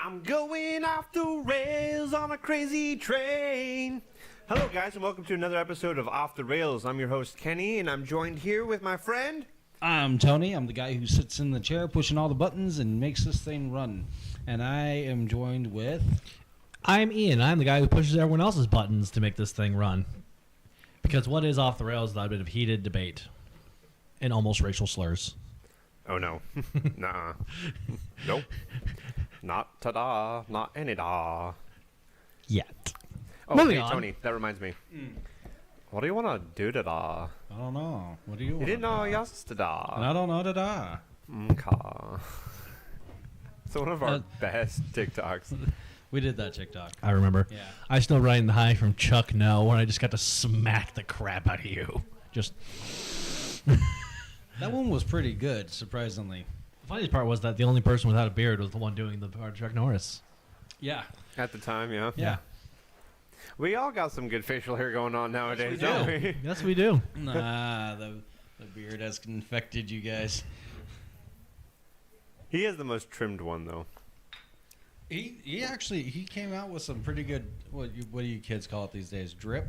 I'm going off the rails on a crazy train. Hello, guys, and welcome to another episode of Off the Rails. I'm your host, Kenny, and I'm joined here with my friend. I'm Tony. I'm the guy who sits in the chair pushing all the buttons and makes this thing run. And I am joined with... I'm Ian. I'm the guy who pushes everyone else's buttons to make this thing run. Because what is Off the Rails without a bit of heated debate and almost racial slurs? Oh, no. Nuh-uh. Nope. Not ta-da. Not any-da. Yet. Oh, Moving hey, on. Tony, that reminds me. What do you want to do ta-da? I don't know. What do you want? You didn't know yesterday. I don't know da-da. Okay. It's one of our best TikToks. We did that TikTok. I remember. Yeah. I still writing the high from Chuck No when I just got to smack the crap out of you. Just. That one was pretty good, surprisingly. The funniest part was that the only person without a beard was the one doing the part of Chuck Norris. Yeah. At the time, yeah. Yeah. We all got some good facial hair going on nowadays, Yes, don't we do. we? Yes, we do. Nah, the beard has infected you guys. He has the most trimmed one, though. He actually came out with some pretty good, what do you kids call it these days? Drip?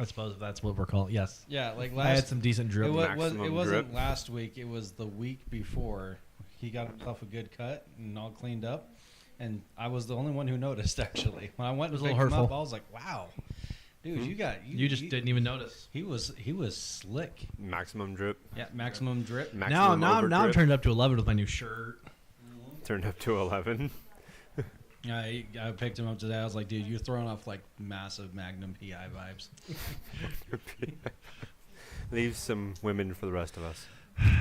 I suppose that's what we're calling. Yes. Yeah, like I had last... some decent drip. It Maximum wasn't drip. last week. It was the week before. He got himself a good cut and all cleaned up, and I was the only one who noticed. Actually, when I went It was to a pick little him up, hurtful. I was like, "Wow, dude, you got You just didn't even notice. He was slick. Maximum drip. Yeah, maximum drip. Maximum Now I'm overdrip. turned up to 11 with my new shirt. Turned up to 11. I picked him up today. I was like, dude, you're throwing off like massive Magnum PI vibes. Leave some women for the rest of us.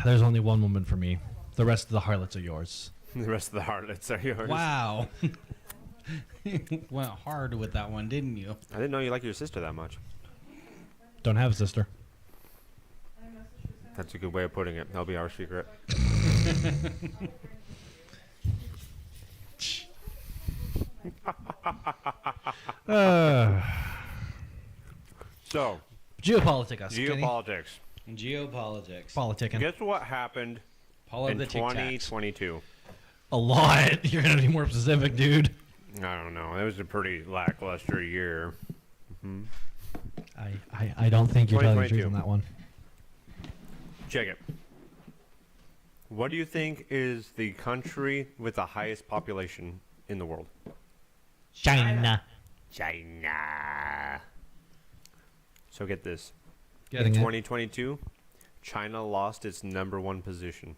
There's only one woman for me. The rest of the harlots are yours. The rest of the harlots are yours. Wow. Went hard with that one, didn't you? I didn't know you liked your sister that much. Don't have a sister. That's a good way of putting it. That'll be our secret. So, Geopolitics, us, Kenny. geopolitics. Geopolitics. Politicking. Guess what happened Paula in the Tic Tacs. 2022? A lot. You're going to be more specific, dude. I don't know. It was a pretty lackluster year. I don't think you're telling the truth 2022. on that one. Check it. What do you think is the country with the highest population in the world? China. China. So get this. Getting in it. 2022, China lost its #1 position.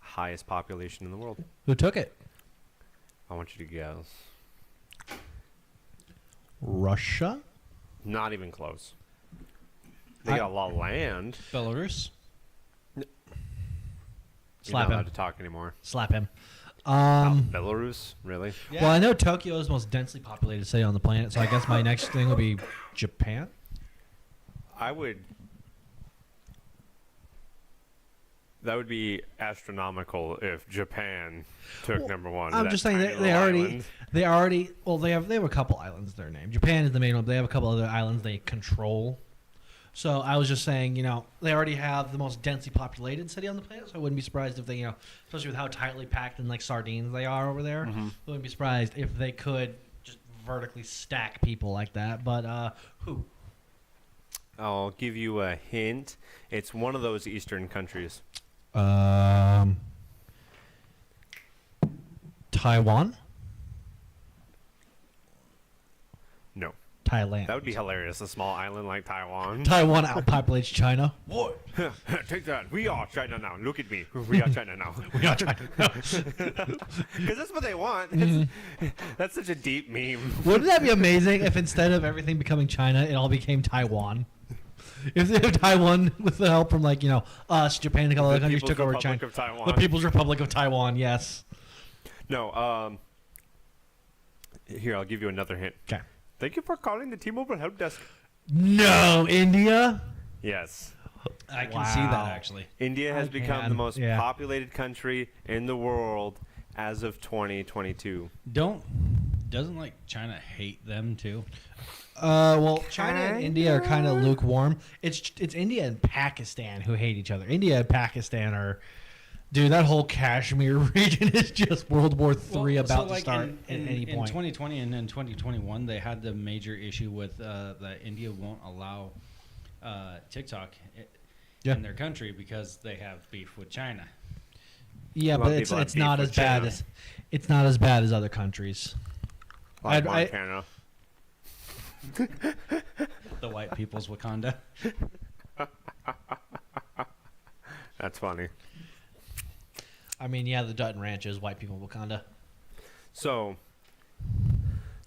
Highest population in the world. Who took it? I want you to guess. Russia? Not even close. They got a lot of land. Belarus. You're Slap not him. allowed to talk anymore. Slap him. Belarus? Really? Yeah. Well, I know Tokyo is the most densely populated city on the planet, so I guess my next thing would be Japan. I would... That would be astronomical if Japan took Well, #1. I'm that just saying tiny they little already island. they have a couple islands they're named. Japan is the main one, but they have a couple other islands they control. So I was just saying, they already have the most densely populated city on the planet, so I wouldn't be surprised if they, especially with how tightly packed and like sardines they are over there, I wouldn't be surprised if they could just vertically stack people like that. But who? I'll give you a hint. It's one of those Eastern countries. Taiwan? No. Thailand. That would be hilarious. A small island like Taiwan. Taiwan outpopulates China. What? Take that. We are China now. Look at me. We are China now. We are China. Because that's what they want. That's such a deep meme. Wouldn't that be amazing if instead of everything becoming China, it all became Taiwan? If Taiwan, with the help from us, Japan, and a couple other countries, took over Republic China. of Taiwan. The People's Republic of Taiwan, yes. No, here, I'll give you another hint. Okay. Thank you for calling the T-Mobile help desk. No, India? Yes. I can see that Wow. actually. India has I become can, the most yeah. populated country in the world as of 2022. Doesn't like China hate them too? Well, China and India are kind of lukewarm. It's India and Pakistan who hate each other. India and Pakistan are Dude, that whole Kashmir region is just World War III about to start at any in point. 2020 and in 2021, they had the major issue with that India won't allow TikTok in their country because they have beef with China. Yeah, A lot but of it's people have it's beef not with as bad China. as it's not as bad as other countries. Like I- Montana. The white people's Wakanda. That's funny. I mean, yeah, the Dutton Ranch is white people Wakanda. So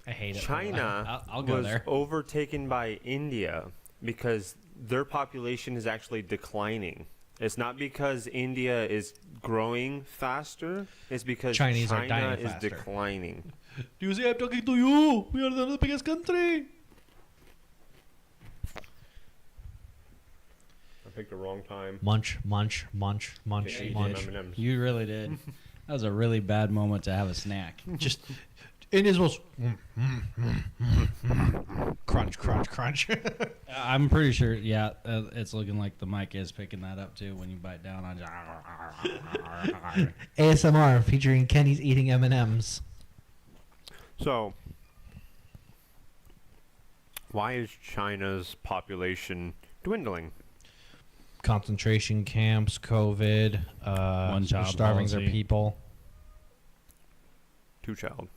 I hate it. China I'll go was there. overtaken by India because their population is actually declining. It's not because India is growing faster. It's because Chinese are China dying is faster. declining. Do you see I'm talking to you? We are the biggest country. I picked the wrong time. Munch, munch, munch, munch, Okay, munch. M&Ms. You really did. That was a really bad moment to have a snack. Just India's most crunch, crunch, crunch. I'm pretty sure, yeah, it's looking like the mic is picking that up too when you bite down on. ASMR featuring Kenny's eating M&Ms. So, why is China's population dwindling? Concentration camps, COVID, One-child starving their policy. people. Two-child.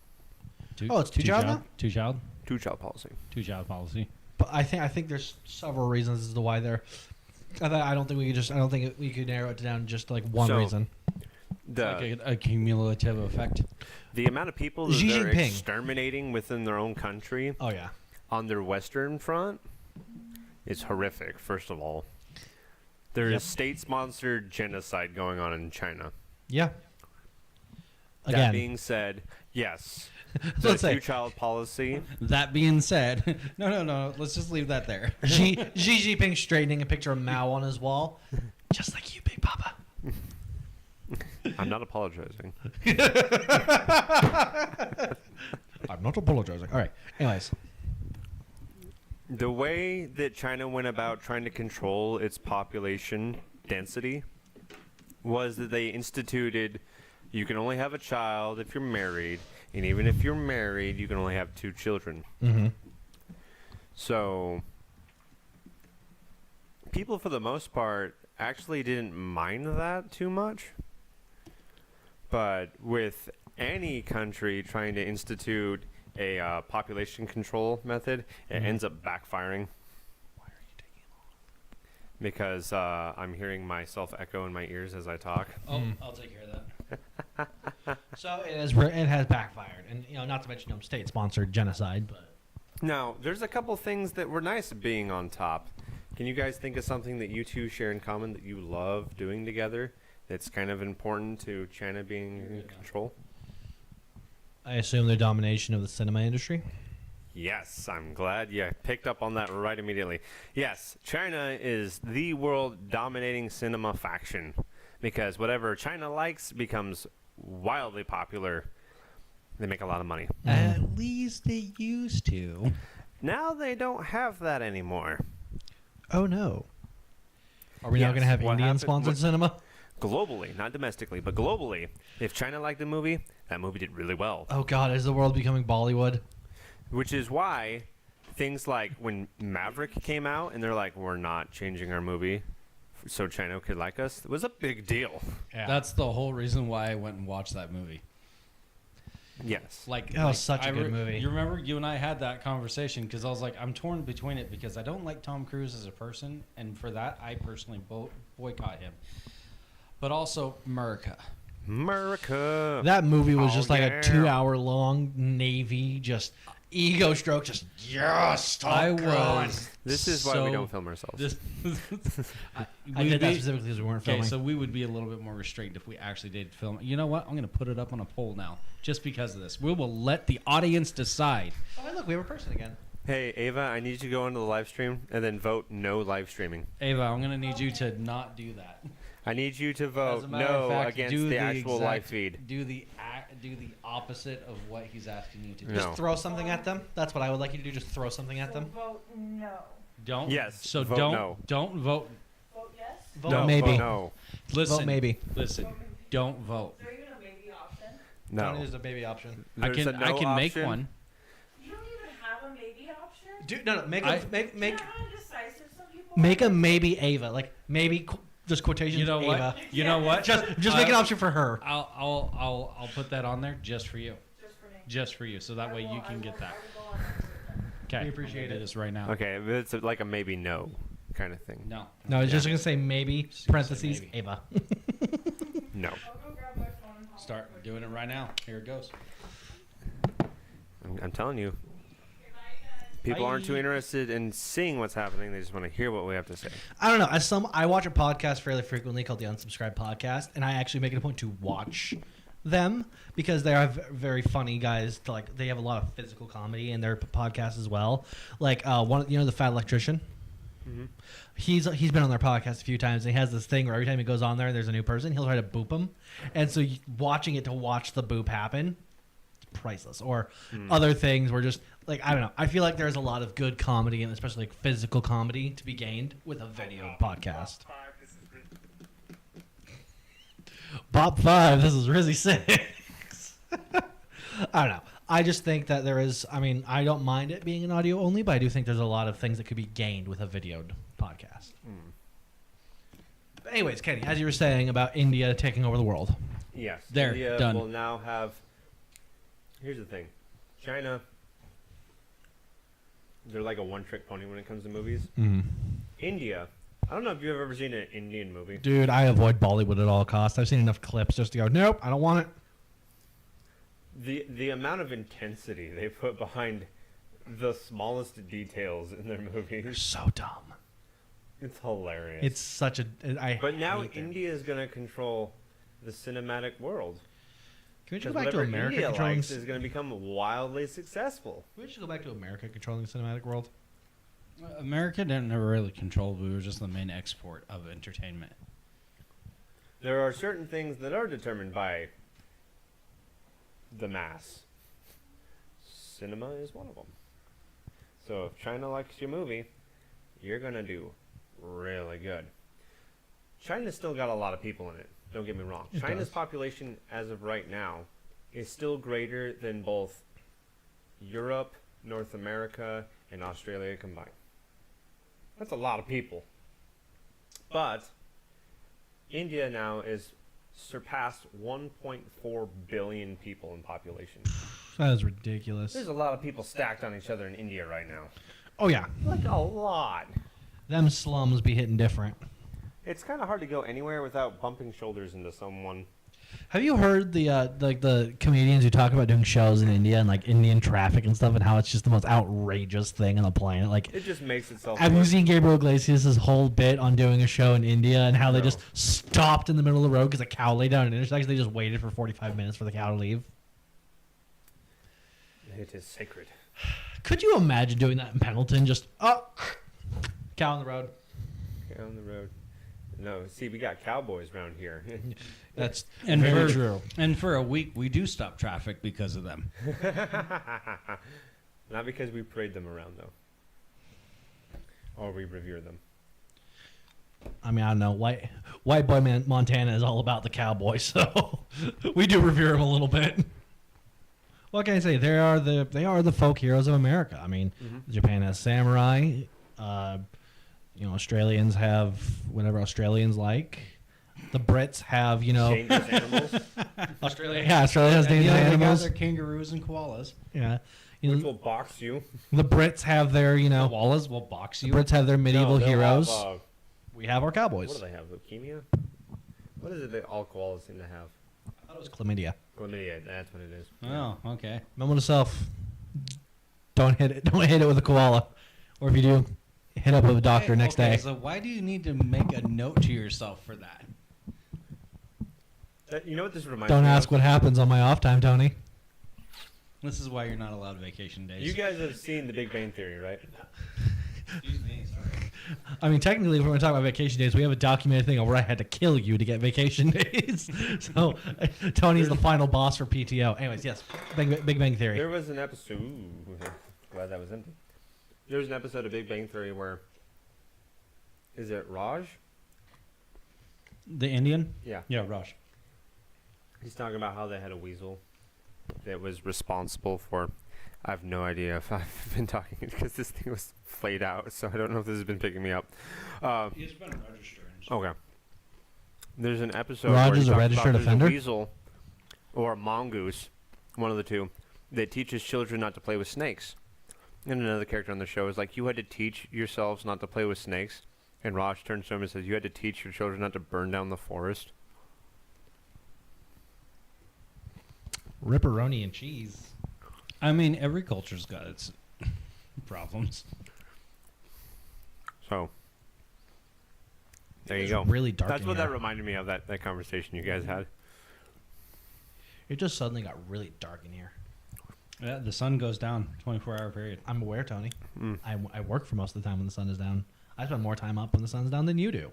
Oh, it's two-child now? Two-child? Two-child policy. Two-child policy. But I think there's several reasons as to why they're. I don't think we could narrow it down to just like one So, reason. The, Like a cumulative effect. the amount of people that Xi they're Jinping. exterminating within their own country Oh yeah. on their western front is horrific, first of all. There is Yep. state-sponsored genocide going on in China. Yeah. That Again, being said, yes, So the let's say two-child policy. That being said, no, let's just leave that there. Xi Jinping straightening a picture of Mao on his wall, just like you, Big Papa. I'm not apologizing. I'm not apologizing. All right. Anyways, The way that China went about trying to control its population density was that they instituted you can only have a child if you're married, and even if you're married, you can only have 2 children. mm-hmm. So, people for the most part actually didn't mind that too much. But with any country trying to institute a population control method, it ends up backfiring. Why are you taking long? Because I'm hearing myself echo in my ears as I talk. Oh, I'll take care of that. So it has backfired, and not to mention state-sponsored genocide, but. Now, there's a couple things that were nice being on top. Can you guys think of something that you two share in common that you love doing together that's kind of important to China being in control? I assume their domination of the cinema industry. Yes, I'm glad you picked up on that right immediately. Yes, China is the world dominating cinema faction because whatever China likes becomes wildly popular. They make a lot of money. At least they used to. Now they don't have that anymore. Oh no. Are we now Yes, going to have what Indian-sponsored happened- cinema? Globally, not domestically, but globally, if China liked a movie, that movie did really well. Oh god, is the world becoming Bollywood? Which is why things like when Maverick came out and they're like, we're not changing our movie so China could like us, it was a big deal. Yeah. That's the whole reason why I went and watched that movie. Yes. That was such a good movie. You remember you and I had that conversation because I was like, I'm torn between it because I don't like Tom Cruise as a person, and for that, I personally boycott him. But also, America. America. That movie was Oh, just like yeah. a 2-hour-long Navy, just ego stroke, just yes, I Tom Cruise. was. This is why we don't film ourselves. This, I did that specifically because we weren't Okay, filming. so we would be a little bit more restrained if we actually did film. You know what? I'm going to put it up on a poll now, just because of this. We will let the audience decide. Oh, hey, look, we have a person again. Hey, Ava, I need you to go into the live stream and then vote no live streaming. Ava, I'm going to need you to not do that. I need you to As vote a matter no of fact, against do the actual live exact- feed. Do the opposite of what he's asking you to do. No. Just throw something at them. That's what I would like you to do. Just throw something at them. Vote no. Don't. Yes, So vote don't no. don't vote. Vote yes. Vote No, maybe. vote no. Listen. Vote maybe. Listen. don't vote. Is there even a maybe option? No. Tony, there's a baby option. I There's a can no I can make option. one. You don't even have a maybe option? Dude, no, make I- a, make You know how indecisive some people make are? a maybe Ava, like maybe just quotations. You know what? Ava. You know what? Just make an option for her. I'll put that on there just for you. Just for me. Just for you, so that I way will- you I can will- get that. I will go on that. Okay. We appreciate I'll it. do this right now. Okay, but it's like a maybe no kind of thing. No. No, it's just gonna say maybe Just gonna parentheses say Ava. No. I'll go grab my phone and hop Start on. doing it right now. Here it goes. I'm telling you. Okay, bye, guys. People aren't too Bye. interested in seeing what's happening. They just want to hear what we have to say. I don't know. I watch a podcast fairly frequently called the Unsubscribed Podcast, and I actually make it a point to watch them because they are very funny guys. They have a lot of physical comedy in their podcast as well. Like the Fat Electrician. Mm-hmm. He's been on their podcast a few times. And he has this thing where every time he goes on there and there's a new person, he'll try to boop them, and so watching it to watch the boop happen, priceless. Or other things where just like I don't know. I feel like there's a lot of good comedy and especially like physical comedy to be gained with a video podcast. Bob 5, this is Rizzy 6. I don't know. I just think that there is, I mean, I don't mind it being an audio only, but I do think there's a lot of things that could be gained with a videoed podcast. But anyways, Kenny, as you were saying about India taking over the world. Yes. There, India done. will now have. Here's the thing, China. They're like a one-trick pony when it comes to movies. India. I don't know if you've ever seen an Indian movie. Dude, I avoid Bollywood at all costs. I've seen enough clips just to go, nope, I don't want it. The amount of intensity they put behind the smallest details in their They're movies, so dumb. it's hilarious. It's such a. But now hate it. India is going to control the cinematic world. Can we just Because go back to whatever America India controlling? likes is going to become wildly successful. Can we just go back to America controlling the cinematic world? America didn't never really control. We were just the main export of entertainment. There are certain things that are determined by the mass. Cinema is one of them. So if China likes your movie, you're going to do really good. China's still got a lot of people in it. Don't get me wrong. It China's does. population, as of right now, is still greater than both Europe, North America, and Australia combined. That's a lot of people. But India now is surpassed 1.4 billion people in population. That is ridiculous. There's a lot of people stacked on each other in India right now. Oh yeah, Like a lot. them slums be hitting different. It's kind of hard to go anywhere without bumping shoulders into someone. Have you heard the comedians who talk about doing shows in India and like Indian traffic and stuff and how it's just the most outrageous thing on the planet? Like, It just makes itself have you work. seen Gabriel Iglesias' whole bit on doing a show in India and how they No. just stopped in the middle of the road because a cow lay down an intersection? They just waited for 45 minutes for the cow to leave. It is sacred. Could you imagine doing that in Pendleton? Just cow on the road. Down the road. No, see, we got cowboys around here. That's And very for- true. And for a week, we do stop traffic because of them. Not because we parade them around, though. Or we revere them. I mean, I don't know. White boy Montana is all about the cowboy, so we do revere him a little bit. What can I say? They are the folk heroes of America. I mean, Japan has samurai. Australians have whatever Australians like. The Brits have, Dangerous animals, Australia. Yeah, Australia has And, dangerous they got animals. their kangaroos and koalas. Yeah, which will box you. the Brits have their, Koalas will box the you. Brits have their medieval No, they'll heroes. have, We have our what cowboys. do they have? Leukemia? What is it that all koalas seem to have? I thought it was chlamydia. Chlamydia. That's what it is. Oh, okay. Remember to self. Don't hit it. Don't hit it with a koala, or if you do, hit up with a doctor next Okay, day. So why do you need to make a note to yourself for that? You know what this reminds Don't me ask of? what happens on my off time, Tony. This is why you're not allowed vacation days. You guys have seen The Big Bang Theory, right? Excuse me, sorry. I mean, technically, if we're going to talk about vacation days, we have a documented thing of where I had to kill you to get vacation days. So Tony's the final boss for PTO. Anyways, yes, Big Bang Theory. There was an episode. Ooh, glad that was empty. There was an episode of Big Bang Theory where. Is it Raj? The Indian? Yeah. Yeah, Raj. He's talking about how they had a weasel that was responsible for. I have no idea if I've been talking because this thing was flayed out, so I don't know if this has been picking me up. He's been registering. Okay. There's an episode Raj where he is a talks registered about there's offender? a weasel or a mongoose, one of the two, that teaches children not to play with snakes. And another character on the show is like, you had to teach yourselves not to play with snakes. And Raj turns to him and says, you had to teach your children not to burn down the forest. Ripperoni and cheese. I mean, every culture's got its problems. So, there you It's go. really dark. That's in what here. that reminded me of, that conversation you guys had. It just suddenly got really dark in here. Yeah, the sun goes down 24-hour period. I'm aware, Tony. Mm. I work for most of the time when the sun is down. I spend more time up when the sun's down than you do.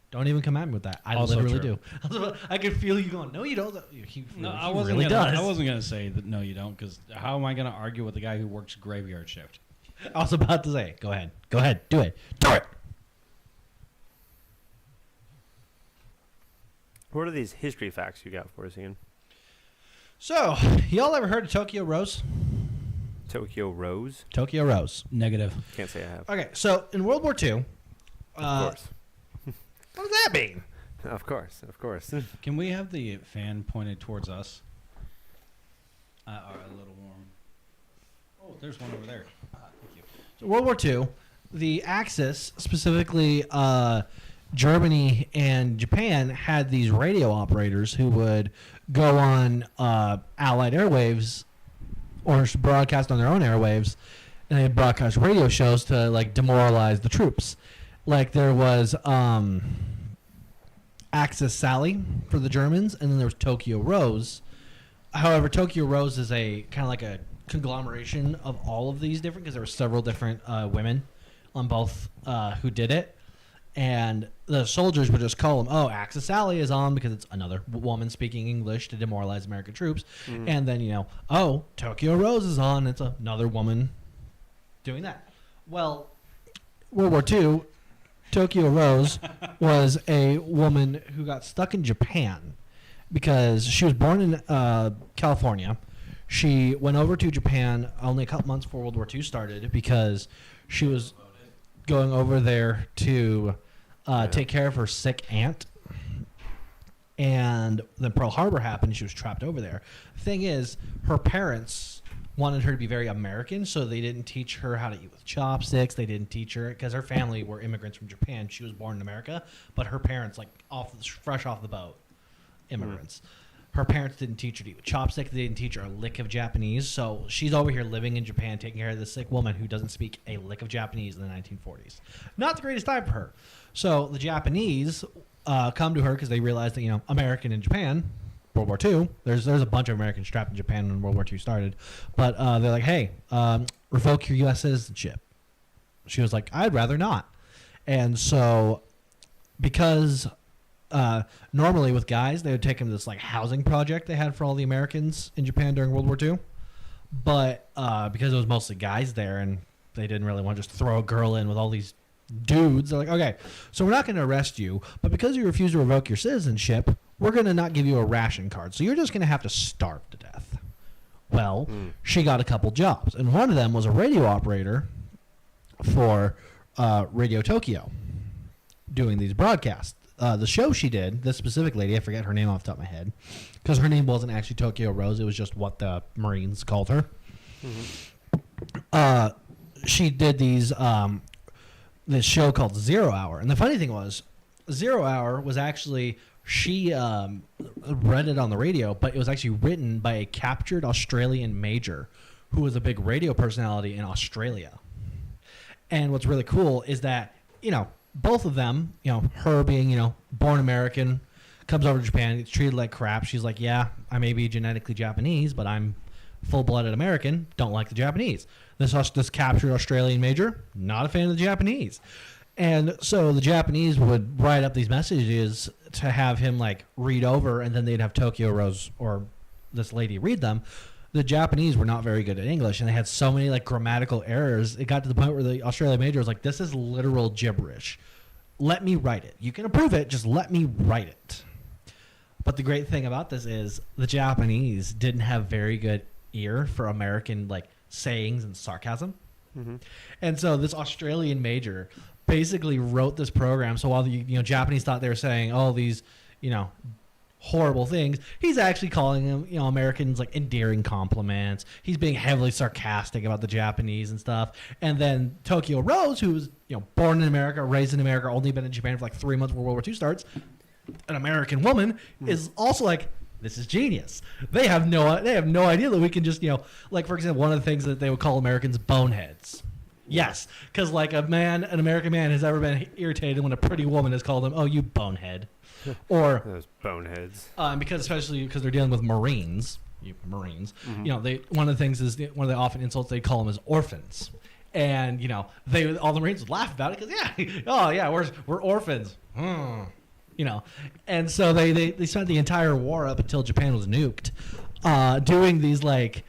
Don't even come at me with that. I Also literally true. do. I could feel you going, no, you don't. He I really does. I wasn't gonna say that. No, you don't. Because how am I gonna argue with the guy who works graveyard shift? I was about to say, go ahead. Go ahead. Do it. Do it. What are these history facts you got for us, Ian? So, y'all ever heard of Tokyo Rose? Tokyo Rose? Tokyo Rose. Negative. Can't say I have. Okay, so in World War II, Of course. what does that mean? Of course. Of course. Can we have the fan pointed towards us? Or a little warm. Oh, there's one over there. Thank you. So World War II, the Axis, specifically Germany and Japan, had these radio operators who would go on Allied airwaves or broadcast on their own airwaves, and they broadcast radio shows to like demoralize the troops. Like there was Axis Sally for the Germans, and then there was Tokyo Rose. However, Tokyo Rose is a kind of like a conglomeration of all of these different, because there were several different women on both who did it. And the soldiers would just call them, oh, Axis Sally is on because it's another woman speaking English to demoralize American troops. And then, oh, Tokyo Rose is on. It's another woman doing that. Well, World War II, Tokyo Rose was a woman who got stuck in Japan because she was born in California. She went over to Japan only a couple months before World War II started because she was going over there to take care of her sick aunt. And then Pearl Harbor happened. She was trapped over there. Thing is, her parents wanted her to be very American, so they didn't teach her how to eat with chopsticks. They didn't teach her, because her family were immigrants from Japan. She was born in America, but her parents, like fresh off the boat, immigrants. Her parents didn't teach her to eat with chopsticks. They didn't teach her a lick of Japanese. So she's over here living in Japan, taking care of this sick woman who doesn't speak a lick of Japanese in the 1940s. Not the greatest time for her. So the Japanese come to her because they realize that, American in Japan, World War II, there's a bunch of Americans trapped in Japan when World War II started. But they're like, hey, revoke your U.S. citizenship. She was like, I'd rather not. And so because normally with guys, they would take them to this like housing project they had for all the Americans in Japan during World War II. But because it was mostly guys there and they didn't really want to just throw a girl in with all these dudes, they're like, okay, so we're not going to arrest you, but because you refuse to revoke your citizenship, we're going to not give you a ration card. So you're just going to have to starve to death. Well, she got a couple jobs, and one of them was a radio operator for Radio Tokyo doing these broadcasts. The show she did, this specific lady, I forget her name off the top of my head, because her name wasn't actually Tokyo Rose, it was just what the Marines called her. She did this show called 0 Hour, and the funny thing was, 0 Hour was actually, she read it on the radio, but it was actually written by a captured Australian major who was a big radio personality in Australia. And what's really cool is that, both of them, her being, born American, comes over to Japan, gets treated like crap. She's like, yeah, I may be genetically Japanese, but I'm full-blooded American, don't like the Japanese. This captured Australian major, not a fan of the Japanese. And so the Japanese would write up these messages to have him, like, read over, and then they'd have Tokyo Rose or this lady read them. The Japanese were not very good at English, and they had so many like grammatical errors. It got to the point where the Australian major was like, this is literal gibberish. Let me write it. You can approve it, just let me write it. But the great thing about this is the Japanese didn't have very good ear for American like sayings and sarcasm. Mm-hmm. And so this Australian major basically wrote this program. So while the Japanese thought they were saying all these, horrible things, he's actually calling them, Americans like endearing compliments. He's being heavily sarcastic about the Japanese and stuff. And then Tokyo Rose, who was, born in America, raised in America, only been in Japan for like 3 months before World War II starts, an American woman, is also like, this is genius. They have no idea that we can just, like, for example, one of the things that they would call Americans boneheads. Yes, because like an American man has ever been irritated when a pretty woman has called him, oh, you bonehead. Or Those boneheads. especially because they're dealing with Marines, one of the things is one of the often insults they call them is orphans. And, all the Marines would laugh about it because, we're orphans. And so they spent the entire war up until Japan was nuked doing these like,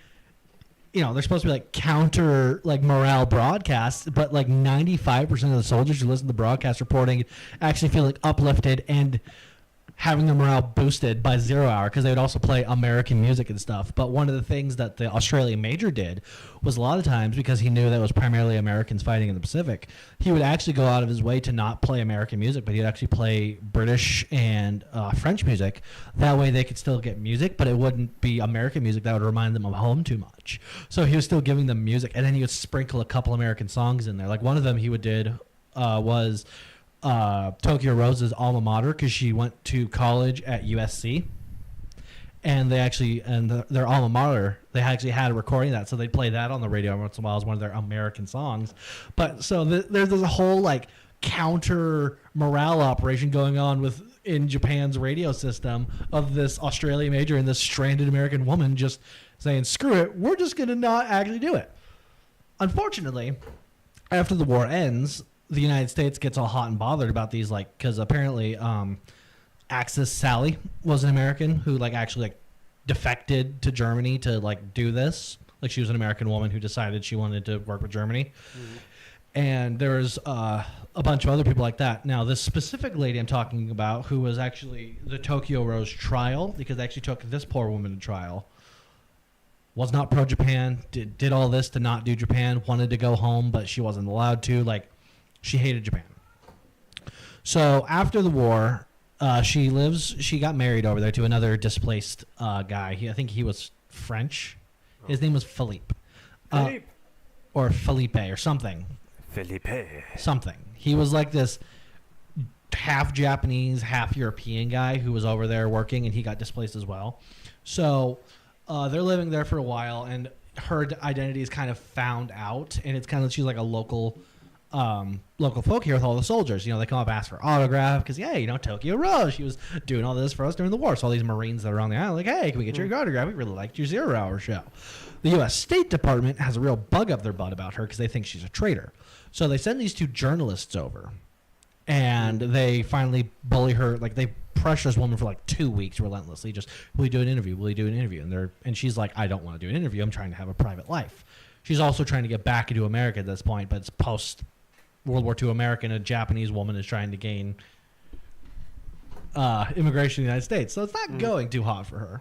they're supposed to be like counter like morale broadcasts, but like 95% of the soldiers who listen to the broadcast reporting actually feel like uplifted and having their morale boosted by 0 hour because they would also play American music and stuff. But one of the things that the Australian major did was a lot of times, because he knew that it was primarily Americans fighting in the Pacific, he would actually go out of his way to not play American music, but he'd actually play British and French music. That way they could still get music, but it wouldn't be American music that would remind them of home too much. So he was still giving them music, and then he would sprinkle a couple American songs in there. Like one of them he did was Tokyo Rose's alma mater, because she went to college at USC, and their alma mater, they actually had a recording of that, so they'd play that on the radio once in a while as one of their American songs. But so there's a whole like counter morale operation going on in Japan's radio system of this Australian major and this stranded American woman just saying, screw it, we're just gonna not actually do it. Unfortunately, after the war ends, the United States gets all hot and bothered about these, like, because apparently Axis Sally was an American who like actually like defected to Germany to like do this. Like she was an American woman who decided she wanted to work with Germany. Mm-hmm. And there was a bunch of other people like that. Now, this specific lady I'm talking about, who was actually the Tokyo Rose trial, because they actually took this poor woman to trial, was not pro-Japan, did all this to not do Japan, wanted to go home, but she wasn't allowed to. Like, she hated Japan. So after the war, she got married over there to another displaced guy. I think he was French. His name was Philippe. Or Felipe or something. Felipe. Something. He was like this half Japanese, half European guy who was over there working, and he got displaced as well. So they're living there for a while, and her identity is kind of found out, and it's kind of, she's like a local folk here with all the soldiers. They come up, ask for autograph because, Tokyo Rose, she was doing all this for us during the war. So all these Marines that are on the island, like, hey, can we get your autograph? We really liked your 0 hour show. The U.S. State Department has a real bug up their butt about her because they think she's a traitor. So they send these two journalists over, and they finally bully her. Like, they pressure this woman for like 2 weeks relentlessly. Just, will you do an interview? Will you do an interview? And she's like, I don't want to do an interview. I'm trying to have a private life. She's also trying to get back into America at this point, but it's post World War II America, and a Japanese woman is trying to gain immigration in the United States. So it's not going too hot for her.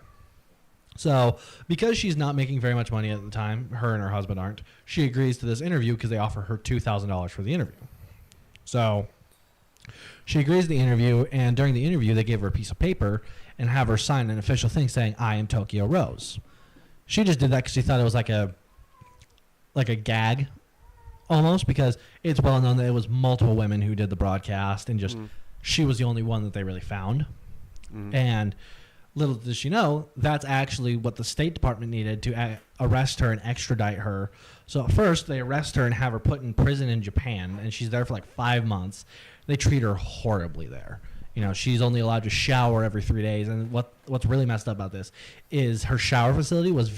So because she's not making very much money at the time, her and her husband aren't, she agrees to this interview because they offer her $2,000 for the interview. So she agrees to the interview, and during the interview, they give her a piece of paper and have her sign an official thing saying, I am Tokyo Rose. She just did that because she thought it was like a gag almost, because it's well known that it was multiple women who did the broadcast, and just she was the only one that they really found. And little does she know, that's actually what the State Department needed to arrest her and extradite her. So at first, they arrest her and have her put in prison in Japan, and she's there for like 5 months. They treat her horribly there. She's only allowed to shower every 3 days. And what's really messed up about this is her shower facility was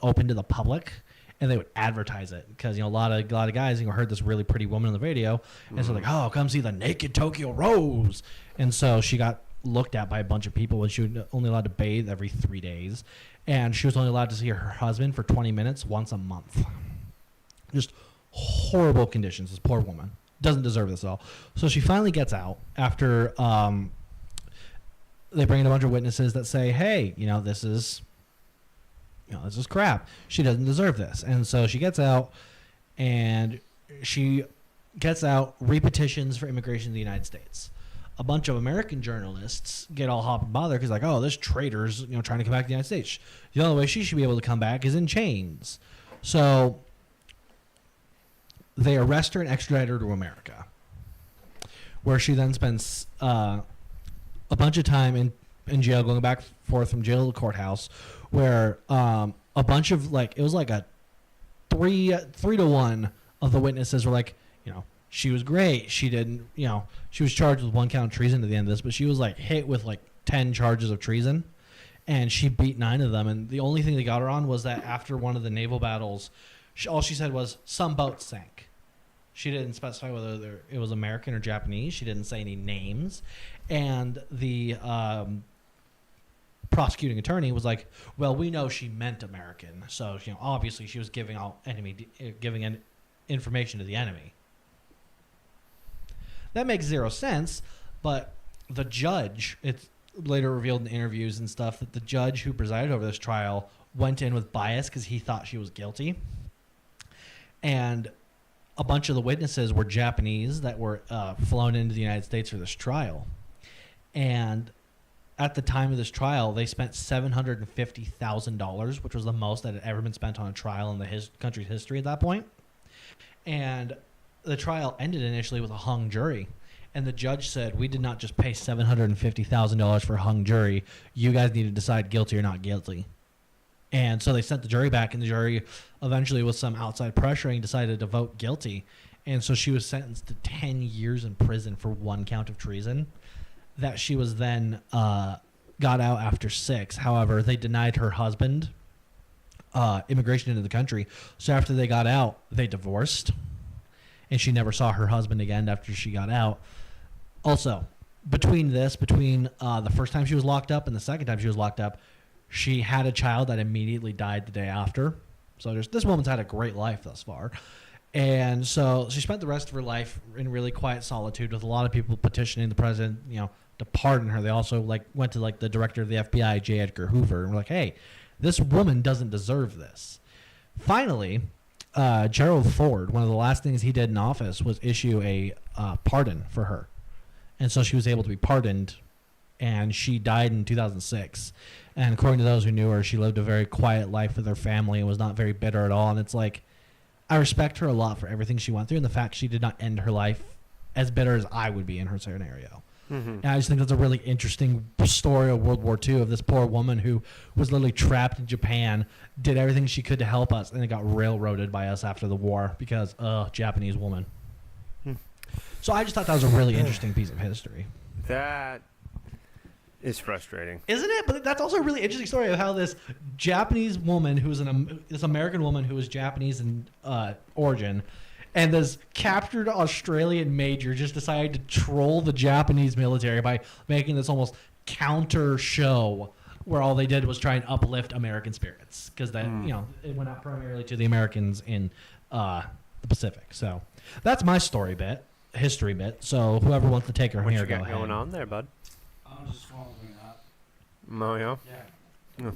open to the public, and they would advertise it because a lot of guys heard this really pretty woman on the radio, and so like, oh, come see the naked Tokyo Rose. And so she got looked at by a bunch of people when she was only allowed to bathe every 3 days, and she was only allowed to see her husband for 20 minutes once a month. Just horrible conditions. This poor woman doesn't deserve this at all. So she finally gets out after they bring in a bunch of witnesses that say, hey, this is crap. She doesn't deserve this. And so she gets out, and she gets out, repetitions for immigration to the United States. A bunch of American journalists get all hot and bothered because, like, oh, this traitor's trying to come back to the United States. The only way she should be able to come back is in chains. So they arrest her and extradite her to America, where she then spends a bunch of time in jail, going back and forth from jail to the courthouse, where a bunch of, like, it was like a 3-to-1 of the witnesses were like, she was great. She didn't, she was charged with 1 count of treason at the end of this, but she was like hit with like 10 charges of treason, and she beat 9 of them. And the only thing they got her on was that after one of the naval battles, all she said was some boat sank. She didn't specify whether it was American or Japanese. She didn't say any names. And the prosecuting attorney was like, well, we know she meant American. So, obviously she was giving information to the enemy. That makes zero sense, but the judge, it's later revealed in interviews and stuff that the judge who presided over this trial went in with bias because he thought she was guilty. And a bunch of the witnesses were Japanese that were flown into the United States for this trial. And at the time of this trial, they spent $750,000, which was the most that had ever been spent on a trial in the country's history at that point. And the trial ended initially with a hung jury. And the judge said, we did not just pay $750,000 for a hung jury. You guys need to decide guilty or not guilty. And so they sent the jury back, and the jury eventually, with some outside pressuring, decided to vote guilty. And so she was sentenced to 10 years in prison for 1 count of treason. That she was then got out after 6. However, they denied her husband immigration into the country. So after they got out, they divorced. And she never saw her husband again after she got out. Also, between the first time she was locked up and the second time she was locked up, she had a child that immediately died the day after. So this woman's had a great life thus far. And so she spent the rest of her life in really quiet solitude, with a lot of people petitioning the president, to pardon her. They also went to the director of the FBI, J. Edgar Hoover, and were like, hey, this woman doesn't deserve this. Finally, Gerald Ford, one of the last things he did in office was issue a pardon for her. And so she was able to be pardoned, and she died in 2006. And according to those who knew her, she lived a very quiet life with her family and was not very bitter at all. And it's like, I respect her a lot for everything she went through and the fact she did not end her life as bitter as I would be in her scenario. Mm-hmm. And I just think that's a really interesting story of World War II, of this poor woman who was literally trapped in Japan, did everything she could to help us, and it got railroaded by us after the war because, Japanese woman. So I just thought that was a really interesting piece of history. That is frustrating. Isn't it? But that's also a really interesting story of how this Japanese woman who's this American woman who was Japanese in origin, and this captured Australian major just decided to troll the Japanese military by making this almost counter show where all they did was try and uplift American spirits, because that it went out primarily to the Americans in the Pacific. So that's my history bit. So whoever wants to take her What here, you go got ahead. going on there, bud? I'm just following up. Oh, yeah? Yeah.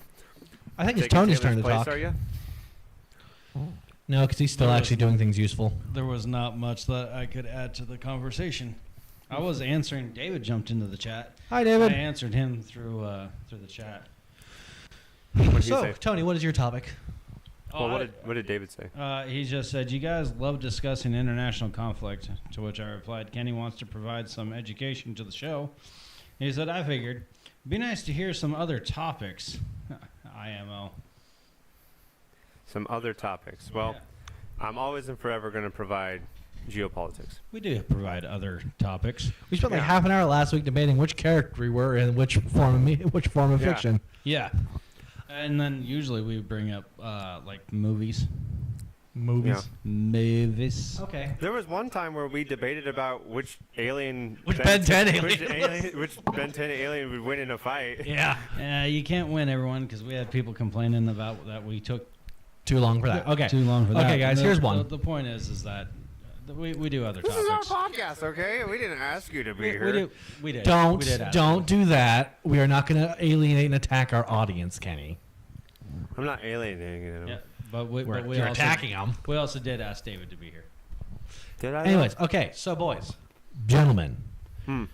I think it's Taking Tony's Taylor's turn to place, talk. Are you? No, because he's still There actually was- doing things useful. There was not much that I could add to the conversation. I was answering. David jumped into the chat. Hi, I David. answered him through the chat. What did he So, say? Tony, what is your topic? Well, what did David say? He just said, you guys love discussing international conflict, to which I replied, Kenny wants to provide some education to the show. He said, I figured, it'd be nice to hear some other topics. IMO. Some other topics. Well, Yeah. I'm always and forever going to provide geopolitics. We do provide other topics. We spent like Yeah. half an hour last week debating which character we were in which form of Yeah. fiction. Yeah. And then usually we bring up movies. Movies. Movies. Okay. There was one time where we debated about which alien, Which Ben 10 alien which Ben 10 alien would win in a fight. Yeah. You can't win, everyone, because we had people complaining about that we took Too long for that. Okay. too long for that. Okay, guys, here's one. The point is that We do other This is our topics. podcast, okay? We didn't ask you to be We here. do. We did. Don't We did ask don't do that. We are not going to alienate and attack our audience, Kenny. I'm not alienating you. Yeah, but we You're also, attacking them. We also did ask David to be here. Did I? Anyways, okay. So, boys, gentlemen, Hmm.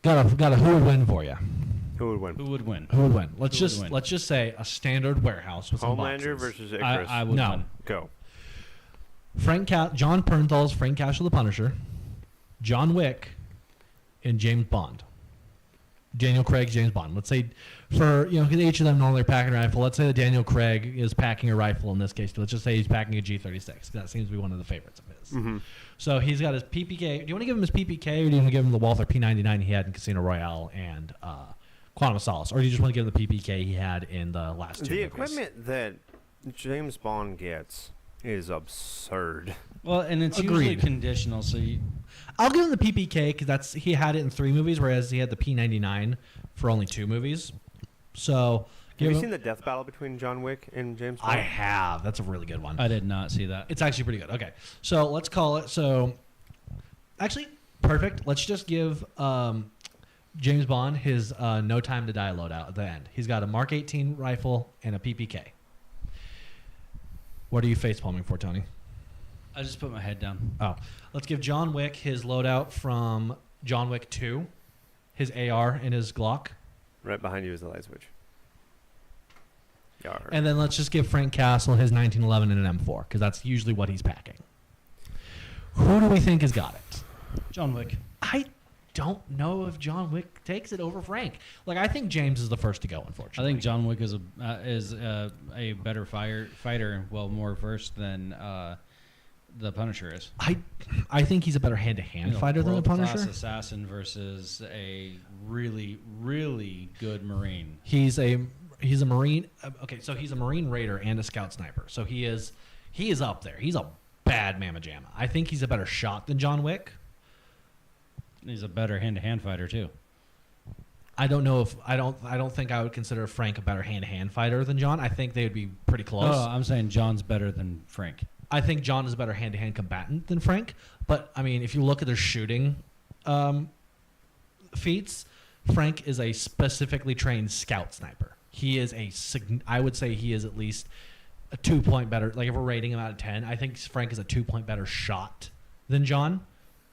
got a who would win for you? Who would win? Who would win? Who would win? Let's Who would just win? let's just say a standard warehouse with some Homelander boxes. versus Icarus. I would No. win. Go. John Pernthal's Frank Castle the Punisher, John Wick, and James Bond. Daniel Craig's James Bond. Let's say for because each of them normally are packing a rifle. Let's say that Daniel Craig is packing a rifle in this case. But let's just say he's packing a G36. That seems to be one of the favorites of his. Mm-hmm. So he's got his PPK. Do you want to give him his PPK or do you want to give him the Walther P99 he had in Casino Royale and Quantum of Solace, or do you just want to give him the PPK he had in the last two The movies? equipment that James Bond gets is absurd. Well, and it's usually Agreed. conditional. So you, I'll give him the PPK because he had it in 3 movies, whereas he had the P99 for only 2 movies. So Have give you him- seen the death battle between John Wick and James I Bond? have. That's a really good one. I did not see that. It's actually pretty good. Okay, so let's call it. So actually, perfect. Let's just give James Bond his No Time to Die loadout at the end. He's got a Mark 18 rifle and a PPK. What are you face palming for, Tony? I just put my head down. Oh, let's give John Wick his loadout from John Wick 2, his AR and his Glock. Right behind you is the light switch. Yar. And then let's just give Frank Castle his 1911 and an M4 because that's usually what he's packing. Who do we think has got it? John Wick. I don't know if John Wick takes it over Frank. Like I think James is the first to go. I Unfortunately, think John Wick is a better fighter, well, more versed than the Punisher is. I think he's a better hand-to-hand fighter than the world-class Punisher. assassin versus a really, really good Marine. He's a Marine. Okay, so he's a Marine Raider and a Scout Sniper. So he is up there. He's a bad mamma jamma. I think he's a better shot than John Wick. He's a better hand-to-hand fighter too. I don't know if I don't think I would consider Frank a better hand-to-hand fighter than John. I think they would be pretty close. No, I'm saying John's better than Frank. I think John is a better hand-to-hand combatant than Frank. But I mean, if you look at their shooting feats, Frank is a specifically trained Scout Sniper. He is I would say he is at least a 2-point better. Like if we're rating him out of 10, I think Frank is a 2-point better shot than John.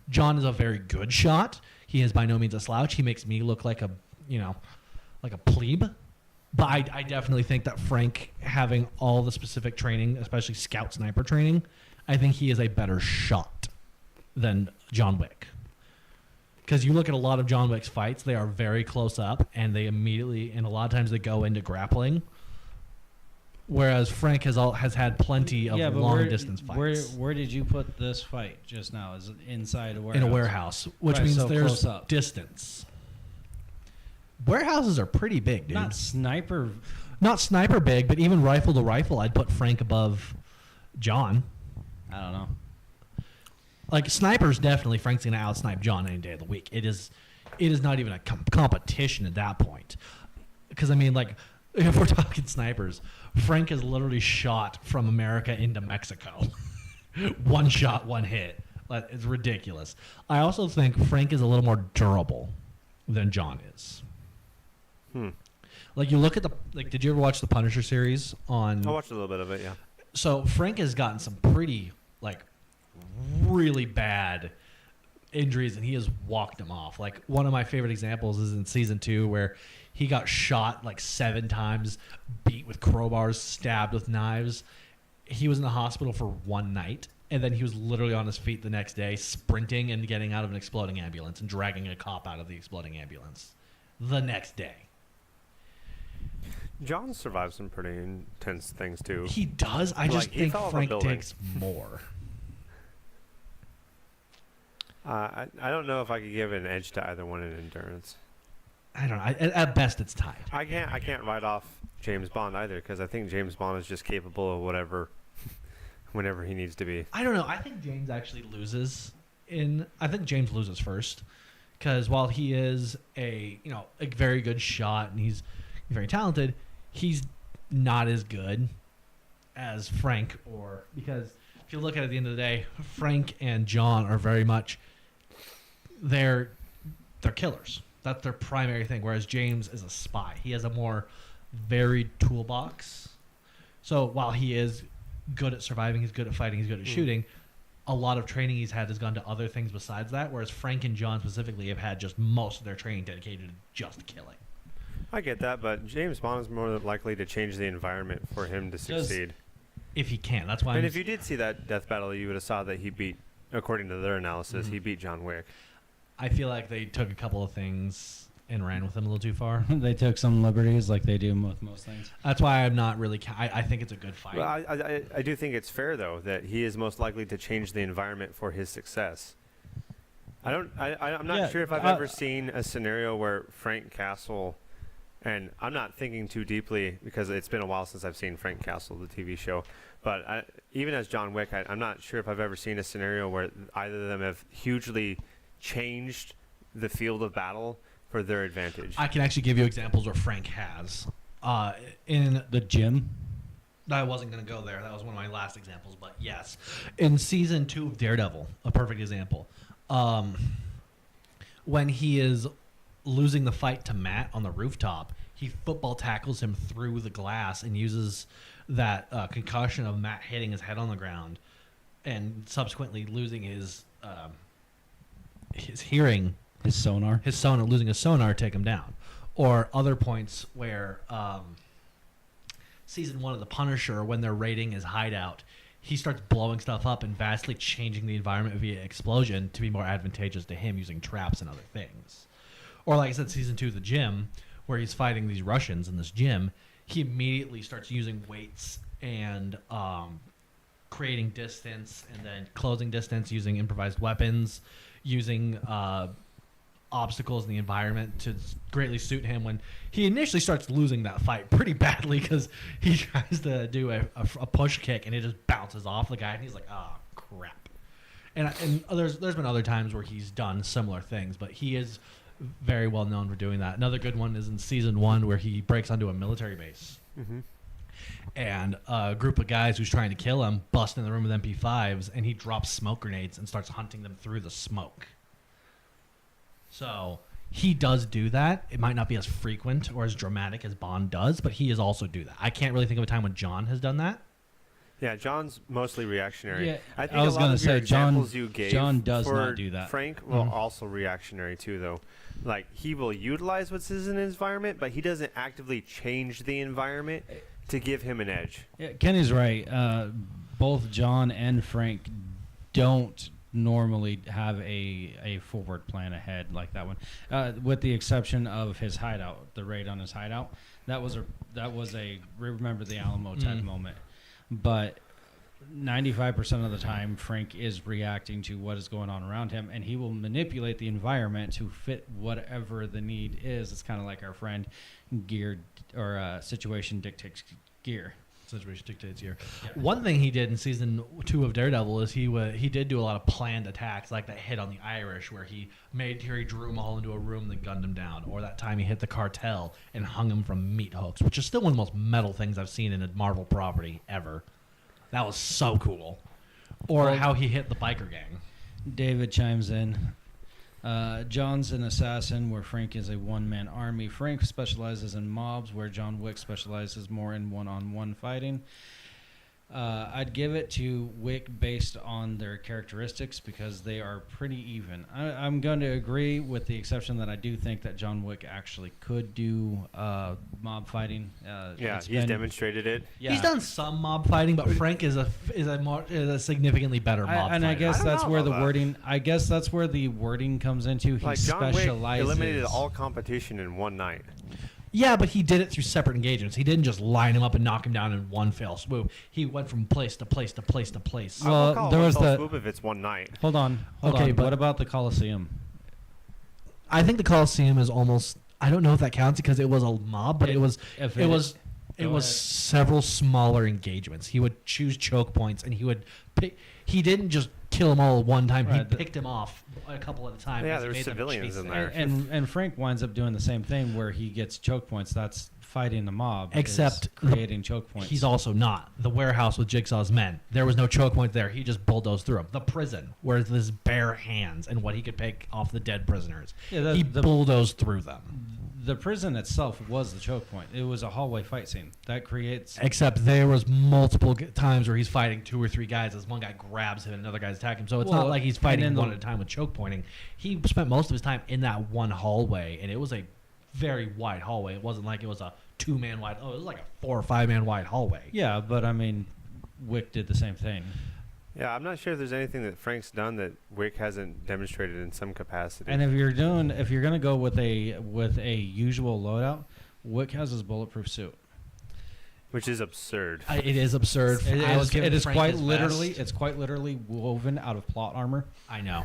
John is a very good shot. He is by no means a slouch. He makes me look like a plebe. But I definitely think that Frank, having all the specific training, especially Scout Sniper training, I think he is a better shot than John Wick. Because you look at a lot of John Wick's fights, they are very close up, and they immediately, and a lot of times they go into grappling. Whereas Frank has had plenty of long distance fights Where did you put this fight just now? Is it inside a warehouse? in a warehouse, which Right, means so there's close up. distance. Warehouses are pretty big, dude. Not sniper. Not sniper big, but even rifle to rifle, I'd put Frank above John. I don't know. Like snipers, definitely Frank's gonna outsnipe John any day of the week. It is not even a competition at that point. Because I mean, like, if we're talking snipers, Frank has literally shot from America into Mexico. One shot, one hit. Like, it's ridiculous. I also think Frank is a little more durable than John is. Like you look at did you ever watch the Punisher series on? I watched a little bit of it, yeah. So Frank has gotten some pretty, really bad injuries, and he has walked them off. Like, one of my favorite examples is in season 2, where he got shot 7 times, beat with crowbars, stabbed with knives. He was in the hospital for 1 night, and then he was literally on his feet the next day, sprinting and getting out of an exploding ambulance and dragging a cop out of the exploding ambulance the next day. John survived some pretty intense things too. He does. I just he think fell off a Frank building. takes more. I don't know if I could give an edge to either one in endurance. I don't know. At best, it's tied. I can't write off James Bond either because I think James Bond is just capable of whatever, whenever he needs to be. I don't know. I think James actually loses. I think James loses first, because while he is a very good shot and he's very talented, he's not as good as Frank. Because if if you look at it at the end of the day, Frank and John are very much they're killers. That's their primary thing. Whereas James is a spy. He has a more varied toolbox. So while he is good at surviving, he's good at fighting, he's good at shooting, a lot of training he's had has gone to other things besides that. Whereas Frank and John specifically have had just most of their training dedicated to just killing. I get that, but James Bond is more likely to change the environment for him to succeed. If he can, that's why. And if you did see that death battle, you would have saw that he beat, according to their analysis, he beat John Wick. I feel like they took a couple of things and ran with them a little too far. They took some liberties like they do with most things. That's why I'm not really. I think it's a good fight. Well, I do think it's fair though that he is most likely to change the environment for his success. I'm not Yeah, sure if I've ever seen a scenario where Frank Castle, and I'm not thinking too deeply because it's been a while since I've seen Frank Castle, the TV show. But even as John Wick, I'm not sure if I've ever seen a scenario where either of them have hugely changed the field of battle for their advantage. I can actually give you examples where Frank has. In The gym. I wasn't going to go there. That was one of my last examples, but yes. In season 2 of Daredevil, a perfect example. When he is losing the fight to Matt on the rooftop, he football tackles him through the glass and uses that concussion of Matt hitting his head on the ground and subsequently losing his hearing, His sonar. losing his sonar, take him down. Or other points where season 1 of The Punisher, when they're raiding his hideout, he starts blowing stuff up and vastly changing the environment via explosion to be more advantageous to him using traps and other things. Or like I said, season 2 of The Gym, where he's fighting these Russians in this gym, he immediately starts using weights and creating distance and then closing distance using improvised weapons, using obstacles in the environment to greatly suit him when he initially starts losing that fight pretty badly because he tries to do a push kick and it just bounces off the guy and he's like, oh, crap. And there's been other times where he's done similar things, but he is very well known for doing that. Another good one is in season 1 where he breaks onto a military base. And a group of guys who's trying to kill him bust in the room with MP5s, and he drops smoke grenades and starts hunting them through the smoke. So he does do that. It might not be as frequent or as dramatic as Bond does, but he is also do that. I can't really think of a time when John has done that. Yeah, John's mostly reactionary. Yeah, I think I was a lot gonna of your say, John- examples you gave John does for not do that. Frank, well, also reactionary too, though. Like he will utilize what's in his environment, but he doesn't actively change the environment to give him an edge. Yeah, Kenny's right. Both John and Frank don't normally have a forward plan ahead like that one, with the exception of his hideout, the raid on his hideout. That was a remember the Alamo type moment, but 95% of the time Frank is reacting to what is going on around him, and he will manipulate the environment to fit whatever the need is. It's kind of like our friend gear or situation dictates gear. Situation dictates here. Yeah. One thing he did in season 2 of Daredevil is he did do a lot of planned attacks, like that hit on the Irish where he drew them all into a room and gunned them down, or that time he hit the cartel and hung them from meat hooks, which is still one of the most metal things I've seen in a Marvel property ever. That was so cool. Or how he hit the biker gang. David chimes in. John's an assassin, where Frank is a one-man army. Frank specializes in mobs, where John Wick specializes more in one-on-one fighting. I'd give it to Wick based on their characteristics because they are pretty even. I'm going to agree with the exception that I do think that John Wick actually could do mob fighting. Yeah, he's demonstrated it. Yeah. He's done some mob fighting, but Frank is a significantly better mob fighter. And I guess I don't that's know where the about that. wording. I guess that's where the wording comes into. He Like John Wick specializes. eliminated all competition in one night. Yeah, but he did it through separate engagements. He didn't just line him up and knock him down in one fell swoop. He went from place to place to place to place. I Well, will call there it was one fell the- swoop if it's one night. Hold on. Okay, but- what about the Coliseum? I think the Coliseum is almost. I don't know if that counts because it was a mob, but it was Go ahead. several smaller engagements. He would choose choke points, and he would pick. He didn't just kill them all at one time. Right, He picked them off a couple at a time. Yeah, as he there were made them civilians chase in them. there. And Frank winds up doing the same thing where he gets choke points. That's fighting the mob. Except is creating choke points. He's also not. The warehouse with Jigsaw's men. There was no choke point there. He just bulldozed through them. The prison, where it's his bare hands and what he could pick off the dead prisoners. Yeah, He bulldozed through them. the prison itself was the choke point. It was a hallway fight scene that creates. Except there was multiple times where he's fighting 2 or 3 guys as one guy grabs him and another guy's attacking him. So it's Well, not like he's and fighting then one the- at a time with choke pointing. He spent most of his time in that one hallway, and it was a very wide hallway. It wasn't like it was a 2-man wide. Oh, it was like a 4 or 5-man wide hallway. Yeah, but I mean, Wick did the same thing. Yeah, I'm not sure if there's anything that Frank's done that Wick hasn't demonstrated in some capacity. And if you're gonna go with a usual loadout, Wick has his bulletproof suit. which is absurd. It is absurd. It is Frank quite his literally. best. It's quite literally woven out of plot armor. I know.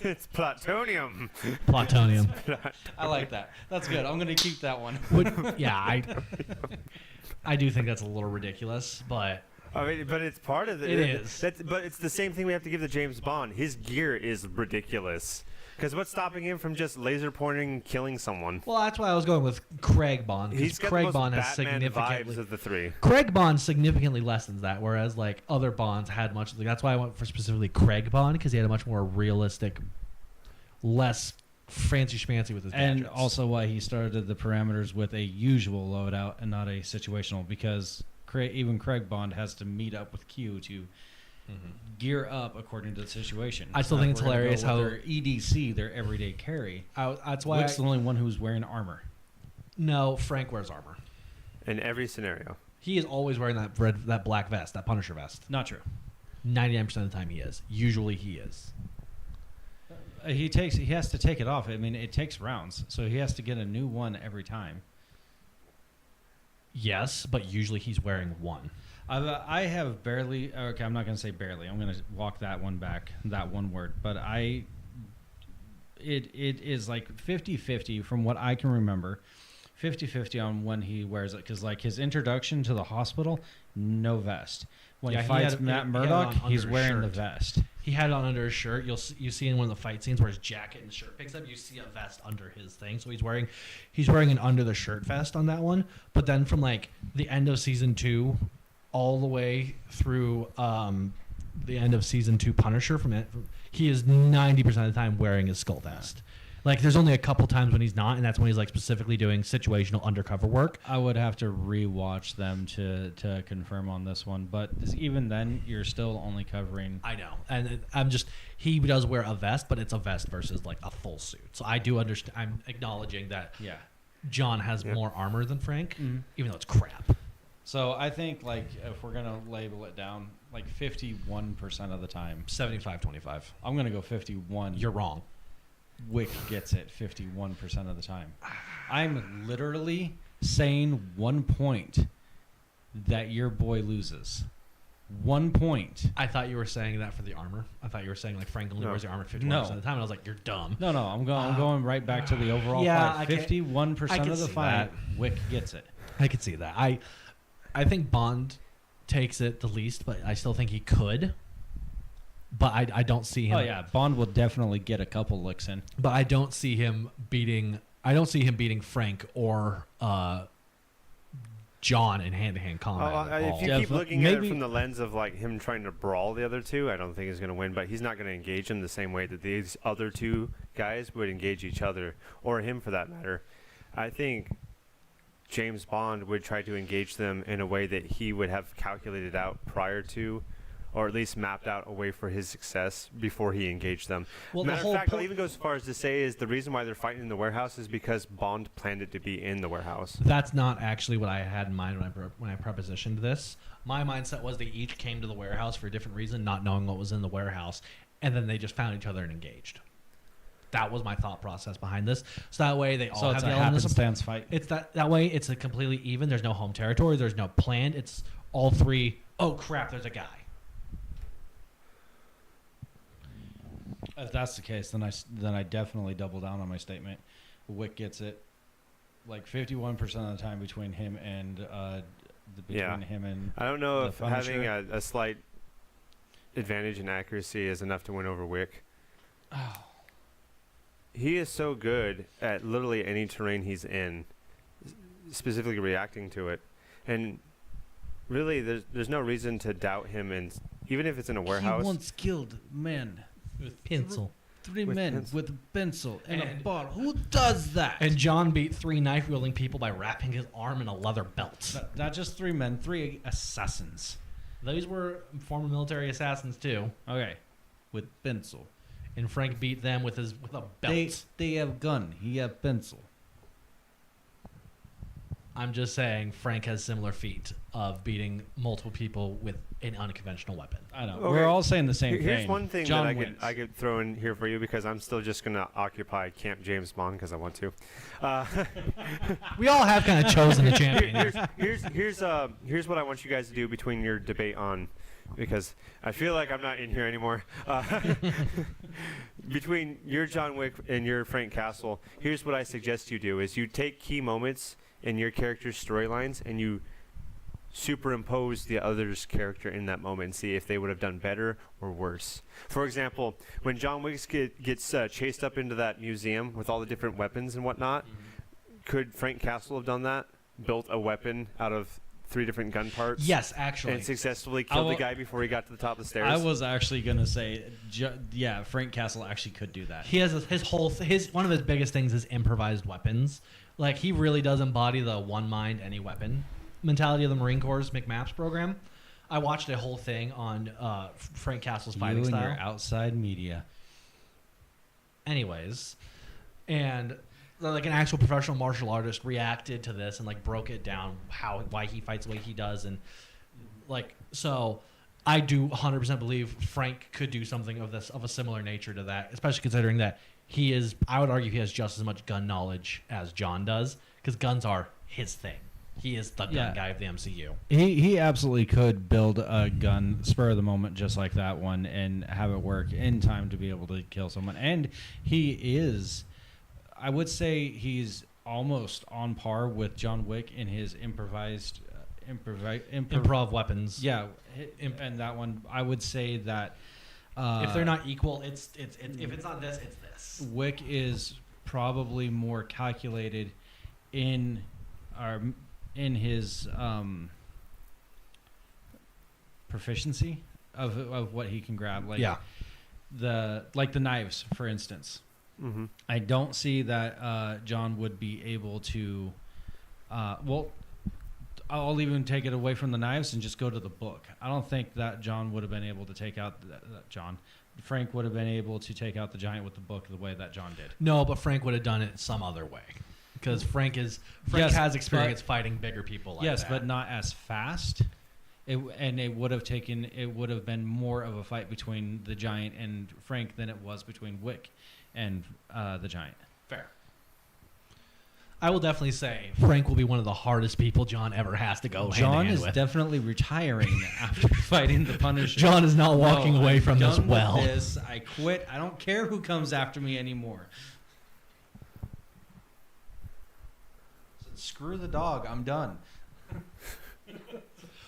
It's plutonium. Plutonium. I like that. That's good. I'm gonna keep that one. I do think that's a little ridiculous, but I mean, but it's part of It is. But it's the same thing we have to give to James Bond. His gear is ridiculous. Because what's stopping him from just laser pointing and killing someone? well, that's why I was going with Craig Bond. He's Because got Craig the most Bond has Batman vibes significantly. of the three. Craig Bond significantly lessens that, whereas like other Bonds had much. That's why I went for specifically Craig Bond because he had a much more realistic, less fancy schmancy with his And gadgets. also why he started the parameters with a usual loadout and not a situational, because even Craig Bond has to meet up with Q to gear up according to the situation. I still think it's We're gonna hilarious go with how- their EDC, their everyday carry. That's why. Wick's the only one who's wearing armor. No, Frank wears armor. In every scenario. He is always wearing that black vest, that Punisher vest. Not true. 99% of the time he is. Usually he is. He has to take it off. I mean, it takes rounds, so he has to get a new one every time. Yes, but usually he's wearing one. I have barely. Okay, I'm not going to say barely. I'm going to walk that one back. That one word, but It is like 50-50 from what I can remember. 50-50 on when he wears it, because like his introduction to the hospital, no vest. When Yeah, he he fights had- Matt he had it Murdock, on he's under his wearing the shirt. vest. He had it on under his shirt. You see in one of the fight scenes where his jacket and shirt picks up. You see a vest under his thing, so he's wearing an under the shirt vest on that one. But then from like the end of season 2, all the way through the end of season 2 Punisher, he is 90% of the time wearing his skull vest. Like there's only a couple times when he's not, and that's when he's like specifically doing situational undercover work. I would have to rewatch them to confirm on this one, but even then, you're still only covering. I know, and he does wear a vest, but it's a vest versus like a full suit. So I do understand. I'm acknowledging that Yeah. John has Yeah. more armor than Frank, Mhm. even though it's crap. So I think like if we're gonna label it down, like 51% of the time, 75-25. I'm gonna go 51. You're wrong. Wick gets it 51% of the time. I'm literally saying 1 point that your boy loses. 1 point. I thought you were saying that for the armor. I thought you were saying like Frank only No. wears the armor 51% No. of the time, and I was like, you're dumb. No, I'm going right back to the overall Yeah, fight. I can- 51% I can of the see fight, that. Wick gets it. I could see that. I think Bond takes it the least, but I still think he could. But I don't see him. Oh yeah, Bond will definitely get a couple licks in. But I don't see him beating. I don't see him beating Frank or John in hand-to-hand combat. at If all. you Yeah, keep but looking at it maybe- from the lens of like him trying to brawl the other two, I don't think he's going to win. But he's not going to engage him the same way that these other two guys would engage each other, or him for that matter. I think James Bond would try to engage them in a way that he would have calculated out prior to, or at least mapped out a way for his success before he engaged them. Well, the Matter whole of fact, I'll point- even go as far as to say is the reason why they're fighting in the warehouse is because Bond planned it to be in the warehouse. That's not actually what I had in mind when I propositioned this. My mindset was they each came to the warehouse for a different reason, not knowing what was in the warehouse, and then they just found each other and engaged. That was my thought process behind this. So that way they all So have it's the a elements of happenstance fight. It's that way. It's a completely even. There's no home territory. There's no planned. It's all three. Oh crap! There's a guy. If that's the case, then I definitely double down on my statement. Wick gets it, like 51% of the time between him and Yeah. him and I don't know The if having Punisher. a slight advantage in accuracy is enough to win over Wick. He is so good at literally any terrain he's in. specifically reacting to it, and really, there's no reason to doubt him. And even if it's in a warehouse, He once killed men. With pencil. Three With men pencil. with a pencil and a And- bottle. Who does that? And John beat 3 knife wielding people by wrapping his arm in a leather belt. Not just 3 men, 3 assassins. Those were former military assassins too. Okay, with pencil. And Frank beat them with a belt. They have gun. He have pencil. I'm just saying Frank has similar feat of beating multiple people with an unconventional weapon. I know. Okay. We're all saying the same Here's thing. one thing John that I wins. could throw in here for you because I'm still just gonna occupy Camp James Bond because I want to. We all have kind of chosen a champion. Here's what I want you guys to do between your debate on, because I feel like I'm not in here anymore. Between your John Wick and your Frank Castle, here's what I suggest you do: is you take key moments in your character's storylines and you superimpose the other's character in that moment and see if they would have done better or worse. For example, when John Wick gets chased up into that museum with all the different weapons and whatnot, could Frank Castle have done that? Built a weapon out of 3 different gun parts? Yes, actually. And successfully killed the guy before he got to the top of the stairs? I was actually gonna say, yeah, Frank Castle actually could do that. He has one of his biggest things is improvised weapons. Like he really does embody the one mind any weapon mentality of the Marine Corps' McMaps program. I watched a whole thing on Frank Castle's fighting you and style. your outside media. Anyways, and like an actual professional martial artist reacted to this and like broke it down why he fights the way he does, and like so I do 100% believe Frank could do something of a similar nature to that, especially considering that I would argue he has just as much gun knowledge as John does, because guns are his thing. He is the gun guy of the MCU. He absolutely could build a gun spur of the moment just like that one and have it work in time to be able to kill someone. And he is, I would say he's almost on par with John Wick in his improv weapons. Yeah, and that one I would say that If they're not equal, it's if it's not this, it's this. Wick is probably more calculated in his proficiency of what he can grab. Like the knives, for instance. Mm-hmm. I don't see that John would be able to. I'll even take it away from the knives and just go to the book. I don't think that John would have been able to take out Frank would have been able to take out the giant with the book the way that John did. No, but Frank would have done it some other way, because Frank Yes, has experience but- fighting bigger people. Like Yes, that. but not as fast. It would have been more of a fight between the giant and Frank than it was between Wick and the giant. Fair. I will definitely say Frank will be one of the hardest people John ever has to go John hand-to-hand is with. definitely retiring after fighting the Punisher. John is not walking No, away I'm from this done with well. this. I quit. I don't care who comes after me anymore. Screw the dog. I'm done.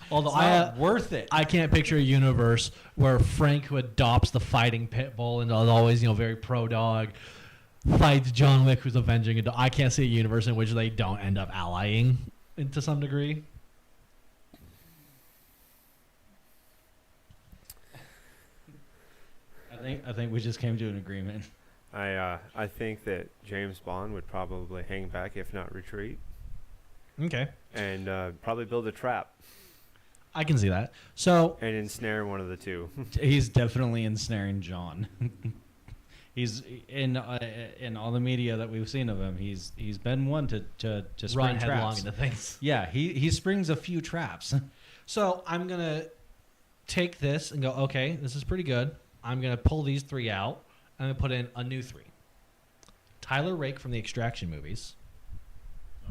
Although It's not worth it. I can't picture a universe where Frank, who adopts the fighting pit bull and is always, very pro dog, fights John Wick, who's avenging a dog. I can't see a universe in which they don't end up allying to some degree. I think we just came to an agreement. I think that James Bond would probably hang back, if not retreat, Okay. and probably build a trap I can see that. So, and ensnare one of the two. He's definitely ensnaring John. He's in all the media that we've seen of him. He's been one to spring run headlong traps. into things. Yeah, he springs a few traps. So, I'm going to take this and go, okay, this is pretty good. I'm going to pull these 3 out. I'm going to put in a new 3. Tyler Rake from the Extraction movies.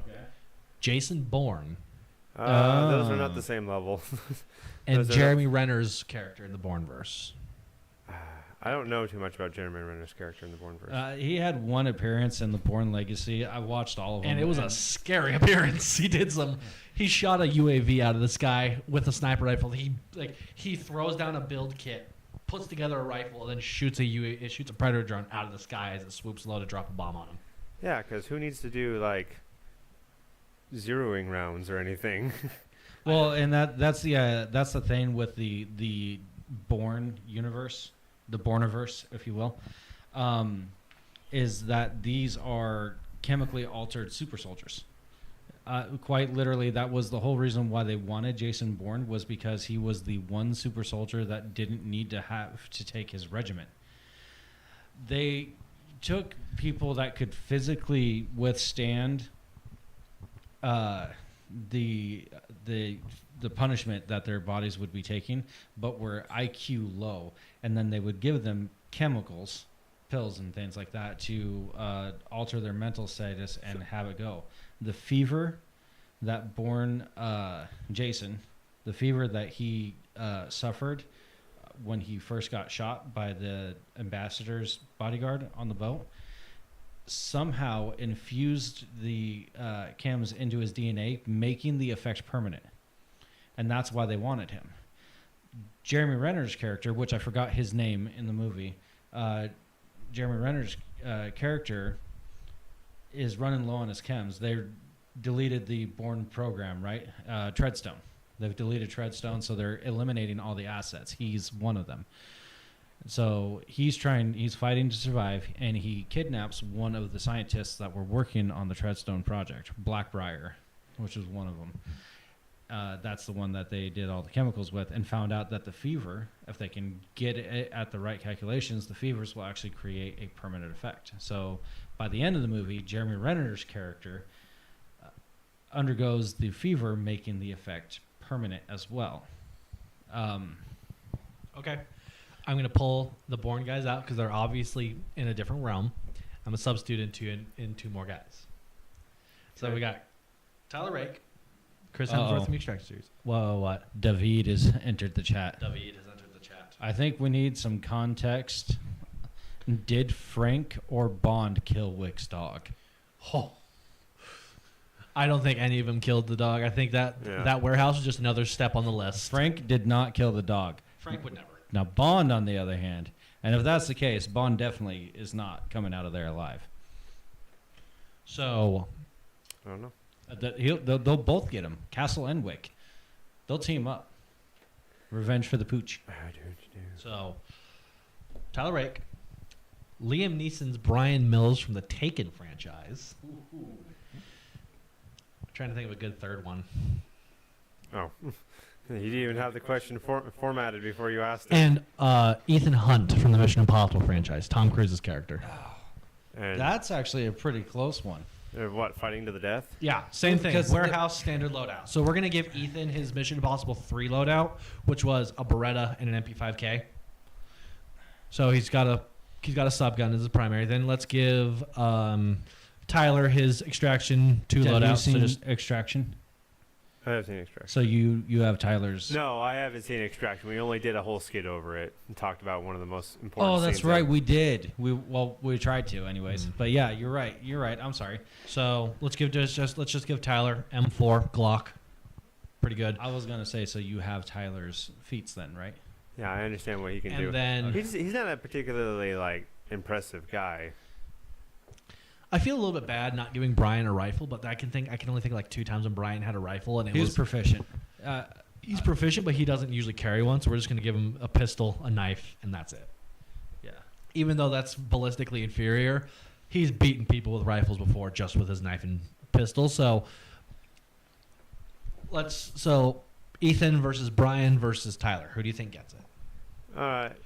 Okay. Jason Bourne. Those are not the same level. And Those are- Jeremy Renner's character in the Bourneverse. I don't know too much about Jeremy Renner's character in the Bourneverse. He had one appearance in the Bourne Legacy. I watched all of them, And it was a scary appearance. He shot a UAV out of the sky with a sniper rifle. He throws down a build kit, puts together a rifle, and then shoots a predator drone out of the sky as it swoops low to drop a bomb on him. Yeah, because who needs to do like zeroing rounds or anything. Well, and that's the thing with the Bourne universe, the Bourniverse, if you will, is that these are chemically altered super soldiers. Quite literally, that was the whole reason why they wanted Jason Bourne, was because he was the one super soldier that didn't need to have to take his regiment. They took people that could physically withstand the punishment that their bodies would be taking, but were IQ low, and then they would give them chemicals, pills and things like that to alter their mental status and have it go. The fever that Bourne Jason, the fever that he suffered when he first got shot by the ambassador's bodyguard on the boat, somehow infused the chems into his DNA, making the effect permanent. And that's why they wanted him. Jeremy Renner's character, which I forgot his name in the movie, Jeremy Renner's character is running low on his chems. They deleted the Bourne program, right? Treadstone. They've deleted Treadstone, so they're eliminating all the assets. He's one of them. So he's fighting to survive, and he kidnaps one of the scientists that were working on the Treadstone project, Blackbriar, which is one of them. That's the one that they did all the chemicals with, and found out that the fever, if they can get it at the right calculations, the fevers will actually create a permanent effect. So by the end of the movie, Jeremy Renner's character undergoes the fever, making the effect permanent as well. Okay. I'm going to pull the Bourne guys out because they're obviously in a different realm. I'm going to substitute in two more guys. So we got Tyler Rake, Chris Hemsworth from Extraction Series. Whoa, what? David has entered the chat. David has entered the chat. I think we need some context. Did Frank or Bond kill Wick's dog? Oh. I don't think any of them killed the dog. I think that warehouse was just another step on the list. Frank did not kill the dog. Frank would never. Now, Bond, on the other hand, and if that's the case, Bond definitely is not coming out of there alive. So, I don't know. they'll both get him. Castle and Wick. They'll team up. Revenge for the pooch. So, Tyler Rake, Liam Neeson's Brian Mills from the Taken franchise. I'm trying to think of a good third one. Oh. You didn't even have the question formatted before you asked it. And Ethan Hunt from the Mission Impossible franchise, Tom Cruise's character. And That's actually a pretty close one. what, fighting to the death? Yeah, same thing. Because Warehouse standard loadout. So we're gonna give Ethan his Mission Impossible 3 loadout, which was a Beretta and an MP5K. So he's got a subgun as his primary. Then let's give Tyler his Extraction 2 Have you loadout. So seen just Extraction? I haven't seen Extraction. So you have Tyler's. No, I haven't seen Extraction. We only did a whole skit over it and talked about one of the most important Oh, that's scenes right. ever. We did. We tried to, anyways. But yeah, you're right. I'm sorry. So let's give give Tyler M4 Glock. Pretty good. I was gonna say, so you have Tyler's feats then, right? Yeah, I understand what he can And do. then He's not a particularly, impressive guy. I feel a little bit bad not giving Brian a rifle, but I can only think like 2 times when Brian had a rifle and it He was was proficient. he's proficient, but he doesn't usually carry one, so we're just gonna give him a pistol, a knife, and that's it. Yeah. Even though that's ballistically inferior, he's beaten people with rifles before just with his knife and pistol. So Ethan versus Brian versus Tyler. Who do you think gets it?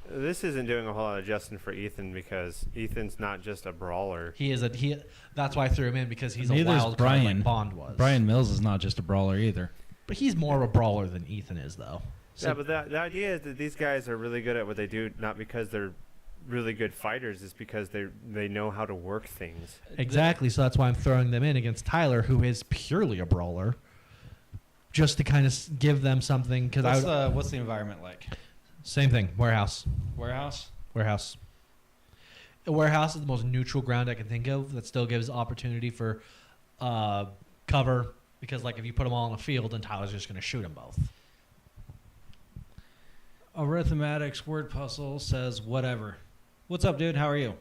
This isn't doing a whole lot of adjusting for Ethan because Ethan's not just a brawler. That's why I threw him in because he's Neither a is wild card Brian. like Bond was. Brian Mills is not just a brawler either. But he's more of a brawler than Ethan is, though. Yeah, but the idea is that these guys are really good at what they do, not because they're really good fighters, it's because they know how to work things. Exactly. So that's why I'm throwing them in against Tyler, who is purely a brawler, just to kind of give them something. Because What's the environment like? same thing. Warehouse. Warehouse? Warehouse. A warehouse is the most neutral ground I can think of that still gives opportunity for cover. Because if you put them all in a field, then Tyler's just going to shoot them both. Arithmetics word puzzle says whatever. What's up, dude? How are you?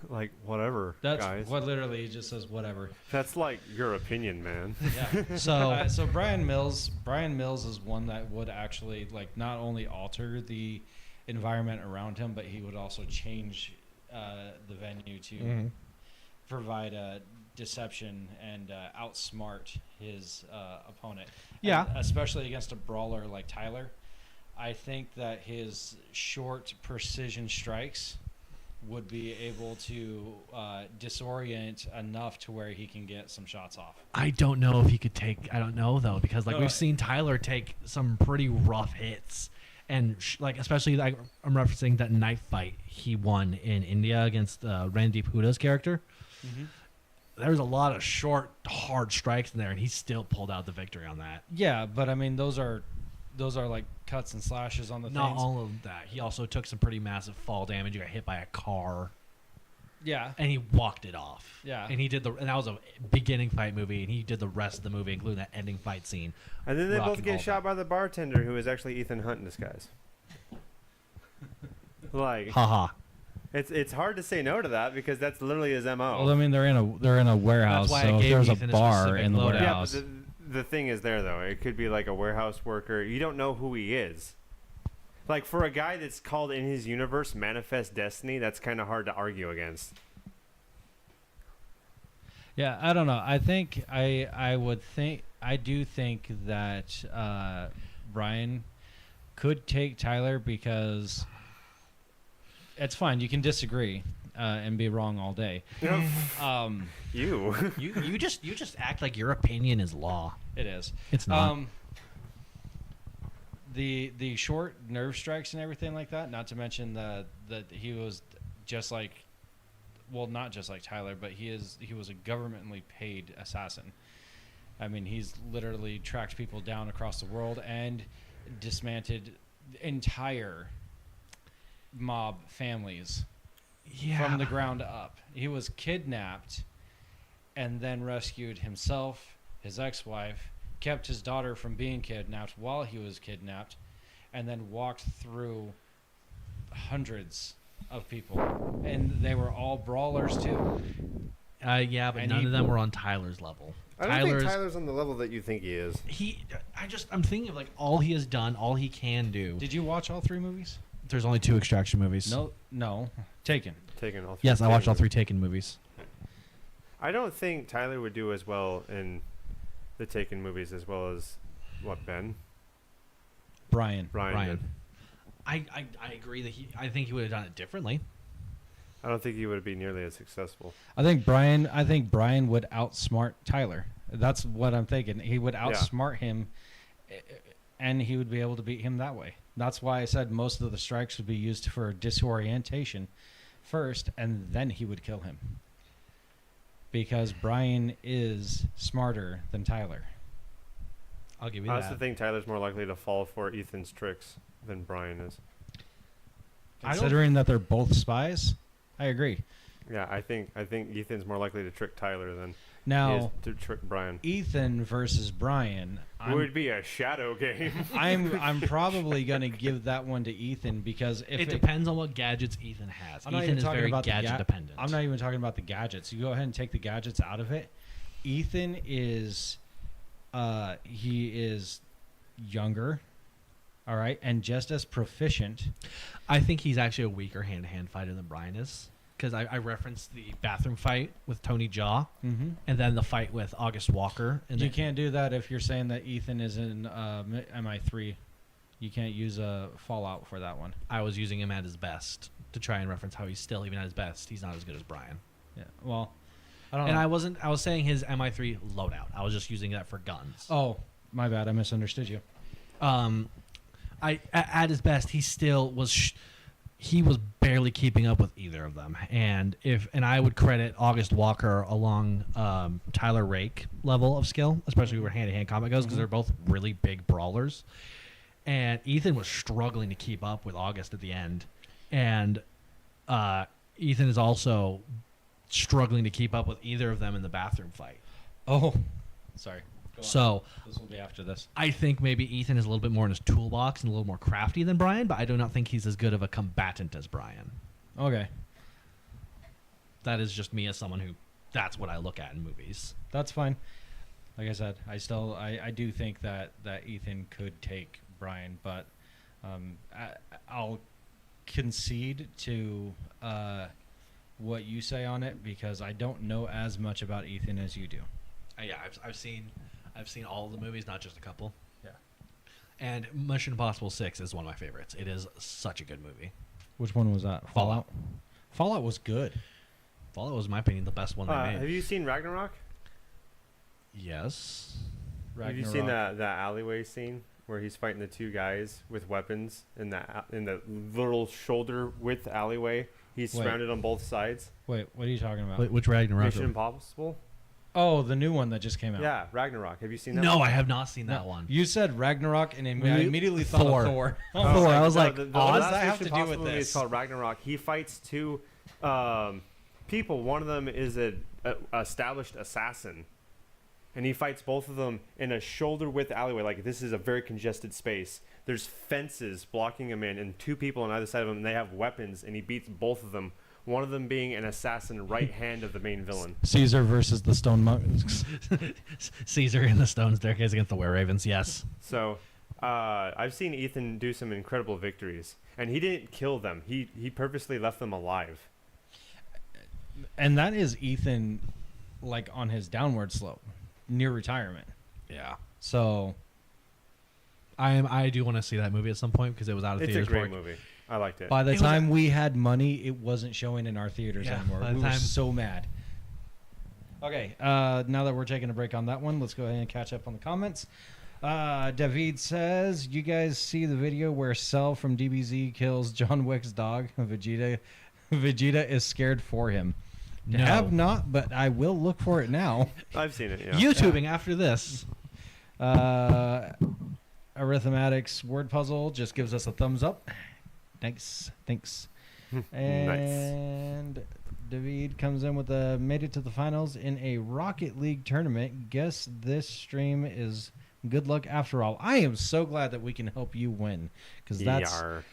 Like, whatever, That's guys. what literally he just says whatever. That's like your opinion, man. Yeah. So So Brian Mills is one that would actually like not only alter the environment around him, but he would also change the venue to Mhm. provide a deception and outsmart his opponent. Yeah. And especially against a brawler like Tyler. I think that his short precision strikes would be able to disorient enough to where he can get some shots off. I don't know if he could take. I don't know though, because like No, we've seen Tyler take some pretty rough hits, and like especially like I'm referencing that knife fight he won in India against Randy Puda's character. There was a lot of short, hard strikes in there, and he still pulled out the victory on that. Yeah, but I mean those are like cuts and slashes on the Not things. all of that. He also took some pretty massive fall damage. He got hit by a car, Yeah. and he walked it off. Yeah. And he did and that was a beginning fight movie, and he did the rest of the movie, including that ending fight scene. And then they Rock both and get roll shot by the bartender, who is actually Ethan Hunt in disguise. Like, Haha. it's hard to say no to that because that's literally his MO. Well, I mean they're in a warehouse, That's why I so if gave there's a Ethan a bar specific in the loadout. yeah, but warehouse. the thing is there though. It could be like a warehouse worker. You don't know who he is. Like for a guy that's called in his universe Manifest Destiny, that's kind of hard to argue against. Yeah, I don't know. I think I do think that Brian could take Tyler because it's fine. You can disagree and be wrong all day. You. You just act like your opinion is law. It is. It's not. The short nerve strikes and everything like that. Not to mention that he was just like, well, not just like Tyler, but he was a governmentally paid assassin. I mean, he's literally tracked people down across the world and dismantled entire mob families from the ground up. He was kidnapped and then rescued himself, his ex-wife, kept his daughter from being kidnapped while he was kidnapped, and then walked through hundreds of people. And they were all brawlers too. Yeah, but And none he- of them were on Tyler's level. I don't think Tyler's on the level that you think he is. I'm thinking of like all he has done, all he can do. Did you watch all 3 movies? There's only 2 Extraction movies. No. Taken. Taking all. Yes, I watched all 3 Taken Taken movies. I don't think Tyler would do as well in the Taken movies as well as what Brian Brian. did. I agree that I think he would have done it differently. I don't think he would be nearly as successful. I think Brian would outsmart Tyler. That's what I'm thinking. He would outsmart him, and he would be able to beat him that way. That's why I said most of the strikes would be used for disorientation first, and then he would kill him. Because Brian is smarter than Tyler. I'll give you I also that. think Tyler's more likely to fall for Ethan's tricks than Brian is. Considering that they're both spies, I agree. Yeah, I think Ethan's more likely to trick Tyler than he is Now, to trick Brian. Ethan versus Brian, It would be a shadow game. I'm probably going to give that one to Ethan because if It depends on what gadgets Ethan has. I'm not Ethan even is talking very about the gadget dependent. I'm not even talking about the gadgets. You go ahead and take the gadgets out of it. Ethan is, he is younger, all right, and just as proficient. I think he's actually a weaker hand-to-hand fighter than Brian is. Because I referenced the bathroom fight with Tony Jaa, Mm-hmm. and then the fight with August Walker. And You then- can't do that if you're saying that Ethan is in MI3. You can't use a Fallout for that one. I was using him at his best to try and reference how he's still, even at his best, he's not as good as Brian. Yeah. Well, I don't And know. I was saying his MI3 loadout. I was just using that for guns. Oh, my bad. I misunderstood you. At his best, he still was. He was barely keeping up with either of them, and I would credit August Walker along Tyler Rake level of skill, especially where hand-to-hand combat goes, because they're both really big brawlers. And Ethan was struggling to keep up with August at the end, and Ethan is also struggling to keep up with either of them in the bathroom fight. Oh, sorry. Go on. So This will be after this. I think maybe Ethan is a little bit more in his toolbox and a little more crafty than Brian, but I do not think he's as good of a combatant as Brian. Okay. that is just me as someone who that's what I look at in movies. That's fine. Like I said, I do think that Ethan could take Brian, but I'll concede to what you say on it because I don't know as much about Ethan as you do. Yeah, I've seen all of the movies, not just a couple. Yeah. And Mission Impossible 6 is one of my favorites. It is such a good movie. Which one was that? Fallout. Fallout was good. Fallout was, in my opinion, the best one they made. Have you seen Ragnarok? Yes. Have you seen that alleyway scene where he's fighting the two guys with weapons in the little shoulder width alleyway? He's Wait. surrounded on both sides. Wait, what are you talking about? Which Ragnarok? Mission Impossible? Oh, the new one that just came out. Yeah, Ragnarok. Have you seen that? No, one? I have not seen No, that one. You said Ragnarok, and I Maybe immediately thought Thor. of Thor. Thor. I was like, the what does last that have Mission to do with Impossible movie is this? called Ragnarok. He fights two people. One of them is a established assassin, and he fights both of them in a shoulder width alleyway. Like this is a very congested space. There's fences blocking him in, and two people on either side of him. And they have weapons, and he beats both of them. One of them being an assassin, right hand of the main villain. Caesar versus the Stone Monks. Caesar in the Stone Staircase against the Were Ravens. Yes. So I've seen Ethan do some incredible victories, and he didn't kill them. He purposely left them alive. And that is Ethan, like on his downward slope, near retirement. Yeah. So I do want to see that movie at some point because it was out of It's a theaters. great movie. I liked it. by the It was time we had money, it wasn't showing in our theaters Yeah, anymore. by the We were time- so mad. Okay, now that we're taking a break on that one, let's go ahead and catch up on the comments. David says, "You guys see the video where Cell from DBZ kills John Wick's dog? Vegeta is scared for him. No. Have not, but I will look for it now." I've seen it. Yeah. YouTubing after this. Arithmetics word puzzle just gives us a thumbs up. Nice, thanks. And David comes in with a made it to the finals in a Rocket League tournament. Guess this stream is good luck after all. I am so glad that we can help you win because that's Yar.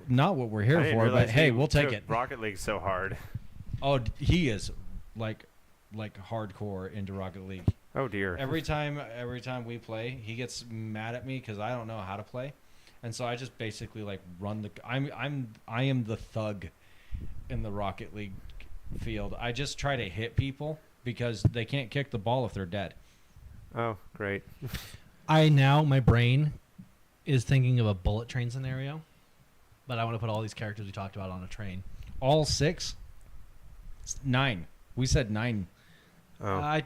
not what we're I here didn't for. realize But hey, he we'll take took it. Rocket League so hard. Oh, he is like hardcore into Rocket League. Oh dear. Every time we play, he gets mad at me because I don't know how to play, and so I just basically like run the. I am the thug in the Rocket League field. I just try to hit people because they can't kick the ball if they're dead. Oh great. My brain is thinking of a bullet train scenario, but I want to put all these characters we talked about on a train. All 6, 9. We said 9. Oh.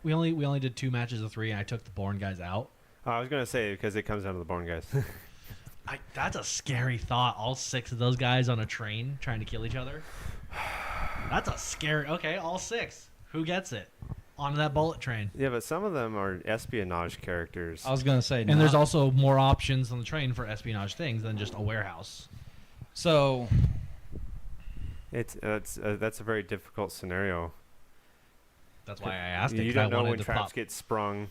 We only did 2 matches of 3, and I took the Bourne guys out. I was gonna say because it comes down to the Born guys. That's a scary thought. All 6 of those guys on a train trying to kill each other. That's a scary. Okay, all 6. Who gets it? Onto that bullet train. Yeah, but some of them are espionage characters. I was gonna say, And there's also more options on the train for espionage things than just a warehouse. so That's a very difficult scenario. That's why I asked it. You 'Cause I don't know wanted when to traps pop. get sprung.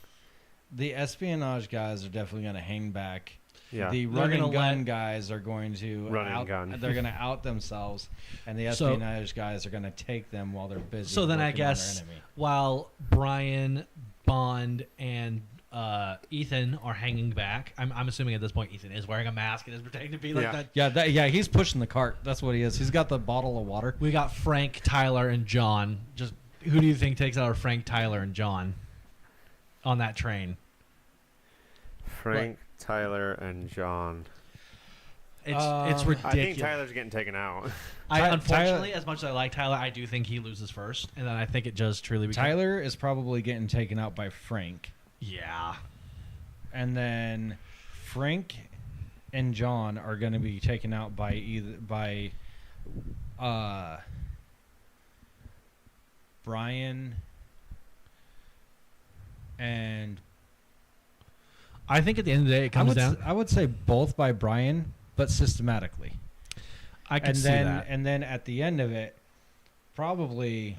the espionage guys are definitely gonna hang back. Yeah. The They're run and gonna gun let- guys are going to Run and out, gun. They're going to out themselves, and the So- espionage guys are going to take them while they're busy. So then I working on their guess enemy. while Brian, Bond, and Ethan are hanging back, I'm assuming at this point Ethan is wearing a mask and is pretending to be like Yeah. that. Yeah, he's pushing the cart. That's what he is. He's got the bottle of water. We got Frank, Tyler, and John. Just who do you think takes out Frank, Tyler, and John on that train? Frank, Tyler, and John. It's I ridiculous. I think Tyler's getting taken out. Unfortunately, as much as I like Tyler, I do think he loses first, and then I think it just truly becomes Tyler is probably getting taken out by Frank, Yeah, and then Frank and John are going to be taken out by Brian and I think at the end of the day it comes down. I would say both by Brian, but systematically. I can And see then that. and then at the end of it, probably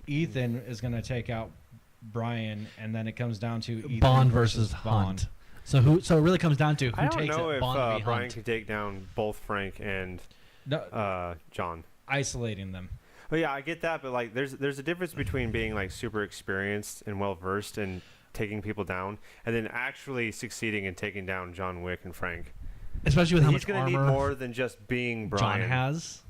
Ethan is going to take out Brian, and then it comes down to Ethan Bond versus Bond. Hunt. So it really comes down to who I don't takes know it. if Bond v. Brian Hunt. could take down both Frank and No, John. isolating them. Oh yeah, I get that, but like, there's a difference between being like super experienced and well versed and taking people down, and then actually succeeding in taking down John Wick and Frank. Especially with how He's much gonna need armor more than just being John Brian. has.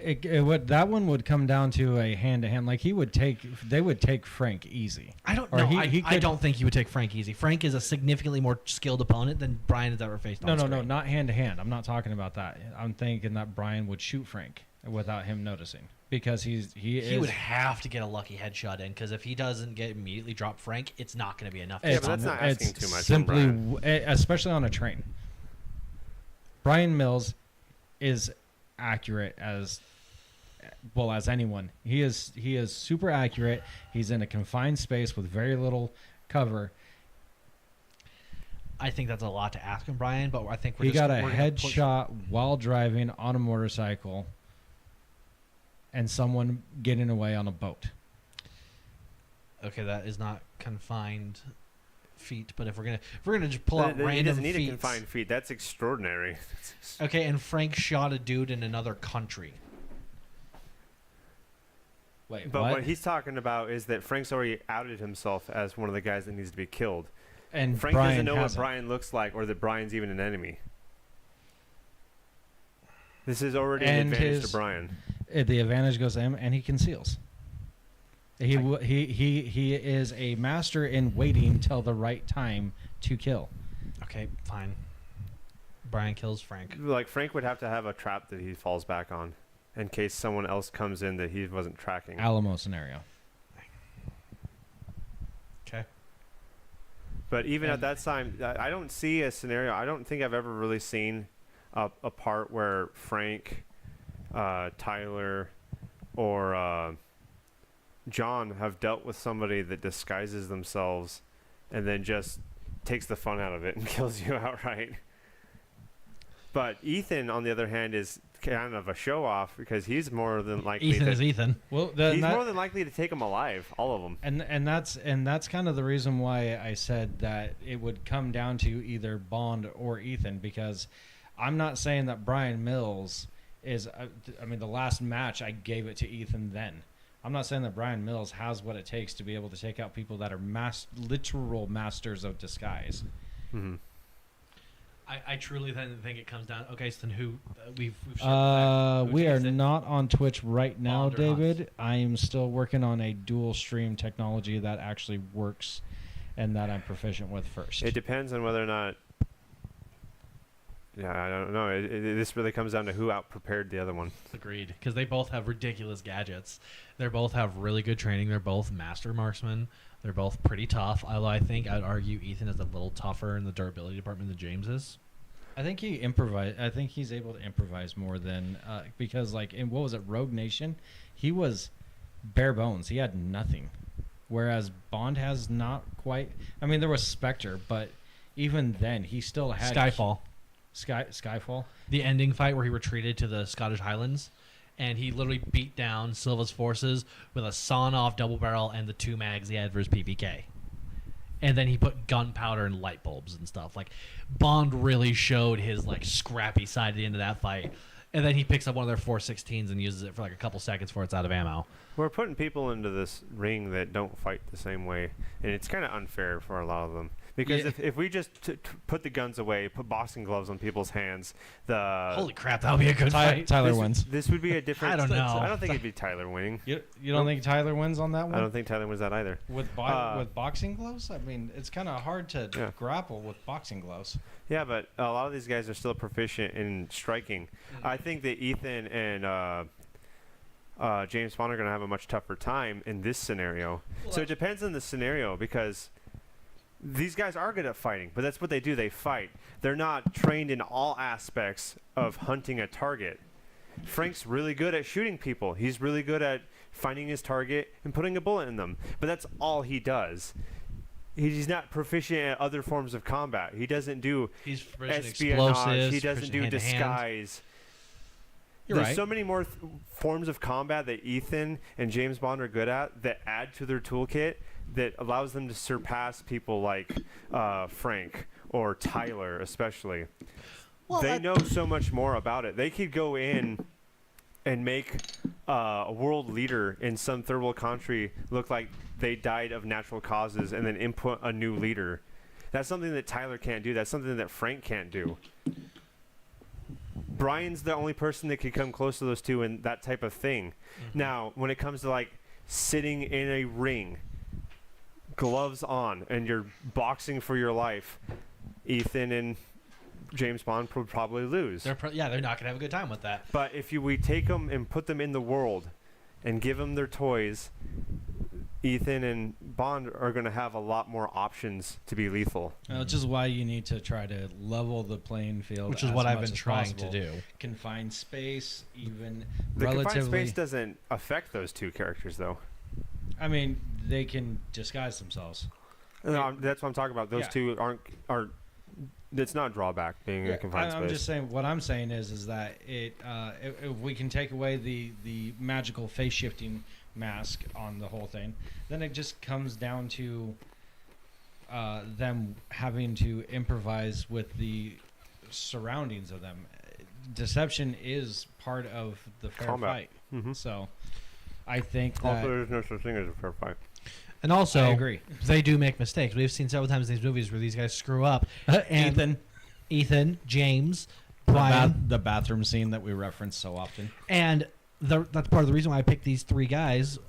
That one would come down to a hand to hand. Like they would take Frank easy. I don't Or know. he I could- don't think he would take Frank easy. Frank is a significantly more skilled opponent than Brian has ever faced. No, on no, screen. not hand to hand. I'm not talking about that. I'm thinking that Brian would shoot Frank without him noticing because he He would have to get a lucky headshot in because if he doesn't get immediately drop Frank, it's not going to be enough. to Yeah, stop but that's him. not asking it's too much from Simply, Brian. especially on a train. Brian Mills is accurate as well as anyone. He is super accurate. He's in a confined space with very little cover. I think that's a lot to ask him, Brian. But I think He got a headshot while driving on a motorcycle, and someone getting away on a boat. Okay, that is not confined feet. But if we're gonna just pull out He random doesn't need a feats. confined feet. That's extraordinary. Okay, and Frank shot a dude in another country. Wait, But what he's talking about is that Frank's already outed himself as one of the guys that needs to be killed. And Frank Brian doesn't know what hasn't. Brian looks like or that Brian's even an enemy. This is already an And advantage his- to Brian. The advantage goes to him, and he conceals. He is a master in waiting till the right time to kill. Okay, fine. Brian kills Frank. Like, Frank would have to have a trap that he falls back on in case someone else comes in that he wasn't tracking. Alamo scenario. Okay. But even at And- that time, I don't see a scenario. I don't think I've ever really seen a part where Frank, Tyler, or John have dealt with somebody that disguises themselves and then just takes the fun out of it and kills you outright. But Ethan, on the other hand, is kind of a show-off because he's more than likely Ethan to, is Ethan. Well, he's more than likely to take them alive, all of them. and that's kind of the reason why I said that it would come down to either Bond or Ethan, because I'm not saying that Brian Mills is. I mean, the last match I gave it to Ethan. Then I'm not saying that Brian Mills has what it takes to be able to take out people that are literal masters of disguise. Mm-hmm. I truly then think it comes down. Okay, so then who we've circled back. We Who are takes it? not on Twitch right now, Bond or Hans? David. I am still working on a dual stream technology that actually works and that I'm proficient with first. It depends on whether or not. Yeah, I don't know. This really comes down to who out-prepared the other one. Agreed, because they both have ridiculous gadgets. They both have really good training. They're both master marksmen. They're both pretty tough. Although I'd argue Ethan is a little tougher in the durability department than James is. I think he improvise. I think he's able to improvise more than because, like, in what was it, Rogue Nation, he was bare bones. He had nothing, whereas Bond has not quite. I mean, there was Spectre, but even then, he still had Skyfall, Skyfall. the ending fight where he retreated to the Scottish Highlands, and he literally beat down Silva's forces with a sawn-off double barrel and the 2 mags he had for his PPK. And then he put gunpowder and light bulbs and stuff. Like, Bond really showed his, like, scrappy side at the end of that fight. And then he picks up one of their 416s and uses it for, like, a couple seconds before it's out of ammo. We're putting people into this ring that don't fight the same way, and it's kind of unfair for a lot of them. Because Yeah. if we just put the guns away, put boxing gloves on people's hands, Holy crap, that would be a good fight. Tyler this, wins. This would be a different. I don't know. I don't think it'd be Tyler winning. You don't think Tyler wins on that one? I don't think Tyler wins that either. With boxing gloves, I mean, it's kind of hard to Yeah. grapple with boxing gloves. Yeah, but a lot of these guys are still proficient in striking. I think that Ethan and James Bond are going to have a much tougher time in this scenario. So it depends on the scenario because these guys are good at fighting, but that's what they do. They fight. They're not trained in all aspects of hunting a target. Frank's really good at shooting people. He's really good at finding his target and putting a bullet in them. But that's all he does. He's not proficient at other forms of combat. He doesn't do He's proficient in espionage. explosives. He doesn't do proficient hand-to-hand. disguise. You're There's right. so many more forms of combat that Ethan and James Bond are good at that add to their toolkit that allows them to surpass people like Frank or Tyler, especially. Well, They know so much more about it. They could go in and make a world leader in some third world country look like they died of natural causes and then input a new leader. That's something that Tyler can't do. That's something that Frank can't do. Brian's the only person that could come close to those two in that type of thing. Now, when it comes to like sitting in a ring, gloves on, and you're boxing for your life, Ethan and James Bond would probably lose. They're not gonna have a good time with that. But if we take them and put them in the world and give them their toys, Ethan and Bond are going to have a lot more options to be lethal. Which is why you need to try to level the playing field. Which is as what I've much been as trying possible. to do. Confine space, even The confined relatively. space doesn't affect those two characters, though. I mean, they can disguise themselves. No, that's what I'm talking about. Those Yeah. two aren't. It's not a drawback being in a confined I'm space. just saying. What I'm saying is that if we can take away the magical face shifting mask on the whole thing, then it just comes down to them having to improvise with the surroundings of them. Deception is part of the fair Combat. fight. Mhm. So I think that Also, there's no such thing as a fair fight. And also, I agree. they do make mistakes. We've seen several times in these movies where these guys screw up. And Ethan, James, Brian, the bathroom scene that we reference so often. and that's part of the reason why I picked these three guys,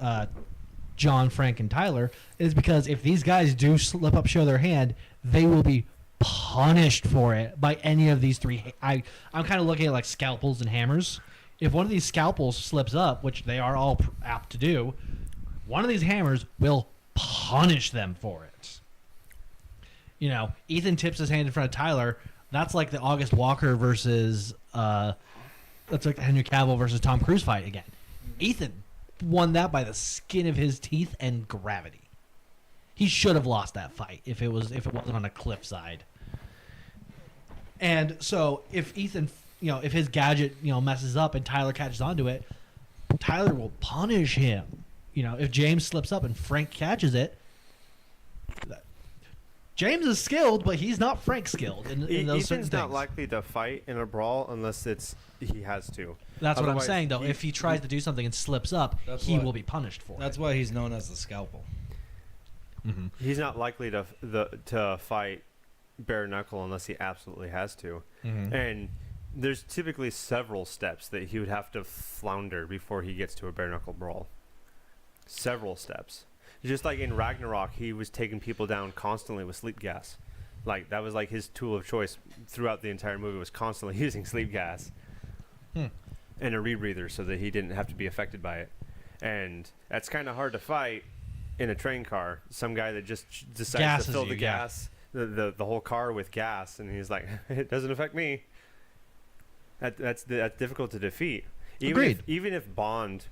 John, Frank, and Tyler, is because if these guys do slip up, show their hand, they will be punished for it by any of these three. I'm kind of looking at like scalpels and hammers. If one of these scalpels slips up, which they are all apt to do, one of these hammers will punish them for it. You know, Ethan tips his hand in front of Tyler. That's like the August Walker versus that's like the Henry Cavill versus Tom Cruise fight again. Ethan won that by the skin of his teeth and gravity. He should have lost that fight if it wasn't on a cliffside. And so if Ethan, if his gadget, messes up and Tyler catches onto it, Tyler will punish him. If James slips up and Frank catches it, James is skilled, but he's not Frank skilled in those certain Ethan's things. not likely to fight in a brawl unless he has to. That's what I'm Otherwise, saying, though. If he tries to do something and slips up, That's he what- will be punished for That's it. why he's known as the scalpel. Mm-hmm. He's not likely to fight bare knuckle unless he absolutely has to. Mm-hmm. And there's typically several steps that he would have to flounder before he gets to a bare knuckle brawl. Several steps. Just like in Ragnarok, he was taking people down constantly with sleep gas. Like that was like his tool of choice throughout the entire movie, was constantly using sleep gas and a rebreather so that he didn't have to be affected by it. And that's kind of hard to fight in a train car. Some guy that just decides Gasses to fill you, the yeah. gas, the whole car with gas, and he's like, it doesn't affect me. That's difficult to defeat. Agreed. Even if Bond,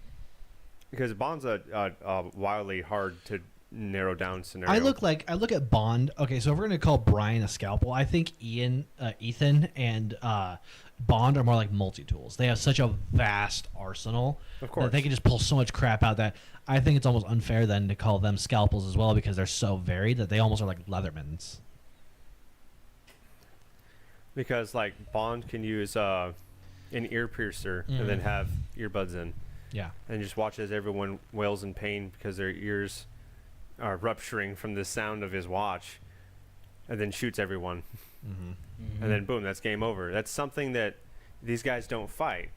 because Bond's a wildly hard to narrow down scenario. I look at Bond. Okay, so if we're gonna call Brian a scalpel, I think Ethan, and Bond are more like multi-tools. They have such a vast arsenal Of course. that they can just pull so much crap out that I think it's almost unfair then to call them scalpels as well, because they're so varied that they almost are like Leathermans. Because like Bond can use an ear piercer and then have earbuds in, Yeah. and just watch as everyone wails in pain because their ears are rupturing from the sound of his watch, and then shoots everyone, and then boom, that's game over. That's something that these guys don't fight.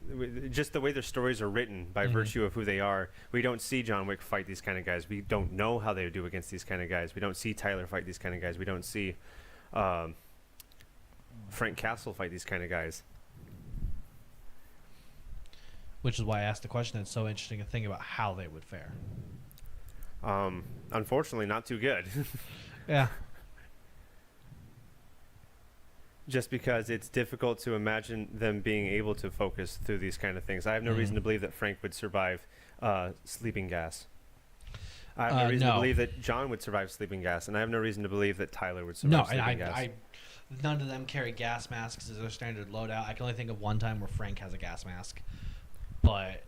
Just the way their stories are written by virtue of who they are. We don't see John Wick fight these kind of guys. We don't know how they would do against these kind of guys. We don't see Tyler fight these kind of guys. We don't see Frank Castle fight these kind of guys. Which is why I asked the question. It's so interesting to think about how they would fare. Unfortunately, not too good. Yeah. Just because it's difficult to imagine them being able to focus through these kind of things. I have no reason to believe that Frank would survive sleeping gas. I have no reason to no. believe that John would survive sleeping gas, and I have no reason to believe that Tyler would No, survive and sleeping gas. none of them carry gas masks as their standard loadout. I can only think of one time where Frank has a gas mask. But,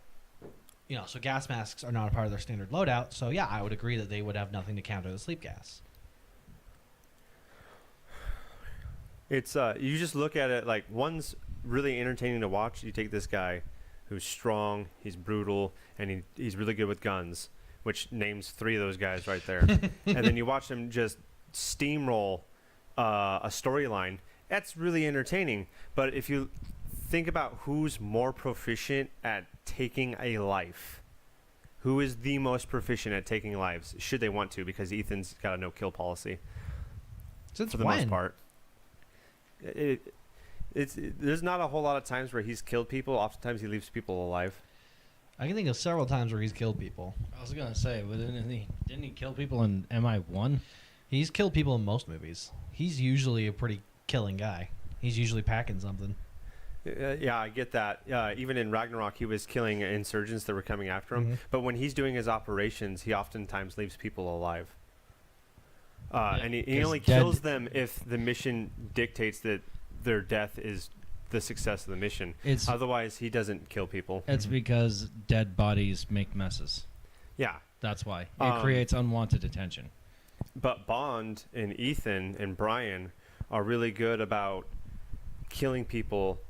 so gas masks are not a part of their standard loadout. So, yeah, I would agree that they would have nothing to counter the sleep gas. It's you just look at it like one's really entertaining to watch. You take this guy who's strong, he's brutal, and he's really good with guns, which names 3 of those guys right there. And then you watch him just steamroll a storyline. That's really entertaining. But if you think about who's more proficient at taking a life, who is the most proficient at taking lives, should they want to, because Ethan's got a no-kill policy Since for the when? most part. There's not a whole lot of times where he's killed people. Oftentimes he leaves people alive. I can think of several times where he's killed people. I was gonna say, but didn't he kill people in MI1? He's killed people in most movies. He's usually a pretty killing guy. He's usually packing something. Yeah, I get that. Even in Ragnarok, he was killing insurgents that were coming after him. Mhm. But when he's doing his operations, he oftentimes leaves people alive. And he 'cause only dead- kills them if the mission dictates that their death is the success of the mission. It's Otherwise, he doesn't kill people. it's because dead bodies make messes. Yeah. That's why it Um, creates unwanted attention. But Bond and Ethan and Brian are really good about killing people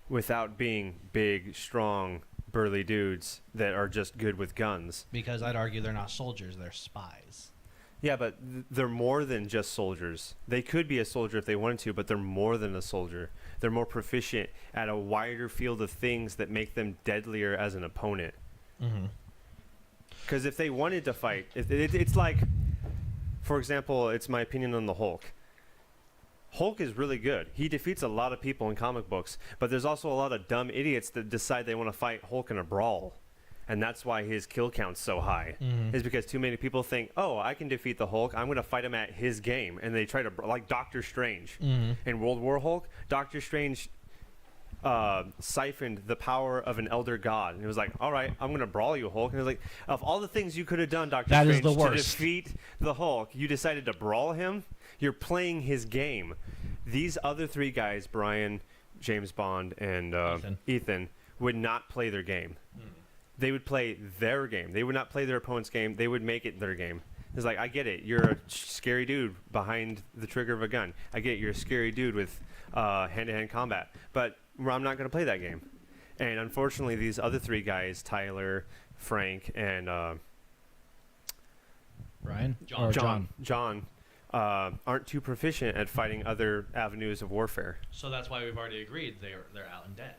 without being big, strong, burly dudes that are just good with guns. Because I'd argue they're not soldiers, they're spies. Yeah, but they're more than just soldiers. They could be a soldier if they wanted to, but they're more than a soldier. They're more proficient at a wider field of things that make them deadlier as an opponent. Mm-hmm. Because if they wanted to fight, it's like, for example, it's my opinion on the Hulk. Hulk is really good. He defeats a lot of people in comic books, but there's also a lot of dumb idiots that decide they want to fight Hulk in a brawl. And that's why his kill count's so high. Mhm. Is because too many people think, oh, I can defeat the Hulk. I'm going to fight him at his game. And they try to, like Doctor Strange. Mhm. In World War Hulk, Doctor Strange siphoned the power of an elder god. And it was like, all right, I'm going to brawl you, Hulk. And it was like, of all the things you could have done, Doctor That is Strange, the to worst. defeat the Hulk, you decided to brawl him? You're playing his game. These other 3 guys, Brian, James Bond, and Ethan, would not play their game. They would play their game. They would not play their opponent's game. They would make it their game. It's like, I get it. You're a scary dude behind the trigger of a gun. I get it. You're a scary dude with hand-to-hand combat. But I'm not going to play that game. And unfortunately, these other 3 guys, Tyler, Frank, and Ryan? John. Or John, aren't too proficient at fighting other avenues of warfare. So that's why we've already agreed they're out and dead.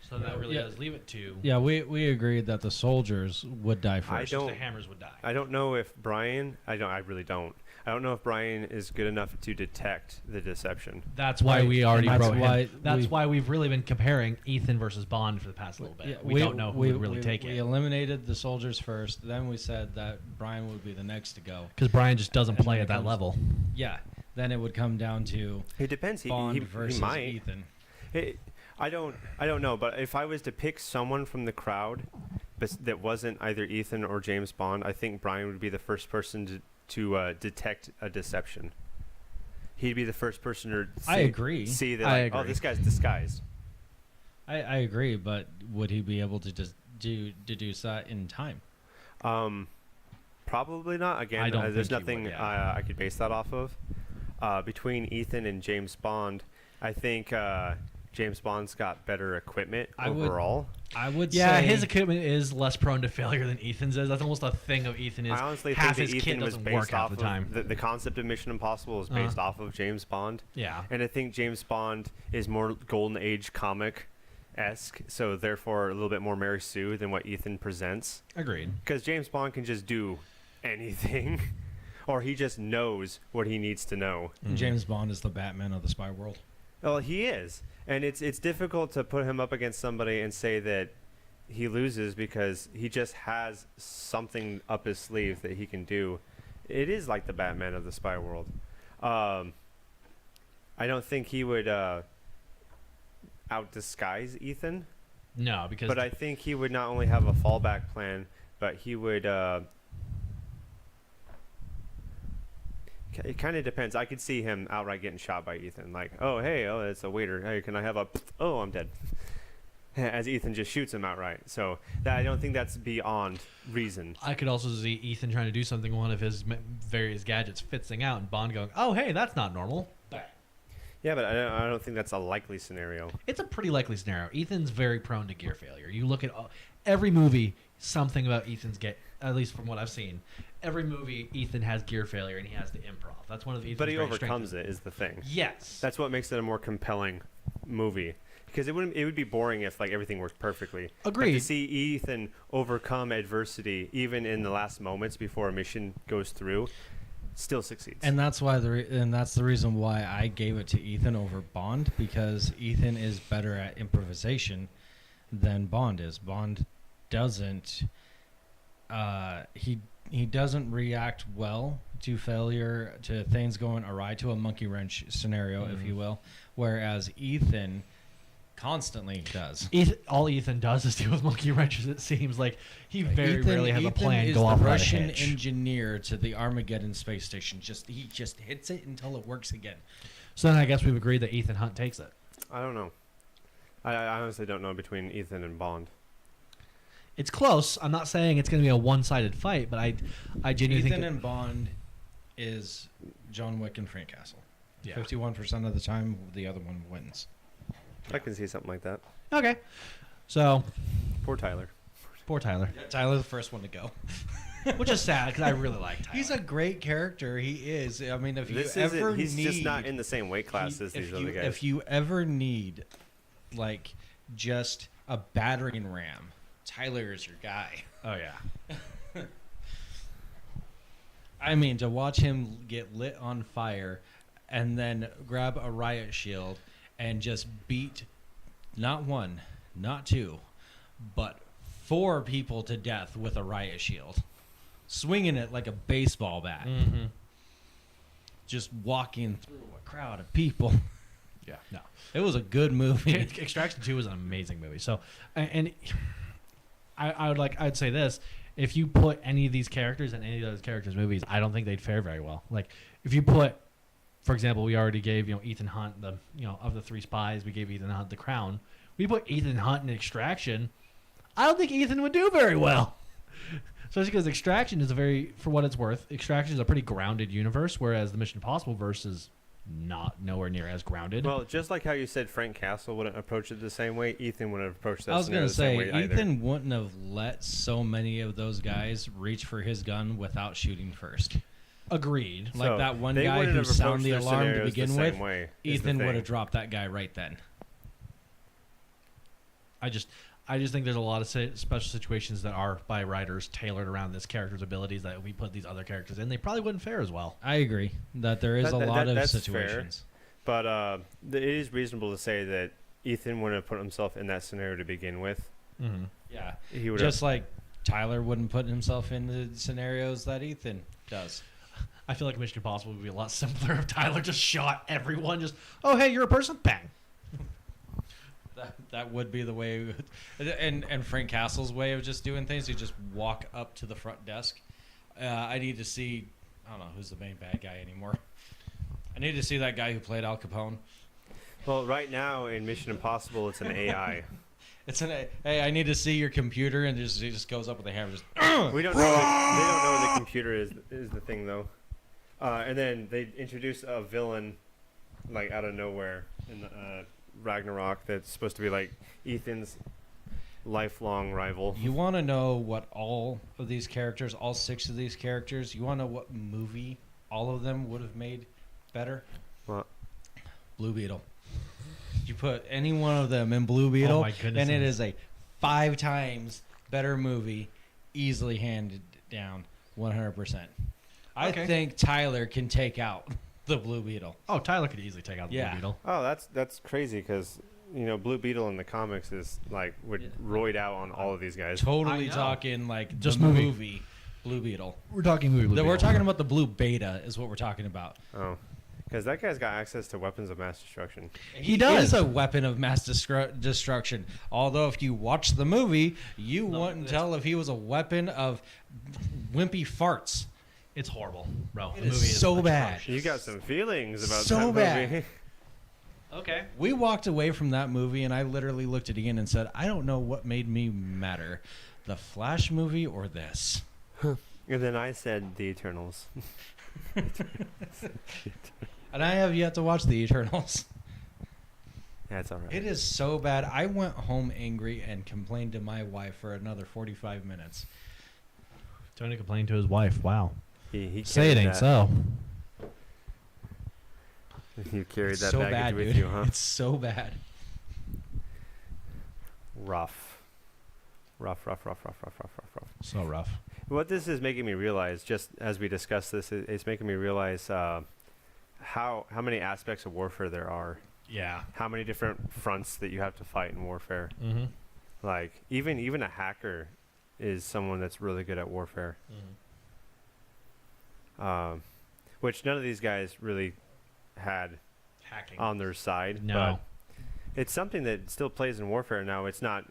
So that really Yeah. does leave it to Yeah, we agreed that the soldiers would die first. I don't- the hammers would die. I don't know if Brian. I really don't. I don't know if Brian is good enough to detect the deception. That's why Right, we already and that's wrote why him. That's we- why we've really been comparing Ethan versus Bond for the past little bit. Yeah, we don't know who would really take we it. eliminated the soldiers first. Then we said that Brian would be the next to go. Because Brian just doesn't And play then at it that comes- level. Yeah. Then it would come down to It depends. Bond He versus might. Ethan. I don't know. But if I was to pick someone from the crowd, that wasn't either Ethan or James Bond, I think Brian would be the first person to detect a deception. He'd be the first person to I agree. see that, I like, oh, agree. this guy's disguised. I agree, but would he be able to just deduce that in time? Probably not. Again, I don't there's think he would, nothing yeah. I could base that off of. Between Ethan and James Bond, I think James Bond's got better equipment I would- overall. I would Yeah, say his equipment is less prone to failure than Ethan's is. That's almost a thing of Ethan is I honestly half think that his kit Ethan was doesn't based work half off the time. of the concept of Mission Impossible is based off of James Bond, Yeah. and I think James Bond is more Golden Age comic esque, so therefore a little bit more Mary Sue than what Ethan presents. Agreed. Because James Bond can just do anything, or he just knows what he needs to know. James Bond is the Batman of the spy world. Well, he is, and it's difficult to put him up against somebody and say that he loses because he just has something up his sleeve that he can do. It is like the Batman of the spy world. I don't think he would out disguise Ethan, No, because but I think he would not only have a fallback plan, but he would. It kind of depends. I could see him outright getting shot by Ethan. Like, oh, hey, it's a waiter. Hey, can I have a... Oh, I'm dead. As Ethan just shoots him outright. So I don't think that's beyond reason. I could also see Ethan trying to do something, one of his various gadgets fitzing out, and Bond going, "Oh, hey, that's not normal." Yeah, but I don't think that's a likely scenario. It's a pretty likely scenario. Ethan's very prone to gear failure. You look at every movie, something about Ethan's at least from what I've seen. Every movie, Ethan has gear failure and he has to improv. That's one of Ethan's But he great overcomes strengths. it is the thing. Yes. That's what makes it a more compelling movie. Because it would be boring if like everything worked perfectly. But to Agreed. see Ethan overcome adversity even in the last moments before a mission goes through, still succeeds. And that's why that's the reason why I gave it to Ethan over Bond, because Ethan is better at improvisation than Bond is. Bond doesn't he doesn't react well to failure, to things going awry, to a monkey wrench scenario, if you will, whereas Ethan constantly does. All Ethan does is deal with monkey wrenches. It seems like he very Ethan, rarely has a Ethan plan is go the off without a Russian hitch. engineer to the Armageddon space station. He just hits it until it works again. So then I guess we've agreed that Ethan Hunt takes it. I don't know. I honestly don't know between Ethan and Bond. It's close. I'm not saying it's going to be a one-sided fight, but I genuinely Ethan think and Bond is John Wick and Frank Castle. Yeah. 51% of the time, the other one wins. I can see something like that. Okay. So, Poor Tyler. poor Tyler. Tyler's the first one to go. Which is sad because I really like Tyler. He's a great character. He is. I mean, if This you isn't. ever He's need, just not in the same weight class as these other guys. If you ever need, like, just a battering ram, Tyler is your guy. Oh yeah. I mean, to watch him get lit on fire and then grab a riot shield and just beat not one, not two, but 4 people to death with a riot shield, swinging it like a baseball bat, Mm-hmm. just walking through a crowd of people. Yeah. No. It was a good movie. Extraction 2 was an amazing movie. So, and I'd say this: if you put any of these characters in any of those characters' movies, I don't think they'd fare very well. Like, if you put, for example, we already gave Ethan Hunt of the 3 spies, we gave Ethan Hunt The Crown. We put Ethan Hunt in Extraction. I don't think Ethan would do very well. Especially because Extraction is for what it's worth, Extraction is a pretty grounded universe, whereas the Mission Impossible verse is nowhere near as grounded. Well, just like how you said Frank Castle wouldn't approach it the same way, Ethan wouldn't have approached that I was scenario gonna the same say way either. Ethan wouldn't have let so many of those guys reach for his gun without shooting first. Agreed. Like So, that one they guy wouldn't who have sounded approached the their alarm to scenarios the begin same with. way, is the Ethan would thing. have dropped that guy right then. I just think there's a lot of special situations that are by writers tailored around this character's abilities that if we put these other characters in, they probably wouldn't fare as well. I agree that there is a lot of that's situations. But it is reasonable to say that Ethan wouldn't have put himself in that scenario to begin with. Mm-hmm. Yeah, He would just like Tyler wouldn't put himself in the scenarios that Ethan does. I feel like Mission Impossible would be a lot simpler if Tyler just shot everyone. Just, oh, hey, you're a person? Bang. That would be the way, and Frank Castle's way of just doing things. You just walk up to the front desk. I need to see. I don't know who's the main bad guy anymore. I need to see that guy who played Al Capone. Well, right now in Mission Impossible, it's an AI. It's hey, I need to see your computer, and he just goes up with a hammer. Just We don't know. They don't know the computer is the thing though. And then they introduce a villain, like out of nowhere in the, Ragnarok. That's supposed to be like Ethan's lifelong rival. You want to know what all of these characters, all 6 of these characters, you want to know what movie all of them would have made better? What? Blue Beetle. You put any one of them in Blue Beetle, my goodness. and it is a 5 times better movie, easily handed down, 100%. I Okay. think Tyler can take out the Blue Beetle. Oh, Tyler could easily take out the Yeah. Blue Beetle. Oh, that's crazy because Blue Beetle in the comics is like would Yeah. roid out on all of these guys. Totally I know. talking like Just the movie. movie Blue Beetle. We're talking movie Blue We're talking about the Blue Beta is what we're talking about. Oh, because that guy's got access to weapons of mass destruction. He does. Is a weapon of mass destruction. Although if you watch the movie, you wouldn't tell if he was a weapon of wimpy farts. It's horrible, bro. It The is movie so bad. atrocious. You got some feelings about So that movie. bad. Okay. We walked away from that movie, and I literally looked at Ian and said, I don't know what made me madder, the Flash movie or this. And then I said the Eternals. And I have yet to watch the Eternals. Yeah, it's all right. It is so bad. I went home angry and complained to my wife for another 45 minutes. Tony complained to his wife. Wow. He Say it carried ain't that. so. You carried It's that so baggage bad, with dude. you, huh? It's so bad. Rough. Rough. So rough. What this is making me realize, just as we discuss this, it's making me realize how many aspects of warfare there are. Yeah. How many different fronts that you have to fight in warfare. Mm-hmm. Like even a hacker is someone that's really good at warfare. Which none of these guys really had Hacking. on their side. No. But it's something that still plays in warfare now. It's not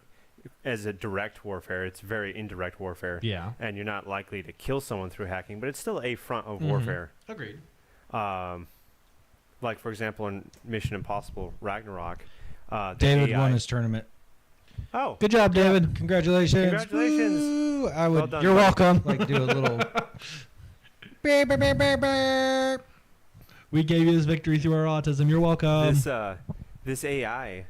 as a direct warfare. It's very indirect warfare. Yeah. And you're not likely to kill someone through hacking, but it's still a front of Mhm. warfare. Agreed. Like, for example, in Mission Impossible Ragnarok, the David AI won his tournament. Oh, Good job, David. Congratulations. Congratulations. Woo! I would Well done, You're buddy. welcome. like do a little. We gave you this victory through our autism. You're welcome. This AI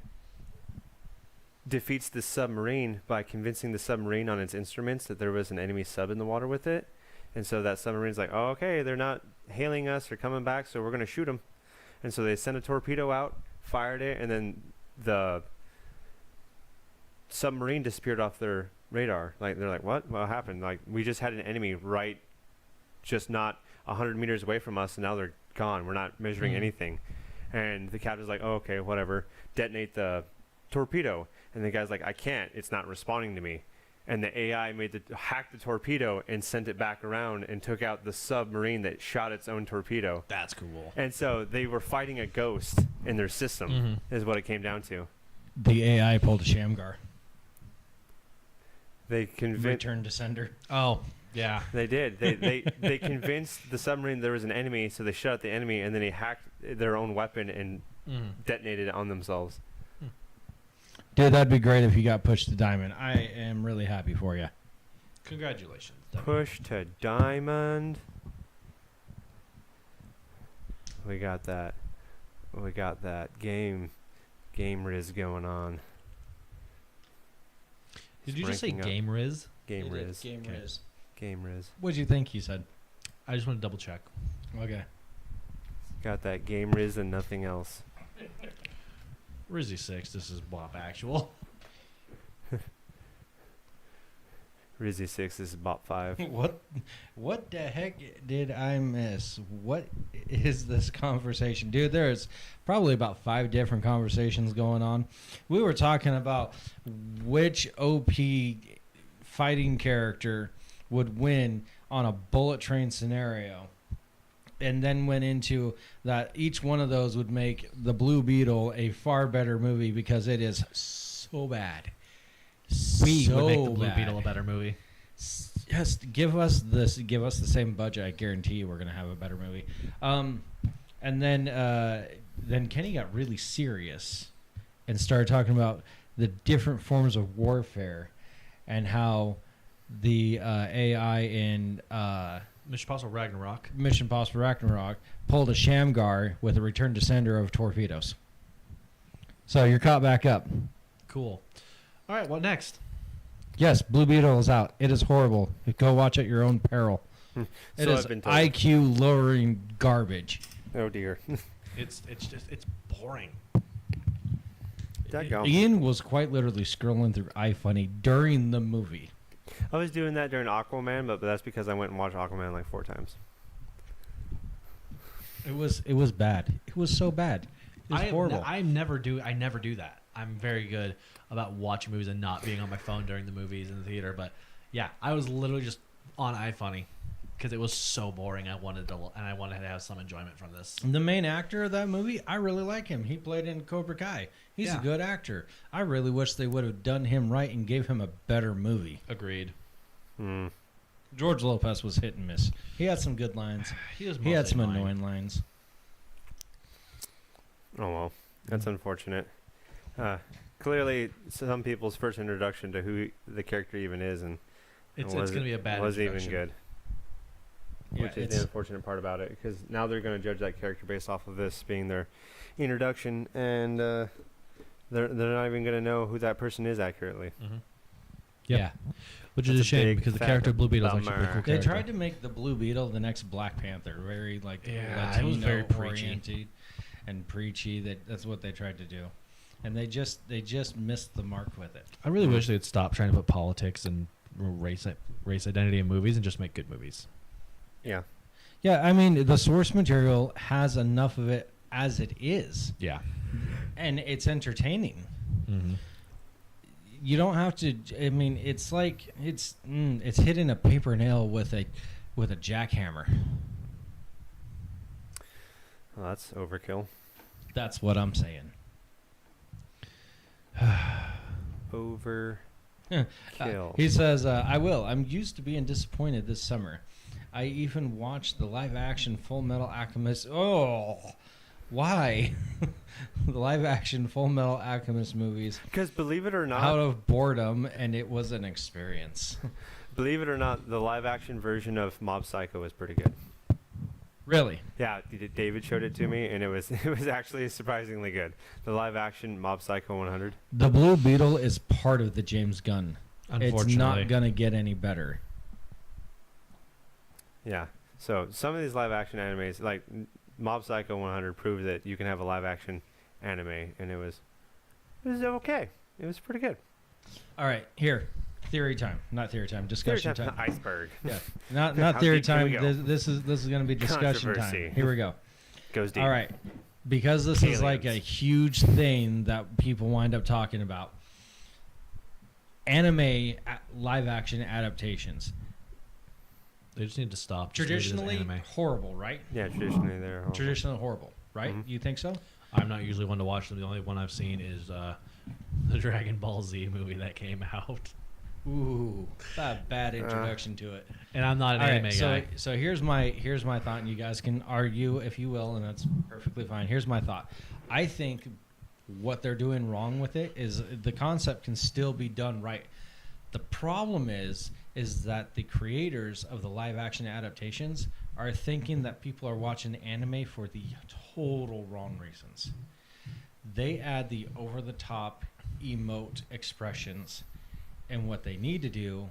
defeats the submarine by convincing the submarine on its instruments that there was an enemy sub in the water with it. And so that submarine's like, oh, okay, they're not hailing us or coming back, so we're going to shoot them. And so they sent a torpedo out, fired it, and then the submarine disappeared off their radar. Like, they're like, what happened? Like, we just had an enemy right just not 100 meters away from us, and now they're gone. We're not measuring anything. And the captain's like, oh, okay, whatever. Detonate the torpedo. And the guy's like, I can't. It's not responding to me. And the AI hacked the torpedo and sent it back around and took out the submarine that shot its own torpedo. That's cool. And so they were fighting a ghost in their system, is what it came down to. The AI pulled a Shamgar. They convinced. Return to sender. Oh, yeah. They did. They convinced the submarine there was an enemy, so they shut out the enemy, and then he hacked their own weapon and detonated it on themselves. Dude, that'd be great if you got pushed to diamond. I am really happy for you. Congratulations. Push to diamond. We got that. We got that game riz going on. Did It's you just say ranking up. game riz? Game riz. Game Okay. Riz. Game riz. What'd you think he said? I just want to double check. Okay. Got that game riz and nothing else. Rizzy 6, this is Bop Actual. Rizzy 6 is bot 5. What the heck did I miss? What is this conversation? Dude, there's probably about 5 different conversations going on. We were talking about which OP fighting character would win on a bullet train scenario. And then went into that each one of those would make the Blue Beetle a far better movie because it is so bad. We would make the So Blue bad. Beetle a better movie. Yes, give us the same budget. I guarantee you we're gonna have a better movie. And then Kenny got really serious and started talking about the different forms of warfare and how the AI in Mission Impossible Ragnarok. Mission Impossible Ragnarok pulled a Shamgar with a return to sender of torpedoes. So you're caught back up. Cool. All right, what next? Yes, Blue Beetle is out. It is horrible. Go watch at your own peril. It So is I've been told. IQ lowering garbage. Oh dear. It's boring. Dadgum. Ian was quite literally scrolling through iFunny during the movie. I was doing that during Aquaman, but that's because I went and watched Aquaman like 4 times. It was bad. It was so bad. It was horrible. I never do that. I'm very good about watching movies and not being on my phone during the movies in the theater. But yeah, I was literally just on iFunny because it was so boring. I wanted to have some enjoyment from this. The main actor of that movie, I really like him. He played in Cobra Kai. He's Yeah. a good actor. I really wish they would have done him right and gave him a better movie. Agreed. Hmm. George Lopez was hit and miss. He had some good lines. He was. He had some mostly annoying lines. Oh well, that's unfortunate. Clearly, some people's first introduction to who the character even is, and It's wasn't- going to be a bad. wasn't even introduction. good. Yeah, which is the it's- unfortunate part about it, because now they're going to judge that character based off of this being their introduction, and they're not even going to know who that person is accurately. Yep. Yeah. Which That's is a a shame big because the fat character of Blue Beetle is actually a pretty bummer. cool They character. tried to make the Blue Beetle the next Black Panther, very like Yeah, it Latino was very preachy. oriented and preachy. That's what they tried to do, and they just missed the mark with it. I really wish they'd stop trying to put politics and race identity in movies and just make good movies. Yeah. Yeah, I mean the source material has enough of it as it is, Yeah. and it's entertaining. Mm-hmm. You don't have to. I mean, it's like it's hitting a paper nail with a jackhammer. Well, that's overkill. That's what I'm saying. Overkill. He says, I will. I'm used to being disappointed this summer. I even watched the live-action Full Metal Alchemist. Oh, why? The live-action Full Metal Alchemist movies Because believe it or not, out of boredom, and it was an experience. the live-action version of Mob Psycho is pretty good. Really? Yeah, David showed it to me, and it was actually surprisingly good. The live-action Mob Psycho 100. The Blue Beetle is part of the James Gunn. Unfortunately. It's not going to get any better. Yeah. So some of these live-action animes, like Mob Psycho 100, prove that you can have a live-action anime, and it was okay. It was pretty good. All right, here. Theory time. Not theory time. Discussion Theory time. Iceberg. Yeah. Not How theory deep can we time. go? This is going to be discussion Controversy. time. Here we go. Goes deep. All right. Because this is like a Aliens. huge thing that people wind up talking about. Live action adaptations. They just need to stop. just leave it as Traditionally anime. horrible, right? Yeah, traditionally they're horrible. Traditionally horrible, right? Mhm. You think so? I'm not usually one to watch them. The only one I've seen is the Dragon Ball Z movie that came out. Ooh, a bad introduction to it. And I'm not an All anime right, guy. so here's my thought, and you guys can argue if you will, and that's perfectly fine. Here's my thought. I think what they're doing wrong with it is the concept can still be done right. The problem is that the creators of the live action adaptations are thinking that people are watching anime for the total wrong reasons. They add the over the top emote expressions, and what they need to do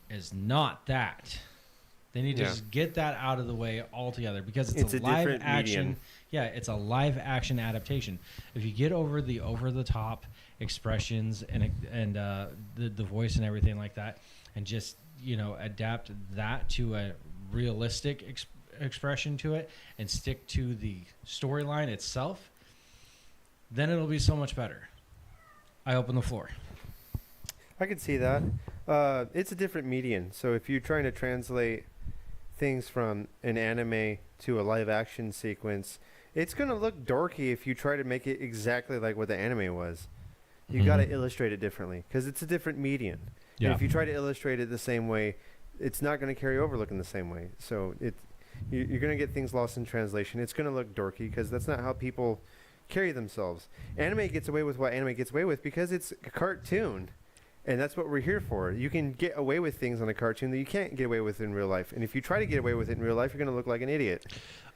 is not that. They need to Yeah. just get that out of the way altogether because it's It's a a live different action. medium. Yeah, it's a live action adaptation. If you get over the top expressions and the voice and everything like that, and just adapt that to a realistic expression to it, and stick to the storyline itself, then it'll be so much better. I open the floor. I could see that. It's a different medium. So if you're trying to translate things from an anime to a live action sequence, it's going to look dorky if you try to make it exactly like what the anime was. You got to Mhm. illustrate it differently because it's a different medium. Yeah. And if you try to illustrate it the same way, it's not going to carry over looking the same way. So you're going to get things lost in translation. It's going to look dorky because that's not how people carry themselves. Anime gets away with what anime gets away with because it's a cartoon. And that's what we're here for. You can get away with things on a cartoon that you can't get away with in real life. And if you try to get away with it in real life, you're going to look like an idiot.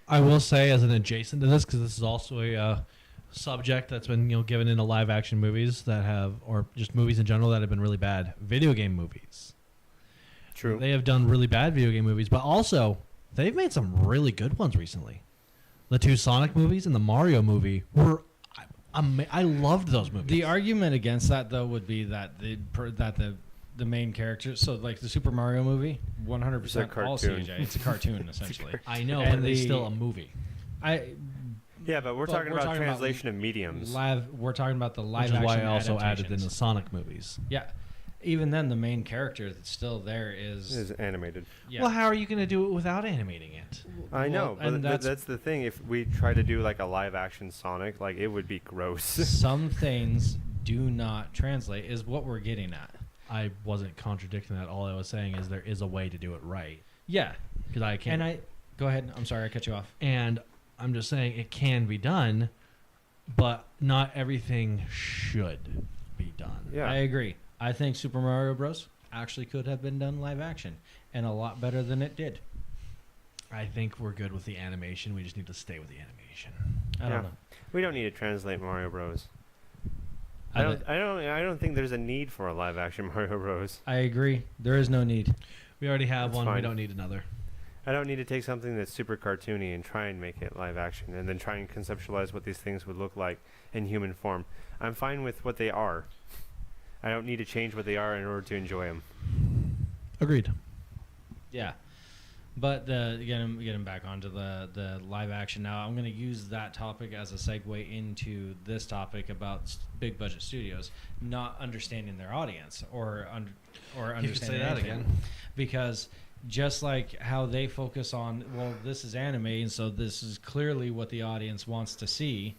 I will say, as an adjacent to this, because this is also a subject that's been given into live action movies that have, or just movies in general that have been really bad. Video game movies. True. They have done really bad video game movies, but also they've made some really good ones recently. The two Sonic movies and the Mario movie were. I loved those movies. The argument against that, though, would be that the main character, so like the Super Mario movie, 100% all cartoon. CGI. It's a cartoon essentially. I know, And but it's the- still a movie. Yeah, but we're But talking we're about talking about translation of mediums. We're talking about the live Which is action why I also added in adaptations. the Sonic movies. Yeah, even then, the main character that's still there is. Is animated. Yeah. Well, how are you going to do it without animating it? I know, Well, and but that's the thing. If we try to do like a live action Sonic, like it would be gross. some things do not translate, is what we're getting at. I wasn't contradicting that. All I was saying is there is a way to do it right. Yeah, Because I can't. and go ahead. I'm sorry, I cut you off. And I'm just saying it can be done, but not everything should be done. Yeah. I agree. I think Super Mario Bros. Actually could have been done live action, and a lot better than it did. I think we're good with the animation. We just need to stay with the animation. I don't Yeah. know. We don't need to translate Mario Bros. I I don't think there's a need for a live action Mario Bros. I agree. There is no need. We already have That's one. We fine. don't need another. I don't need to take something that's super cartoony and try and make it live action and then try and conceptualize what these things would look like in human form. I'm fine with what they are. I don't need to change what they are in order to enjoy them. Agreed. Yeah. But getting back onto the live action now, I'm going to use that topic as a segue into this topic about big budget studios not understanding their audience or You could understanding say that anything. again. Because just like how they focus on, well, this is anime, and so this is clearly what the audience wants to see,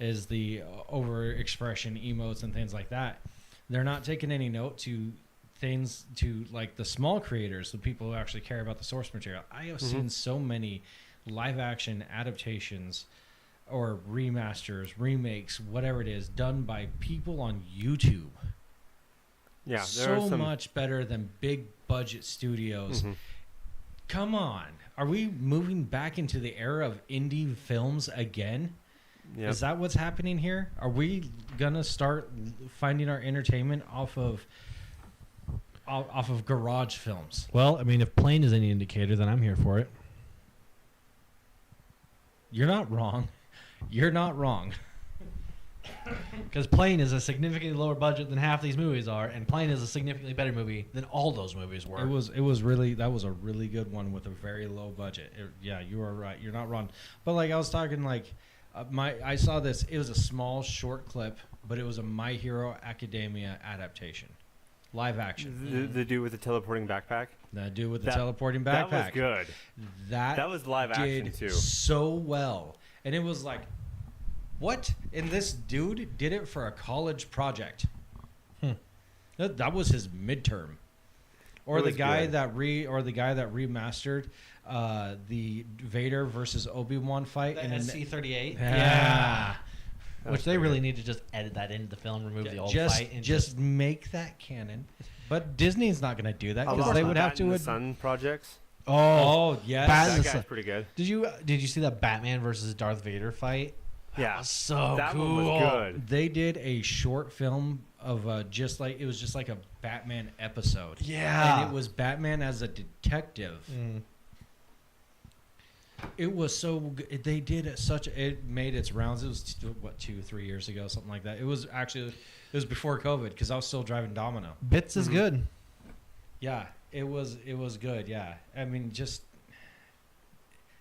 is the over expression, emotes, and things like that. They're not taking any note to things to like the small creators, the people who actually care about the source material. I have seen so many live action adaptations or remasters, remakes, whatever it is, done by people on YouTube. Yeah, there So are some. much better than big budget studios. Mhm. Come on. Are we moving back into the era of indie films again? Yep. Is that what's happening here? Are we gonna start finding our entertainment off of garage films? Well, I mean, if Plane is any indicator, then I'm here for it. You're not wrong. You're not wrong. Because Plane is a significantly lower budget than half these movies are, and Plane is a significantly better movie than all those movies were. It was really, that was a really good one with a very low budget. Yeah, you are right. You're not wrong. But like I was talking, like I saw this. It was a small short clip, but it was a My Hero Academia adaptation, live action. The dude with the teleporting backpack. The dude with the That- teleporting That backpack. was good. That was live action did too. so well, and it was like, what? And this dude did it for a college project. That was his midterm. Or It the was guy good. that remastered the Vader versus Obi-Wan fight The in an- SC-38. Yeah. That Which was they pretty really good. need to just edit that into the film, remove the old just fight, and just make that canon. But Disney's not going to do that A because lot they of would have Bat in to. the Sun projects. Oh yes. Bat in That the guy's Sun. pretty good. Did you see that Batman versus Darth Vader fight? Yeah, was so that cool. one was good. They did a short film of just like a Batman episode. Yeah. And it was Batman as a detective. Mm. It was so good. They did it made its rounds. It was 2-3 years ago, something like that. It was before COVID because I was still driving Domino. Bits is good. Yeah, it was good. Yeah, I mean,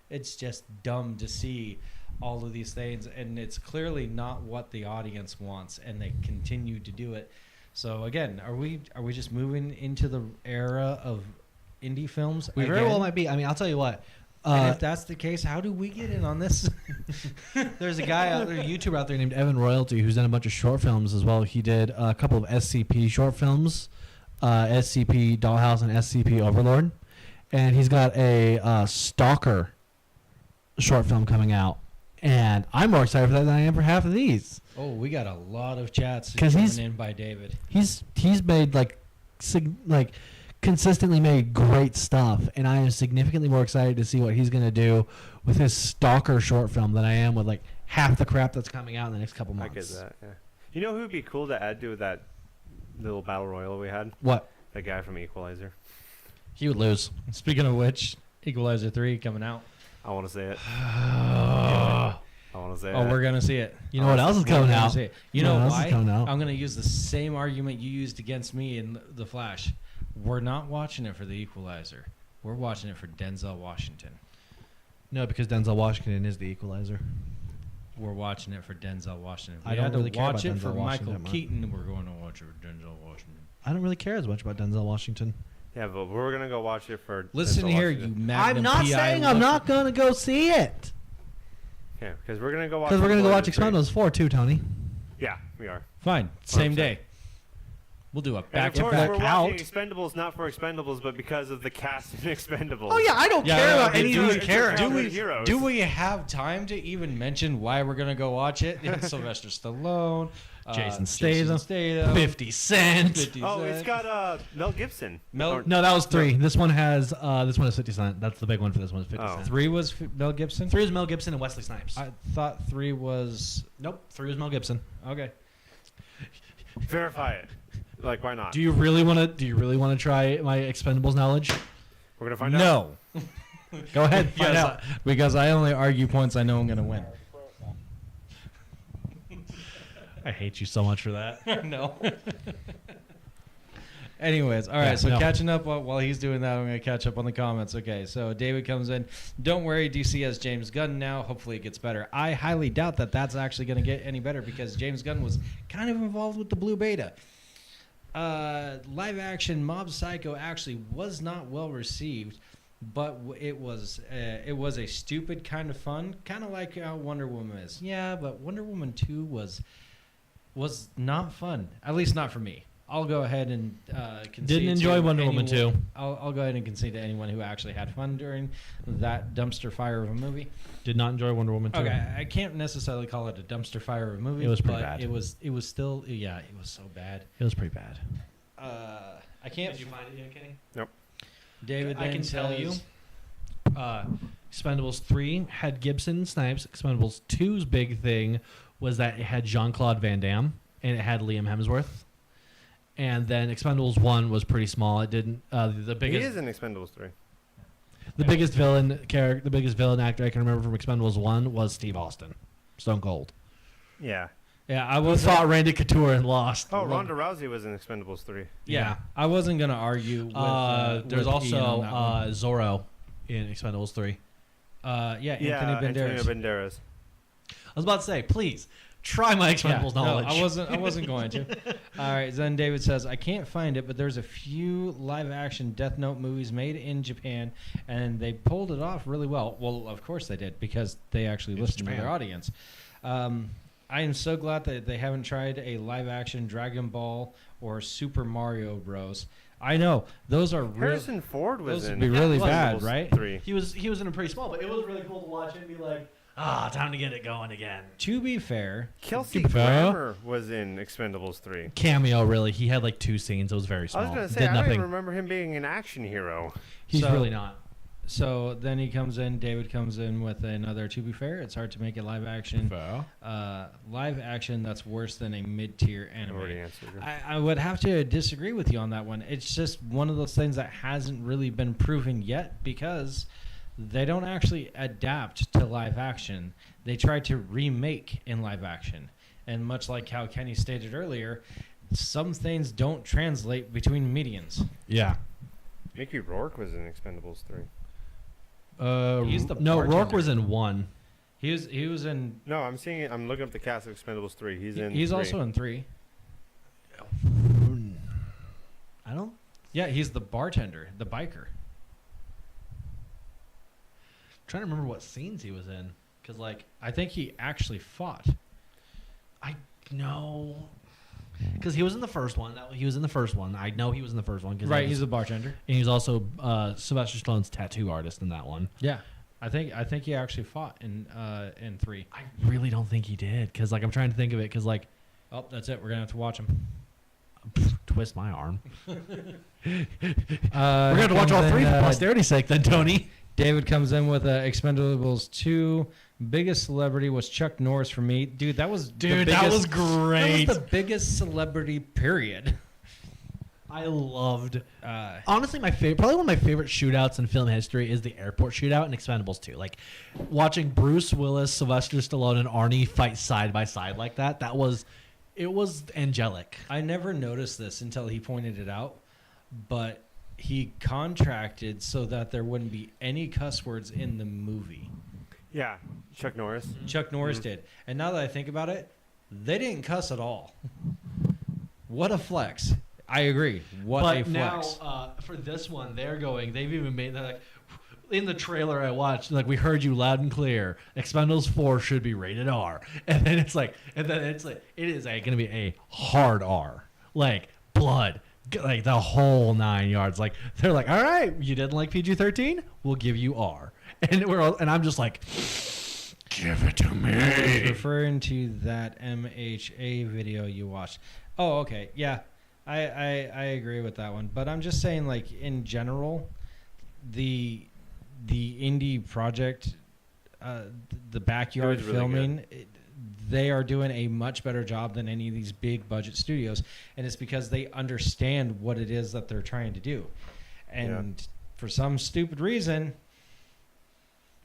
it's just dumb to see all of these things, and it's clearly not what the audience wants, and they continue to do it. So again, are we just moving into the era of indie films? We very again? well might be. I mean, I'll tell you what. And if that's the case, how do we get in on this? There's a guy out there, a YouTuber out there named Evan Royalty, who's done a bunch of short films as well. He did a couple of SCP short films, SCP Dollhouse and SCP Overlord, and he's got a Stalker short film coming out. And I'm more excited for that than I am for half of these. Oh, we got a lot of chats 'Cause coming he's- in by David. He's made consistently made great stuff, and I am significantly more excited to see what he's going to do with his Stalker short film than I am with like half the crap that's coming out in the next couple I months. get that. Yeah. You know who would be cool to add to that little battle royal we had? What? The guy from Equalizer. He would lose. Speaking of which, Equalizer 3 coming out. I want to say it. I want to say Oh, it. we're gonna see it. You know what else is coming We're gonna out? see it. You What know else is why? coming out? I'm gonna use the same argument you used against me in The Flash. We're not watching it for the Equalizer. We're watching it for Denzel Washington. No, because Denzel Washington is the Equalizer. We're watching it for Denzel Washington. I We don't had to really care watch about it for Denzel Washington Michael that much. Keaton. We're going to watch it for Denzel Washington. I don't really care as much about Denzel Washington. Yeah, but we're gonna go watch it for. Listen Denzel here, Washington. you Magnum I'm not PI saying I'm lover. not going to go see it. Yeah, because we're gonna go watch. Because we're going to go watch Equalizer 3. Expendables 4 too, Tony. Yeah, we are. Fine, same 100%. day. We'll do a And back of to course, back. we're out. watching Expendables not for Expendables, but because of the cast in Expendables. Oh yeah, I don't Yeah, care yeah, about okay, any do of we- these characters. do we- heroes. Do we have time to even mention why we're gonna go watch it? Sylvester Stallone, Jason Statham, 50 Cent. 50 Oh, Cent. it's got Mel Gibson. Mel- Or- No, that was 3. This one has 50 Cent. That's the big one for this one. Is 50 Oh. Cent. 3 was Mel Gibson. 3 is Mel Gibson and Wesley Snipes. I thought 3 was Nope, 3 was Mel Gibson. okay. Verify it. Like, why not? Do you really want to? Do you really want to try my Expendables knowledge? We're gonna find out. No, Go ahead, find out. because I only argue points I know I'm gonna win. I hate you so much for that. No. Anyways, all right. Yeah, So no. catching up while he's doing that, I'm gonna catch up on the comments. Okay, so David comes in. Don't worry, DC has James Gunn now. Hopefully, it gets better. I highly doubt that that's actually gonna get any better because James Gunn was kind of involved with the Blue Beta. Live action Mob Psycho actually was not well received, but it was a stupid kind of fun, kind of like how Wonder Woman is. Yeah, but Wonder Woman 2 was not fun, at least not for me. I'll go ahead and concede. Didn't enjoy to Wonder Woman 2. I'll go ahead and concede to anyone who actually had fun during that dumpster fire of a movie. Did not enjoy Wonder Woman 2. Okay, I can't necessarily call it a dumpster fire of a movie. It was pretty but bad. It was still it was so bad. It was pretty bad. I can't. find it yet, Kenny? David, I then can tell says- you. Expendables 3 had Gibson and Snipes. Expendables 2's big thing was that it had Jean-Claude Van Damme and it had Liam Hemsworth. And then Expendables 1 was pretty small. It didn't the He biggest is in Expendables 3. the biggest villain character, the biggest villain actor I can remember from Expendables 1 was Steve Austin. Stone Cold. Yeah. Yeah, I Who was fought Randy Couture and lost. Oh, Ronda Rousey was in Expendables 3. Yeah, I wasn't gonna argue. With, There's with Ian also on that one. Zorro in Expendables 3. Yeah, Yeah, Anthony Banderas. Antonio Banderas. I was about to say, please try my Expendables no, knowledge. I wasn't going to. All right, then David says I can't find it, but there's a few live-action Death Note movies made in Japan, and they pulled it off really well. Well, of course they did because they actually It's listened to Japan. their audience. I am so glad that they haven't tried a live-action Dragon Ball or Super Mario Bros. I know those are real. Harrison Ford was Those in would be really Expendables bad, right? 3. He was in a pretty small, but it was really cool to watch it and be like, time to get it going again. To be fair, Kelsey Keep it fair. Grammer was in Expendables 3. Cameo, really. He had like 2 scenes. It was very I small. was going to say, Did I don't nothing. even remember him being an action hero. He's So- really not. so then he comes in. David comes in with another. To be fair, it's hard to make a live action. Live action that's worse than a mid-tier I already anime. answered it. I would have to disagree with you on that one. It's just one of those things that hasn't really been proven yet because they don't actually adapt to live action. They try to remake in live action. And much like how Kenny stated earlier, some things don't translate between medians. Yeah. Mickey Rourke was in Expendables 3. He's the no, Rourke bartender. was in 1. He was in. No, I'm seeing it. I'm looking up the cast of Expendables 3. He's in. He's 3. also in 3. I don't. Yeah, he's the bartender, the biker. Trying to remember what scenes he was in, because like I think he actually fought. I know, because he was in the first one. He was in the first one. I know he was in the first one. 'Cause Right, he he's was, a bartender. and he was also Sylvester Stallone's tattoo artist in that one. Yeah, I think he actually fought in 3. I really don't think he did, because like I'm trying to think of it, because like Oh, that's it. We're gonna have to watch him. twist my arm. We're We're gonna have to watch all 3 for posterity's sake, then, Tony. David comes in with Expendables 2. Biggest celebrity was Chuck Norris for me. Dude, that was Dude, the that biggest, was great. That was the biggest celebrity, period. I loved. Uh, Honestly, probably one of my favorite shootouts in film history is the airport shootout in Expendables 2. Like, watching Bruce Willis, Sylvester Stallone, and Arnie fight side by side like that. It was angelic. I never noticed this until he pointed it out, but he contracted so that there wouldn't be any cuss words in the movie. Yeah, Chuck Norris. Chuck Norris did. And now that I think about it, they didn't cuss at all. What a flex. I agree. What a But now, flex. for this one, they're like, in the trailer I watched, like, we heard you loud and clear. Expendables 4 should be rated R. And then it's like, it is going to be a hard R. Like, blood, like the whole 9 yards. Like they're like, all right, you didn't like PG-13, we'll give you R, and and I'm just like, give it to I was me. referring to that MHA video you watched. Oh, okay. Yeah, I agree with that one. But I'm just saying, like, in general, the indie project, the backyard It was really filming, they are doing a much better job than any of these big budget studios. And it's because they understand what it is that they're trying to do. And for some stupid reason,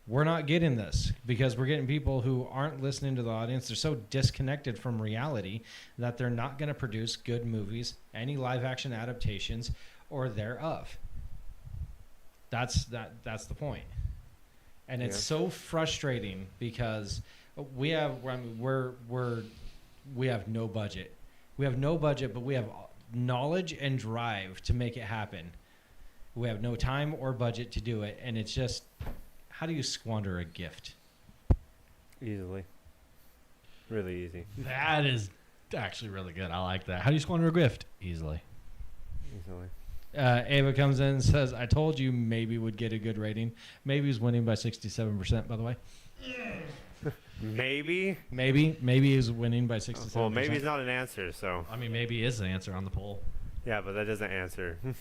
we're not getting this because we're getting people who aren't listening to the audience. They're so disconnected from reality that they're not going to produce good movies, any live action adaptations, or thereof. That's the point. And it's so frustrating because we have we have no budget. We have no budget, but we have knowledge and drive to make it happen. We have no time or budget to do it, and it's just, how do you squander a gift? Easily. Really easy. That is actually really good. I like that. How do you squander a gift? Easily. Easily. Ava comes in and says, I told you maybe would get a good rating. Maybe's winning by 67%, by the way. Maybe. Maybe is winning by 67%. Well, maybe it's not an answer, so. I mean, maybe is an answer on the poll. Yeah, but that doesn't answer. It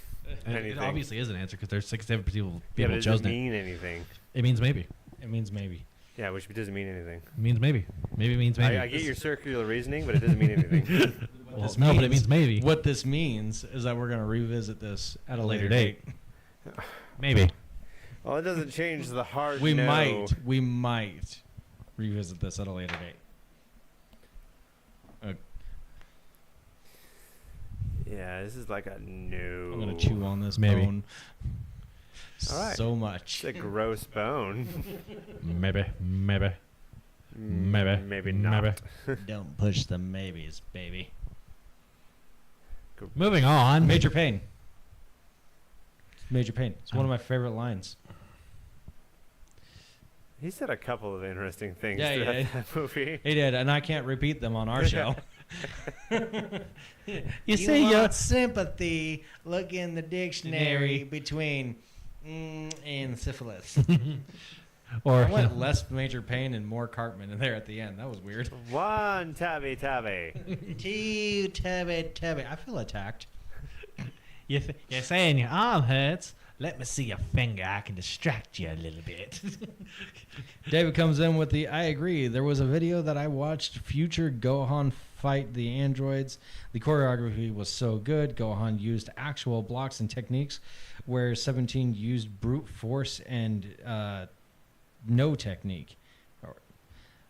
Anything. obviously is an answer because there's 67 people Yeah, but it chose doesn't it. mean anything. It means maybe. It means maybe. Yeah, which doesn't mean anything. It means maybe. Maybe means maybe. I get your circular reasoning, but it doesn't mean anything. Well, This no, but it means- means maybe. What this means is that we're going to revisit this at a later date. Maybe. Well, it doesn't change the hard We no. might revisit this at a later date. Yeah, this is like a no. I'm going to chew on this Maybe. bone All right. so much. It's a gross bone. Maybe. Maybe. Maybe. Maybe not. Maybe. Don't push the maybes, baby. Moving on. Major Pain. Major Pain. It's one of my favorite lines. He said a couple of interesting things Yeah, he throughout did. that movie. He did, and I can't repeat them on our show. You say you sympathy? Look in the dictionary between and syphilis. or I went less Major Pain and more Cartman in there at the end. That was weird. One tabby tabby. Two tabby. I feel attacked. you're saying your arm hurts. Let me see your finger. I can distract you a little bit. David comes in with the, I agree. There was a video that I watched, Future Gohan fight the androids. The choreography was so good. Gohan used actual blocks and techniques, where 17 used brute force and no technique.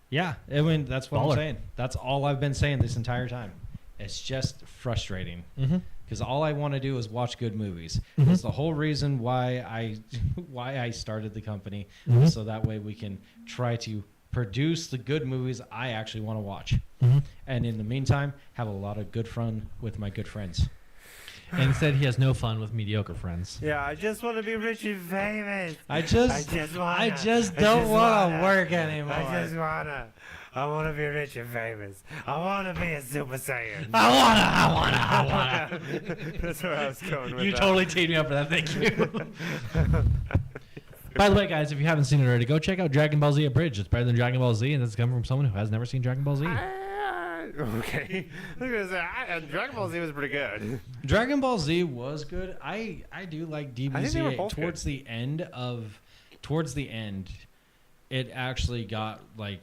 Yeah, I mean, that's what Baller. I'm saying. That's all I've been saying this entire time. It's just frustrating. Mm-hmm. Because all I want to do is watch good movies. Mhm. It's the whole reason why I started the company, Mhm. so that way we can try to produce the good movies I actually want to watch. Mm-hmm. And in the meantime, have a lot of good fun with my good friends. And instead, he has no fun with mediocre friends. Yeah, I just want to be rich and famous. I just don't want to work anymore. I wanna be rich and famous. I wanna be a Super Saiyan. I wanna. That's where I was going with You that. totally teed me up for that. Thank you. By the way, guys, if you haven't seen it already, go check out Dragon Ball Z Abridged. It's better than Dragon Ball Z, and it's coming from someone who has never seen Dragon Ball Z. Okay. I was gonna say, Dragon Ball Z was pretty good. Dragon Ball Z was good. I do like I think they were DBZ. both Towards the end, it actually got like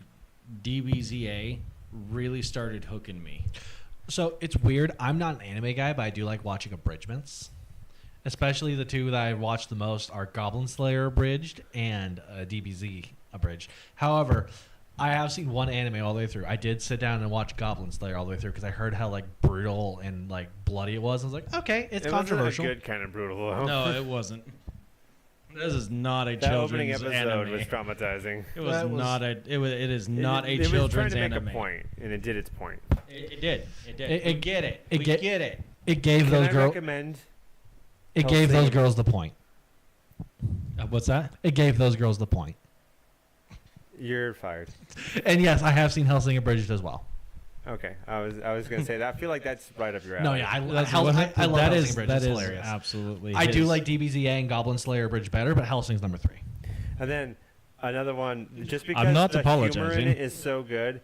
DBZA really started hooking me. So it's weird. I'm not an anime guy, but I do like watching abridgments. Especially the two that I watch the most are Goblin Slayer Abridged and DBZ Abridged. However, I have seen one anime all the way through. I did sit down and watch Goblin Slayer all the way through because I heard how like brutal and like bloody it was. I was like, okay, it's It controversial. wasn't a good kind of brutal though. No, it wasn't. This is not a That opening children's episode anime. was traumatizing. It was That was- not a. It is not a it was children's trying to anime. make a point, and it did its point. It did. It did. It- We it- get it. it We get- get it. It gave Can those I girls. recommend? It gave Hellsing those Abridged? girls the point. What's that? It gave those girls the point. You're fired. And yes, I have seen Hellsing Abridged as well. Okay, I was gonna say that. I feel like that's right up your alley. No, yeah, I love that Hellsing is Bridge. that It's is hilarious. absolutely. I do his. like DBZA and Goblin Slayer Bridge better, but Hellsing's number 3. And then another one, just because I'm not the humor in apologizing. it is so good.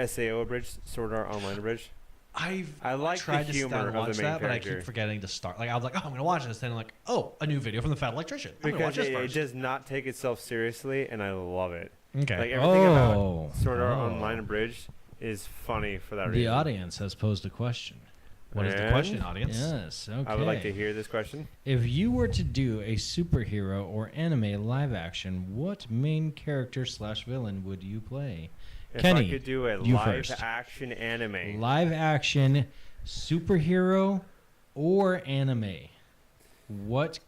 SAO Bridge, Sword Art Online Bridge. I like the tried to humor start of to watch the main that, but I character. keep forgetting to start. Like I was like, oh, I'm gonna watch this, then I'm like, oh, a new video from the Fat Electrician. I'm gonna watch Because this it first. does not take itself seriously, and I love it. Okay. Like everything Oh. about Sword Art Oh. Online and Bridge is funny for that The reason. audience has posed a question. What is the And question, audience? Yes. Okay. I would like to hear this question. If you were to do a superhero or anime live action, what main character / villain would you play? If Kenny, I could do a you live first. action anime, Live action superhero or anime? What?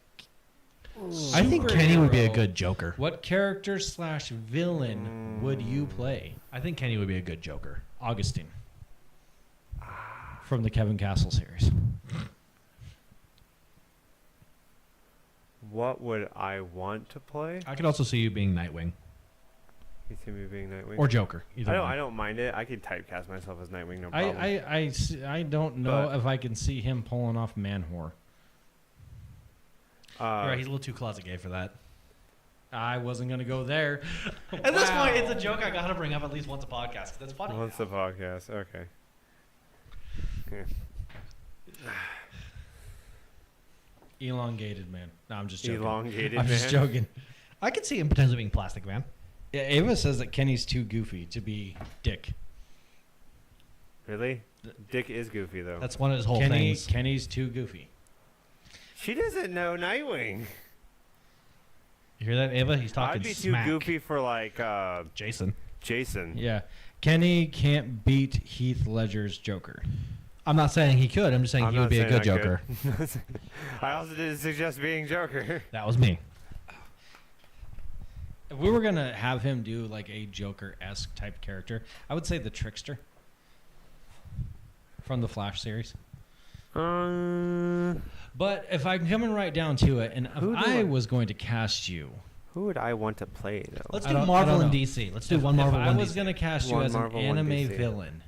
I think Kenny would be a superhero- good Joker. What character / villain would you play? I think Kenny would be a good Joker. Augustine. From the Kevin Castle series. what would I want to play? I could also see you being Nightwing You see me being Nightwing? or Joker. Either I one. don't mind it. I could typecast myself as Nightwing, no problem. I don't know But- if I can see him pulling off Man-Whore. Right, he's a little too closet gay for that. I wasn't going to go there. At this point, it's a joke I gotta bring up at least once a podcast. 'Cause that's funny. Once the podcast, okay. Elongated man. No, I'm just joking. Elongated I'm just man. joking. I could see him potentially being Plastic Man. Yeah, Ava says that Kenny's too goofy to be Dick. Really? Dick is goofy though. That's one of his whole things. Kenny's too goofy. She doesn't know Nightwing. You hear that, Ava? He's talking I'd be smack. too goofy for like Jason. Jason. Yeah. Kenny can't beat Heath Ledger's Joker. I'm not saying he could. I'm just saying I'm he would not be a saying good I Joker. could. I also didn't suggest being Joker. That was me. If we were going to have him do like a Joker-esque type character, I would say the Trickster from the Flash series. But if I'm coming right down to it, and if Who do I I- was going to cast you, Who would I want to play though? Let's I do don't- Marvel I don't and know. DC. Let's do if, one Marvel, if I one was DC. going to cast you One as Marvel, an one anime DC. villain,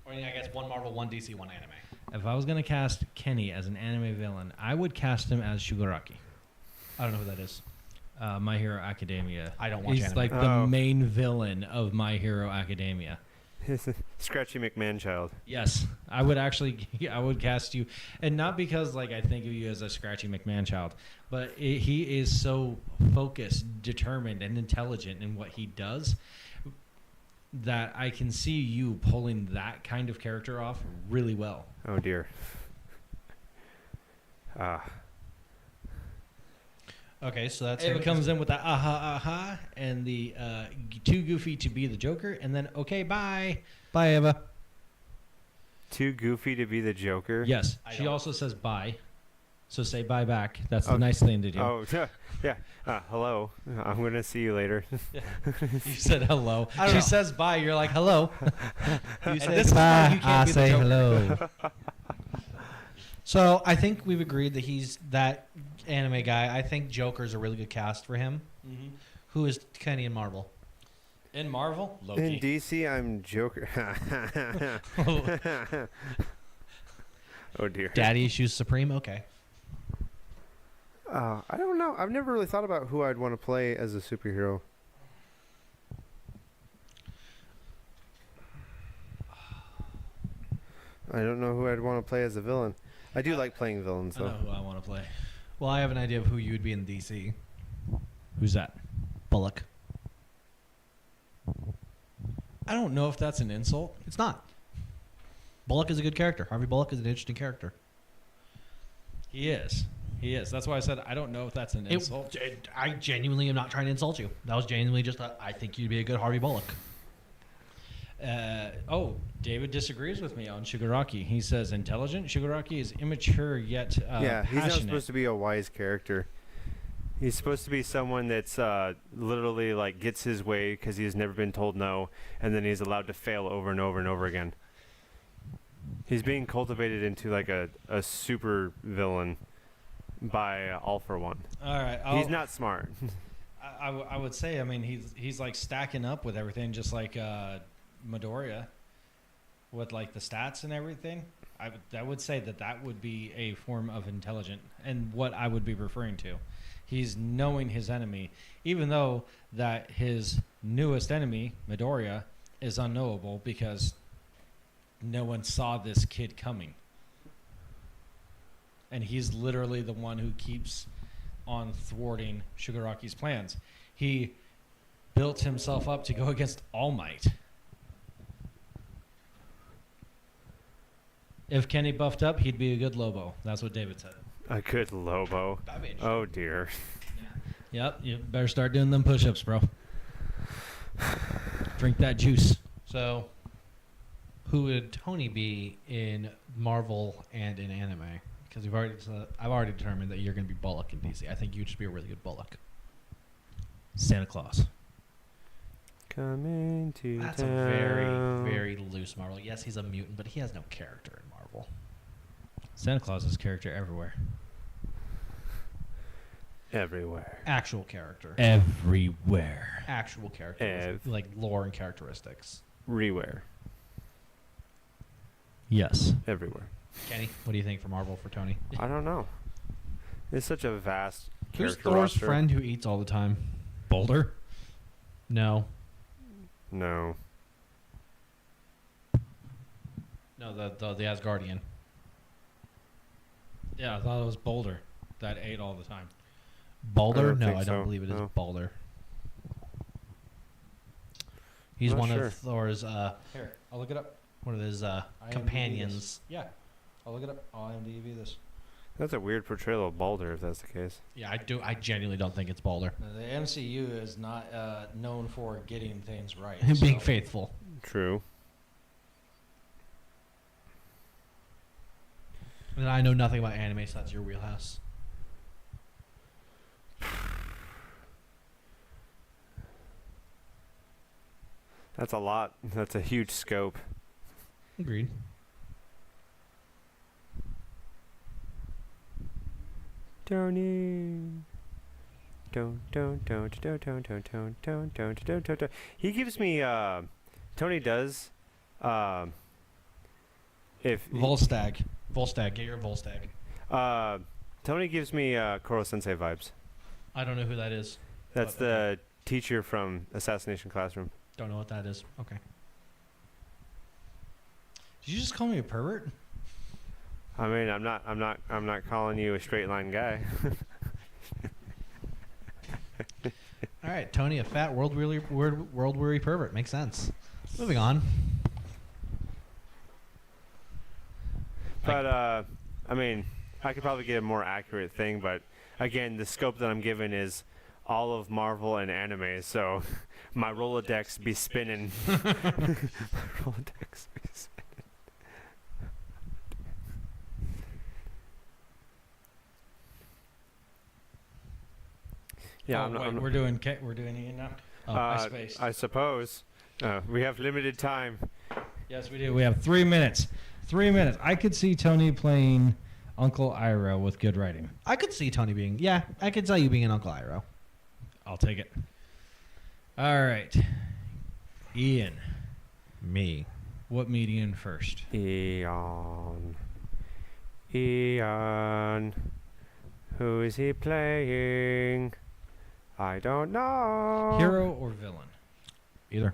Or I guess one Marvel, one DC, one anime. if I was going to cast Kenny as an anime villain, I would cast him as Shigaraki. I don't know who that is. My Hero Academia. I don't watch He's anime. like the Oh. main villain of My Hero Academia. Scratchy McMahon child. Yes, I would actually. I would cast you, and not because like I think of you as a Scratchy McMahon child, but he is so focused, determined, and intelligent in what he does that I can see you pulling that kind of character off really well. Oh dear. Okay, so that's Ava comes in with the aha, and the too goofy to be the Joker, and then okay, bye. Bye, Ava. Too goofy to be the Joker. Yes, I she don't. also says bye, so say bye back. That's the Okay. nice thing to do. Oh yeah. Hello. I'm gonna see you later. You said hello. I don't She know. says bye. You're like hello. You And say this is why you can't I be the say Joker. hello. So I think we've agreed that he's that anime guy. I think Joker's a really good cast for him. Who is Kenny in Marvel? In Marvel, In Loki. DC, I'm Joker. Oh dear. Daddy Issues Supreme. Okay. I don't know. I've never really thought about who I'd want to play as a superhero. I don't know who I'd want to play as a villain. I do like playing villains I know though. who I want to play. Well, I have an idea of who you would be in DC. Who's that? Bullock. I don't know if that's an insult. It's not. Bullock is a good character. Harvey Bullock is an interesting character. He is. He is. That's why I said I don't know if that's an insult. I genuinely am not trying to insult you. That was genuinely just I think you'd be a good Harvey Bullock. David disagrees with me on Shigaraki. He says intelligent. Shigaraki is immature yet Yeah, he's not passionate. supposed to be a wise character. He's supposed to be someone that's literally like gets his way because he's never been told no, and then he's allowed to fail over and over and over again. He's being cultivated into like a super villain by All For One. All right. He's not smart. I would say. I mean, he's like stacking up with everything, just like Midoriya. with like the stats and everything, I would say that would be a form of intelligent, and what I would be referring to. He's knowing his enemy, even though that his newest enemy, Midoriya, is unknowable because no one saw this kid coming. And he's literally the one who keeps on thwarting Shigaraki's plans. He built himself up to go against All Might. If Kenny buffed up, he'd be a good Lobo. That's what David said. A good Lobo. Oh dear. Yep, you better start doing them push-ups, bro. Drink that juice. So, who would Tony be in Marvel and in anime? Because I've already determined that you're going to be Bullock in DC. I think you'd just be a really good Bullock. Santa Claus. Coming to That's a town. very, very loose Marvel. Yes, he's a mutant, but he has no character in Marvel. Santa Claus is character everywhere. Everywhere. Actual character. Everywhere. Actual character. Like lore and characteristics. Everywhere. Yes. Everywhere. Kenny, what do you think for Marvel for Tony? I don't know. It's such a vast Who's character Thor's roster. friend who eats all the time? Boulder? No. No. No, the Asgardian. Yeah, I thought it was Boulder that ate all the time. Balder? don't No, think I don't so. believe it is No. Balder. He's Not one sure. of Thor's Here, I'll look it up. one of his IMDb companions. Yeah, I'll look it up. I'll IMDb this. That's a weird portrayal of Balder, if that's the case. Yeah, I genuinely don't think it's Balder. The MCU is not known for getting things right. Being so- faithful. True. And I know nothing about anime, so that's your wheelhouse. That's a lot. That's a huge scope. Agreed. Tony. He gives me Tony does if Volstagg. Volstagg, get your Volstagg. Tony gives me Koro Sensei vibes. I don't know who that is. That's But, the teacher from Assassination Classroom. Don't know what that is. Okay. Did you just call me a pervert? I mean, I'm not calling you a straight line guy. All right, Tony, a fat world weary pervert makes sense. Moving on. But I mean, I could probably get a more accurate thing, but again, the scope that I'm given is all of Marvel and anime, so my Rolodex be spinning. My Rolodex be spinning. Yeah, Oh, I'm not. wait, I'm not- we're doing Ian now. Oh, uh, I spaced. I suppose we have limited time. Yes, we do. We have 3 minutes. 3 minutes. I could see Tony playing Uncle Iroh with good writing. I could see Tony being, yeah, I could tell you being an Uncle Iroh. I'll take it. All right. Ian, Me. what median first? Eon. Eon. Who is he playing? I don't know. Hero or villain? Either.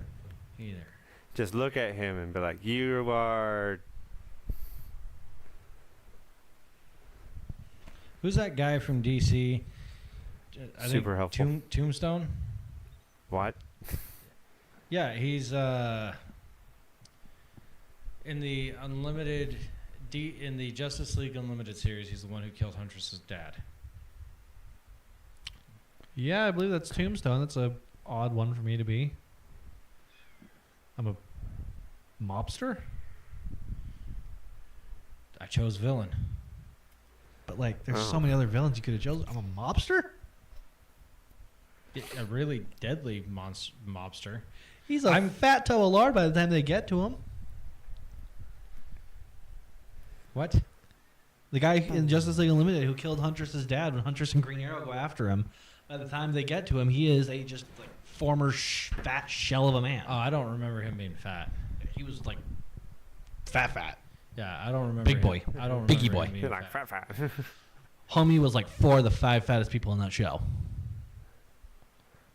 Either. Just look at him and be like, you are. Who's that guy from DC? I think Super helpful. Tombstone? What? Yeah, he's in the Unlimited in the Justice League Unlimited series, he's the one who killed Huntress's dad. Yeah, I believe that's Tombstone. That's a odd one for me to be. I'm a mobster, I chose villain. but like, there's Oh. so many other villains you could have chosen. I'm a mobster. A really deadly mobster. He's a I'm- fat toe of lard by the time they get to him. What? The guy in Justice League Unlimited who killed Huntress's dad when Huntress and Green Arrow go after him. By the time they get to him, he is a just like former fat shell of a man. Oh, I don't remember him being fat. He was like fat. Yeah, I don't remember. Big him. boy. I don't Biggie remember boy. him being You're like fat. fat. Homie was like 4 of the 5 fattest people in that show.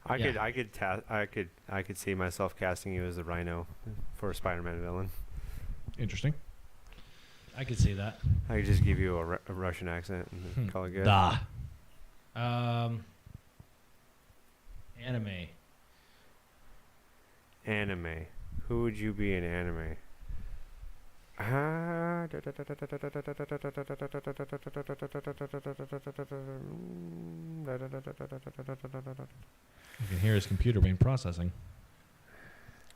I Yeah. could see myself casting you as a Rhino for a Spider-Man villain. Interesting. I could see that. I could just give you a Russian accent and call it good. Da. Anime. Anime. Who would you be in anime? You can hear his computer being processing.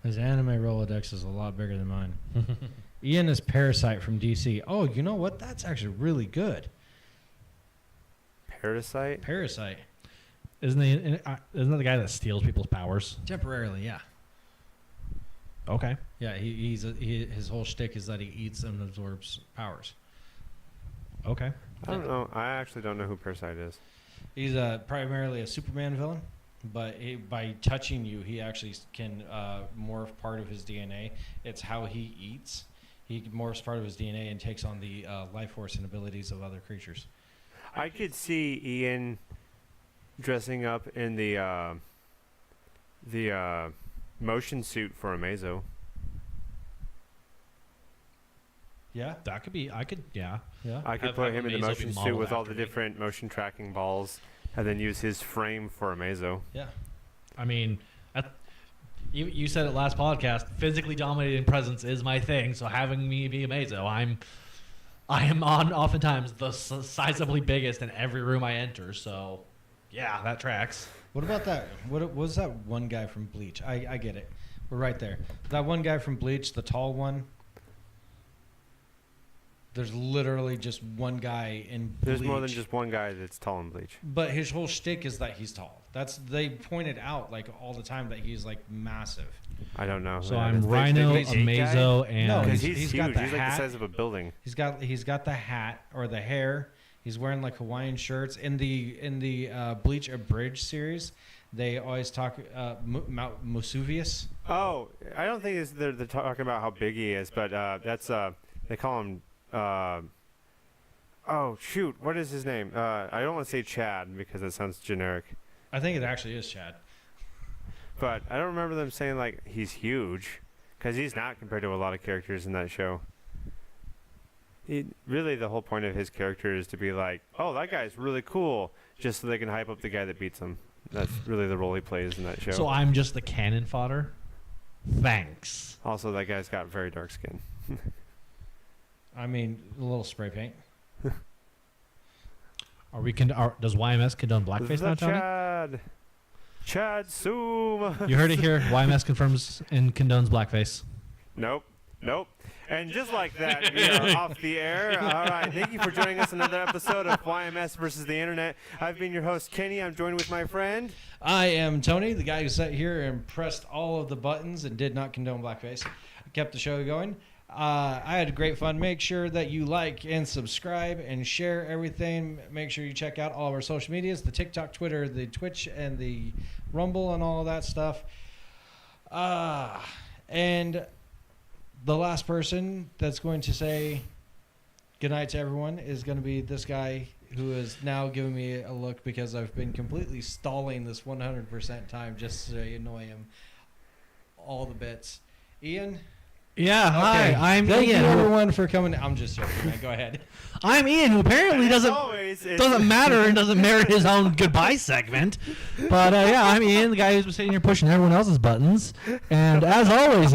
His anime Rolodex is a lot bigger than mine. Ian is Parasite from DC. Oh, you know what? That's actually really good. Parasite? Parasite. Isn't that the guy that steals people's powers? Temporarily, yeah. Okay. Yeah, his whole shtick is that he eats and absorbs powers. Okay. I don't know. I actually don't know who Parasite is. He's primarily a Superman villain, but by touching you, he actually can morph part of his DNA. It's how he eats. He morphs part of his DNA and takes on the life force and abilities of other creatures. I could see Ian dressing up in the motion suit for Amazo. Yeah? That could be. Yeah. I could Have put him in the Amazo be motion suit modeled with all after the me. different motion tracking balls, and then use his frame for Amazo. Yeah. I mean, you said it last podcast. Physically dominating presence is my thing. So having me be Amazo, I am oftentimes the sizably biggest in every room I enter. So, yeah, that tracks. What about that? What was that one guy from Bleach? I get it. We're right there. That one guy from Bleach, the tall one. There's literally just one guy in Bleach. There's more than just one guy that's tall in Bleach. But his whole shtick is that he's tall. They pointed out like all the time that he's like massive. I don't know. So who that I'm is. Rhino, They hate guy? Amazo, and No, Because he's he's got huge. the He's like the hat. size of a building. He's got the hat or the hair. He's wearing like Hawaiian shirts. In the Bleach Abridged series, they always talk Mount Musuvius. Oh, I don't think they're talking about how big he is, but that's they call him. Oh shoot, what is his name? I don't want to say Chad because it sounds generic, I think it actually is Chad. but I don't remember them saying like he's huge, because he's not compared to a lot of characters in that show. Really, the whole point of his character is to be like, oh, that guy's really cool, just so they can hype up the guy that beats him. That's really the role he plays in that show. so I'm just the cannon fodder. Thanks. Also, that guy's got very dark skin. I mean, a little spray paint. Does YMS condone blackface now, Tony? Chad Zoom. You heard it here. YMS confirms and condones blackface. Nope. And just like that, we are off the air. All right. Thank you for joining us on another episode of YMS versus the Internet. I've been your host, Kenny. I'm joined with my friend. I am Tony, the guy who sat here and pressed all of the buttons and did not condone blackface. Kept the show going. I had great fun. Make sure that you like and subscribe and share everything. Make sure you check out all of our social medias, the TikTok, Twitter, the Twitch, and the Rumble and all of that stuff. And the last person that's going to say goodnight to everyone is going to be this guy who is now giving me a look because I've been completely stalling this 100% time just to annoy him all the bits. Ian? Yeah, Okay. hi. I'm Thank Ian. you, everyone, for coming. I'm just joking, man. Go ahead. I'm Ian, who apparently As doesn't always, matter and doesn't merit his own goodbye segment. But yeah, I'm Ian, the guy who's been sitting here pushing everyone else's buttons. And as always,